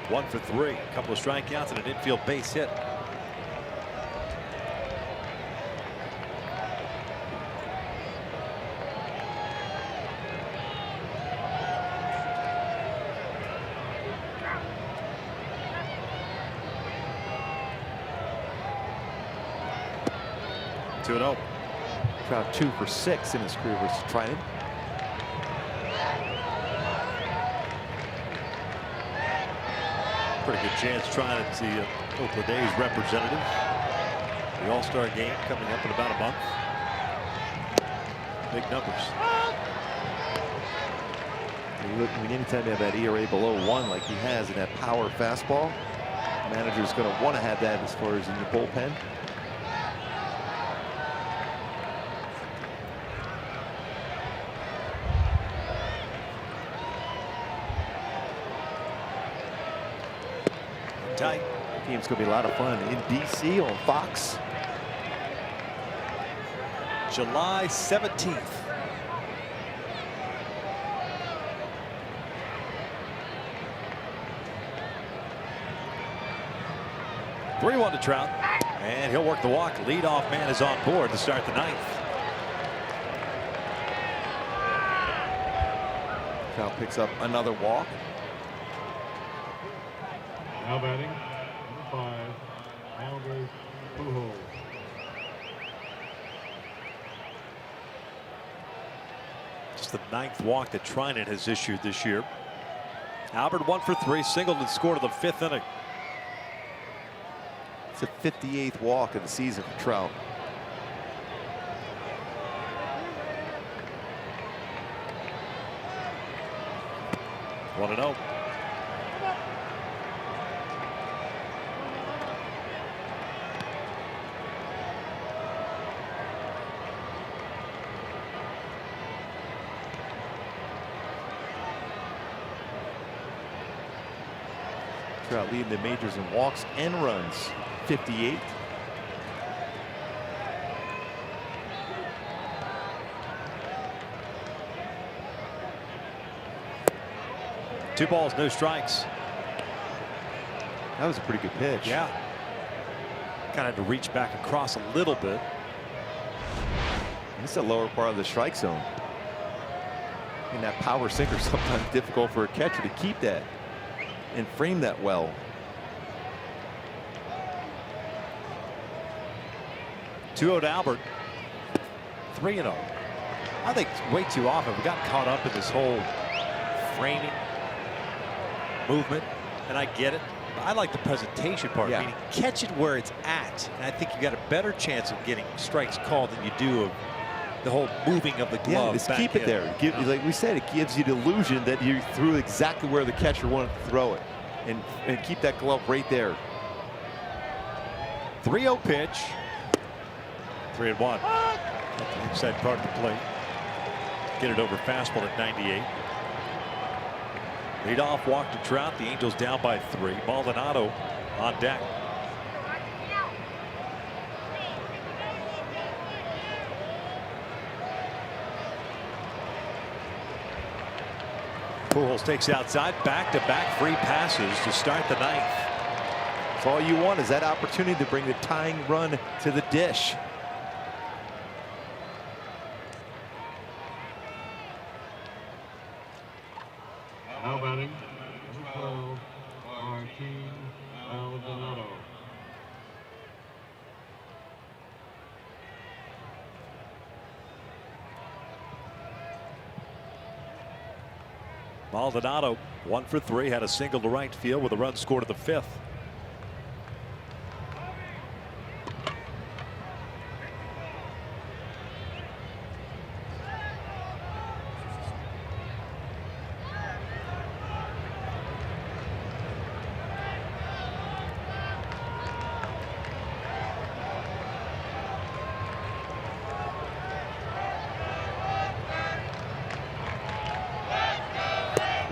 1 for 3. A couple of strikeouts and an infield base hit. Two and 0. Trout 2 for 6 in his career versus Trinan. Pretty good chance trying to see Oakland A's representative. The All-Star game coming up in about a month. Big numbers. Anytime you have that ERA below 1 like he has in that power fastball, the manager's going to want to have that as far as in your bullpen. Tight. The game's going to be a lot of fun in DC on Fox. July 17th. Three-1 to Trout, and he'll work the walk. Leadoff man is on board to start the 9th. Trout picks up another walk. Now batting, number 5, Albert Pujols. Just the 9th walk that Trinan has issued this year. Albert 1 for 3, singled and scored in the 5th inning. It's the 58th walk of the season for Trout. One and 0. Trout leading the majors in walks and runs, 58. Two balls, no strikes. That was a pretty good pitch. Yeah. Kind of had to reach back across a little bit. This is the lower part of the strike zone. And that power sinker is sometimes difficult for a catcher to keep that and frame that well. Two 0 to Albert. 3-0. I think way too often we got caught up in this whole framing movement, and I get it. I like the presentation part, meaning catch it where it's at. And I think you got a better chance of getting strikes called than you do of the whole moving of the glove. Just keep it there. Like we said, it gives you the illusion that you threw exactly where the catcher wanted to throw it, and keep that glove right there. 3-0 pitch. 3-1. At the inside part of the plate. Get it over fastball at 98. Leadoff walk to Trout. The Angels down by 3. Maldonado on deck. Pujols takes outside, back-to-back free passes to start the 9th. So all you want is that opportunity to bring the tying run to the dish. Now batting, number 12, Martin Maldonado. Maldonado 1 for 3, had a single to right field with a run scored in the 5th.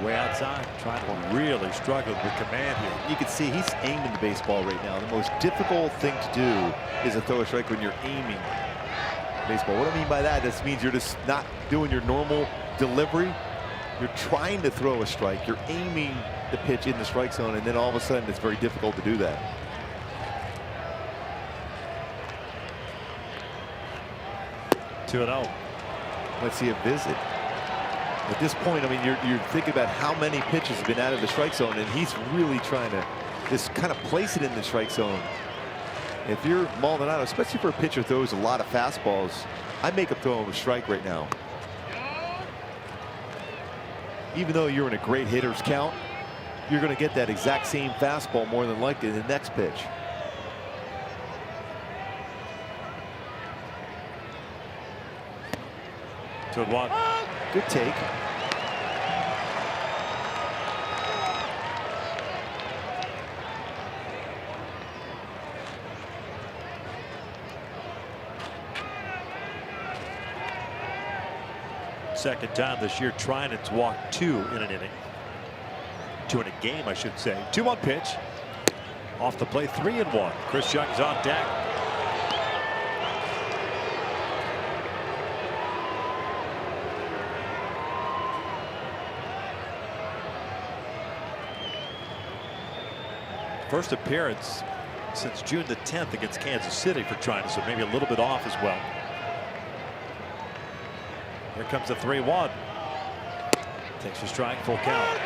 Way outside, trying to really struggle with command here. You can see he's aiming the baseball right now. The most difficult thing to do is to throw a strike when you're aiming baseball. What I mean by that, this means you're just not doing your normal delivery. You're trying to throw a strike. You're aiming the pitch in the strike zone, and then all of a sudden it's very difficult to do that. Two and 0. Let's see a visit. At this point, I mean, you're thinking about how many pitches have been out of the strike zone, and he's really trying to just kind of place it in the strike zone. If you're Maldonado, especially for a pitcher who throws a lot of fastballs, I make him throw him a strike right now. Even though you're in a great hitter's count, you're going to get that exact same fastball more than likely in the next pitch. Two and 1. Good take. Second time this year Trinan's walked 2 in an inning. 2 in a game, I should say. 2-1 pitch. Off the plate, 3 and 1. Chris Young's on deck. First appearance since June the 10th against Kansas City for Trinan, so maybe a little bit off as well. Here comes the 3-1. Takes a strike, full count.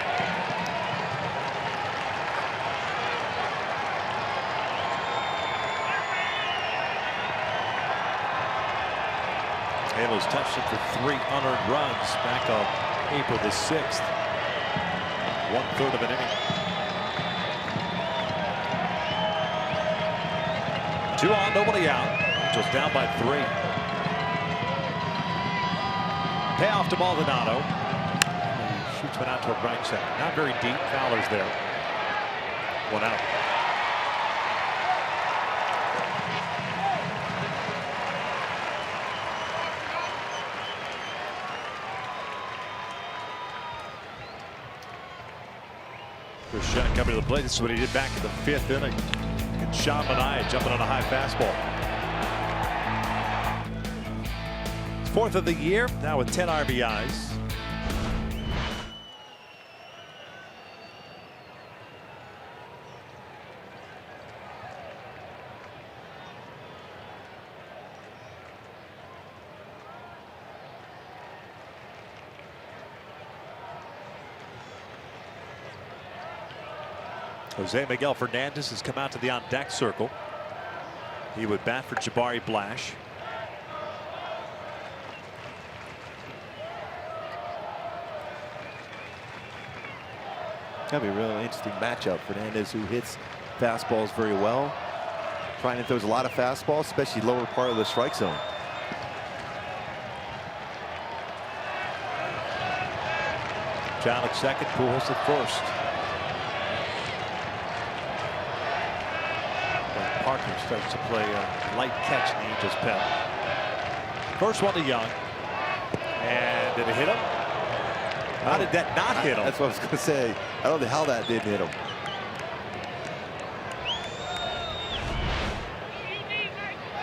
Halos touched him for 3 unearned runs back on April the 6th. 1/3 of an inning. 2 on, nobody out. Angels down by 3. Payoff to Maldonado. He shoots one out toward right center. Not very deep. Fowler's there. 1 out. Chris Young coming to the plate. This is what he did back in the 5th inning. And Sean Manaea jumping on a high fastball. 4th of the year, now with 10 RBIs. Jose Miguel Fernandez has come out to the on-deck circle. He would bat for Jabari Blash. That'd be a really interesting matchup. Fernandez, who hits fastballs very well. Trinan throws a lot of fastballs, especially lower part of the strike zone. John at second, Pujols at first. Parker starts to play a light catch in the Angels' pen. First one to Young. And did it hit him? How did that not hit him? That's what I was going to say. I don't know how that didn't hit him.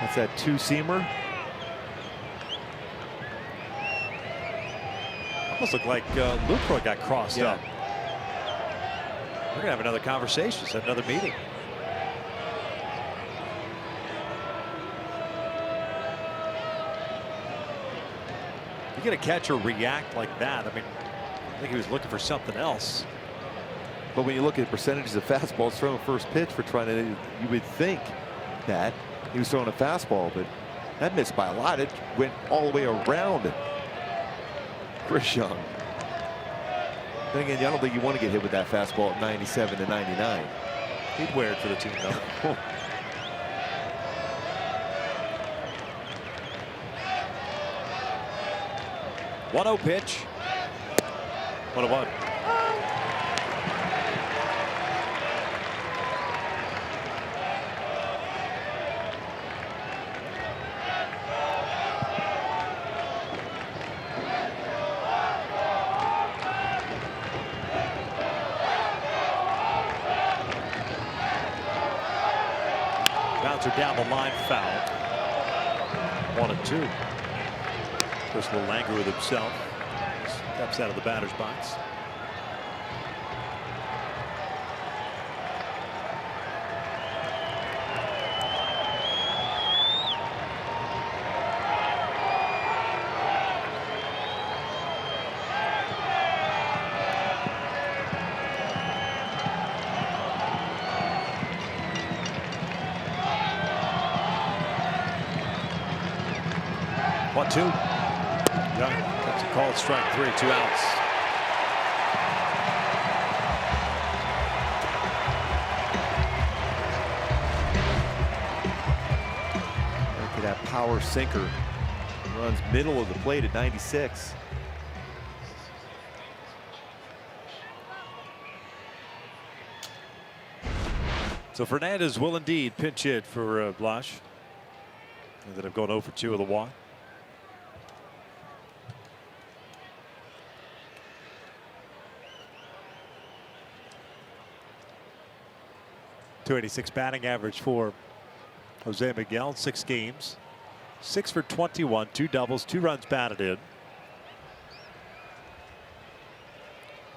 That's that 2-seamer. Almost looked like Lucroy got crossed up. We're going to have another conversation, another meeting. You get a catcher react like that. I mean, I think he was looking for something else. But when you look at percentages of fastballs thrown first pitch for Trinan, you would think that he was throwing a fastball, but that missed by a lot. It went all the way around Chris Young. Then again, I don't think you want to get hit with that fastball at 97 to 99. He'd wear it for the team, though. 1-0 pitch. 1-1. Bouncer down the line, foul. 1-2. Chris a little angry with himself. He's Steps out of the batter's box. One, two. Young gets a called strike three, 2 outs. Look at that power sinker. Runs middle of the plate at 96. So Fernandez will indeed pinch hit for Blash. Ended up going 0 for 2 with a walk. .286 batting average for Jose Miguel. 6 games, 6 for 21, 2 doubles, 2 runs batted in.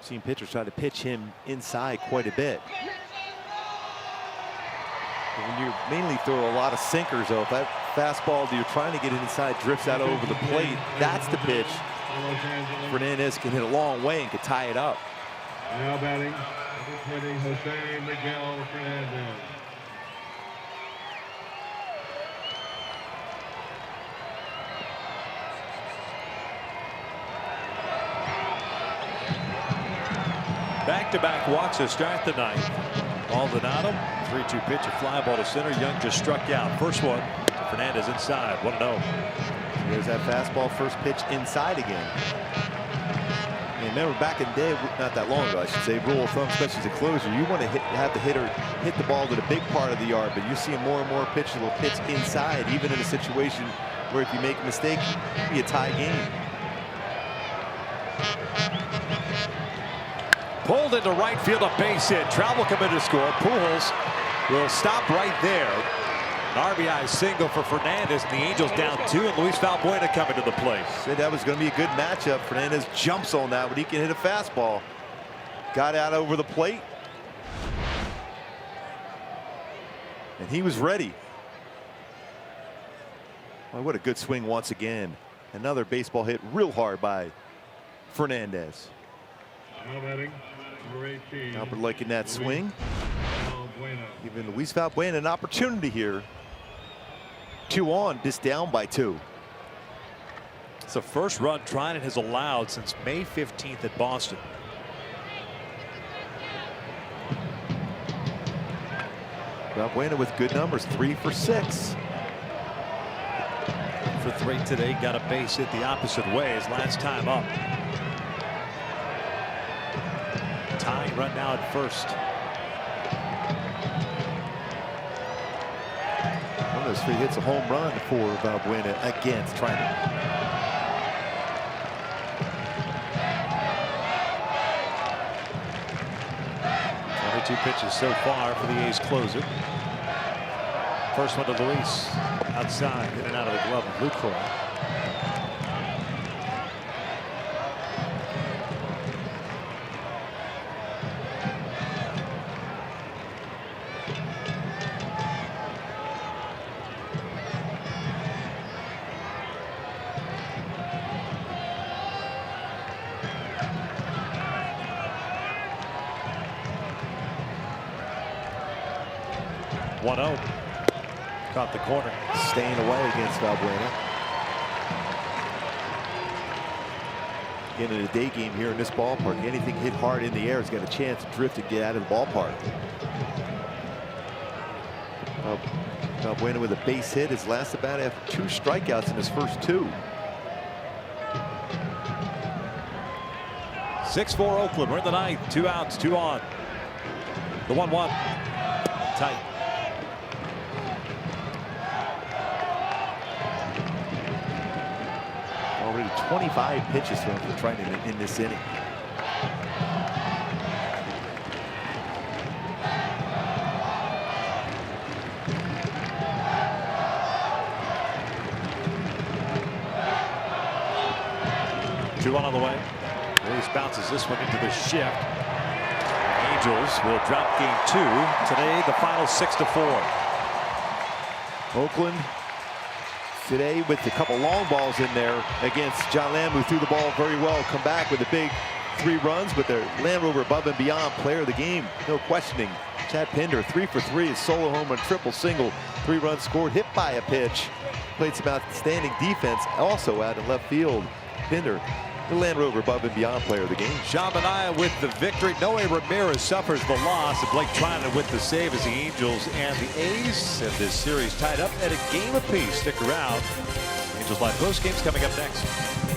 Seen pitchers try to pitch him inside quite a bit. But when you mainly throw a lot of sinkers, though, if that fastball that you're trying to get it inside drifts out over the plate, that's the pitch. Fernandez can hit a long way and can tie it up. Now batting, Jose Miguel Fernandez. Back-to-back walks to start the ninth. Maldonado, 3-2 pitch, a fly ball to center. Young just struck out. First one to Fernandez inside, 1-0. There's that fastball first pitch inside again. And remember back in the day, not that long ago, I should say, rule of thumb, especially as a closer, you want to have the hitter hit the ball to the big part of the yard, but you're seeing more and more pitches will pitch inside, even in a situation where if you make a mistake, it'll be a tie game. Pulled into right field, a base hit. Travel committed to score. Pujols will stop right there. An RBI single for Fernandez, and the Angels down 2, and Luis Valbuena coming to the plate. Said that was going to be a good matchup. Fernandez jumps on that, but he can hit a fastball. Got out over the plate. And he was ready. Well, what a good swing once again. Another baseball hit real hard by Fernandez. Now batting, number 18. Albert liking that swing. Valbuena. Giving Luis Valbuena an opportunity here. 2 on, just down by 2. It's the first run Trinan has allowed since May 15th at Boston. Valbuena with good numbers, 3 for 6. For 3 today, got a base hit the opposite way his last time up. Tying run now at first. One of those 3 hits, a home run for Valbuena against Trinan. Two pitches so far for the A's closer. First one to Luis, outside, in and out of the glove of Lucroy. Caught the corner. Staying away against Valbuena. Again, in a day game here in this ballpark, anything hit hard in the air has got a chance to drift and get out of the ballpark. Valbuena with a base hit. His last at bat after 2 strikeouts in his first 2. 6-4 Oakland. We're in the ninth. 2 outs, 2 on. The 1-1. Tight. Already 25 pitches thrown for Trinan in this inning. Two on the way. Davis bounces this one into the shift. Angels will drop game 2. Today, the final 6-4. Oakland today with a couple long balls in there against John Lamb, who threw the ball very well. Come back with a big 3 runs, but their Land Rover above and beyond player of the game. No questioning. Chad Pinder, 3 for 3, his solo home run, triple single, 3 runs scored, hit by a pitch. Played some outstanding defense also out in left field. Pinder, the Land Rover above and beyond player of the game. Sean Manaea with the victory. Noe Ramirez suffers the loss, and Blake Trinan with the save as the Angels and the A's have this series tied up at a game apiece. Stick around. Angels Live post games coming up next.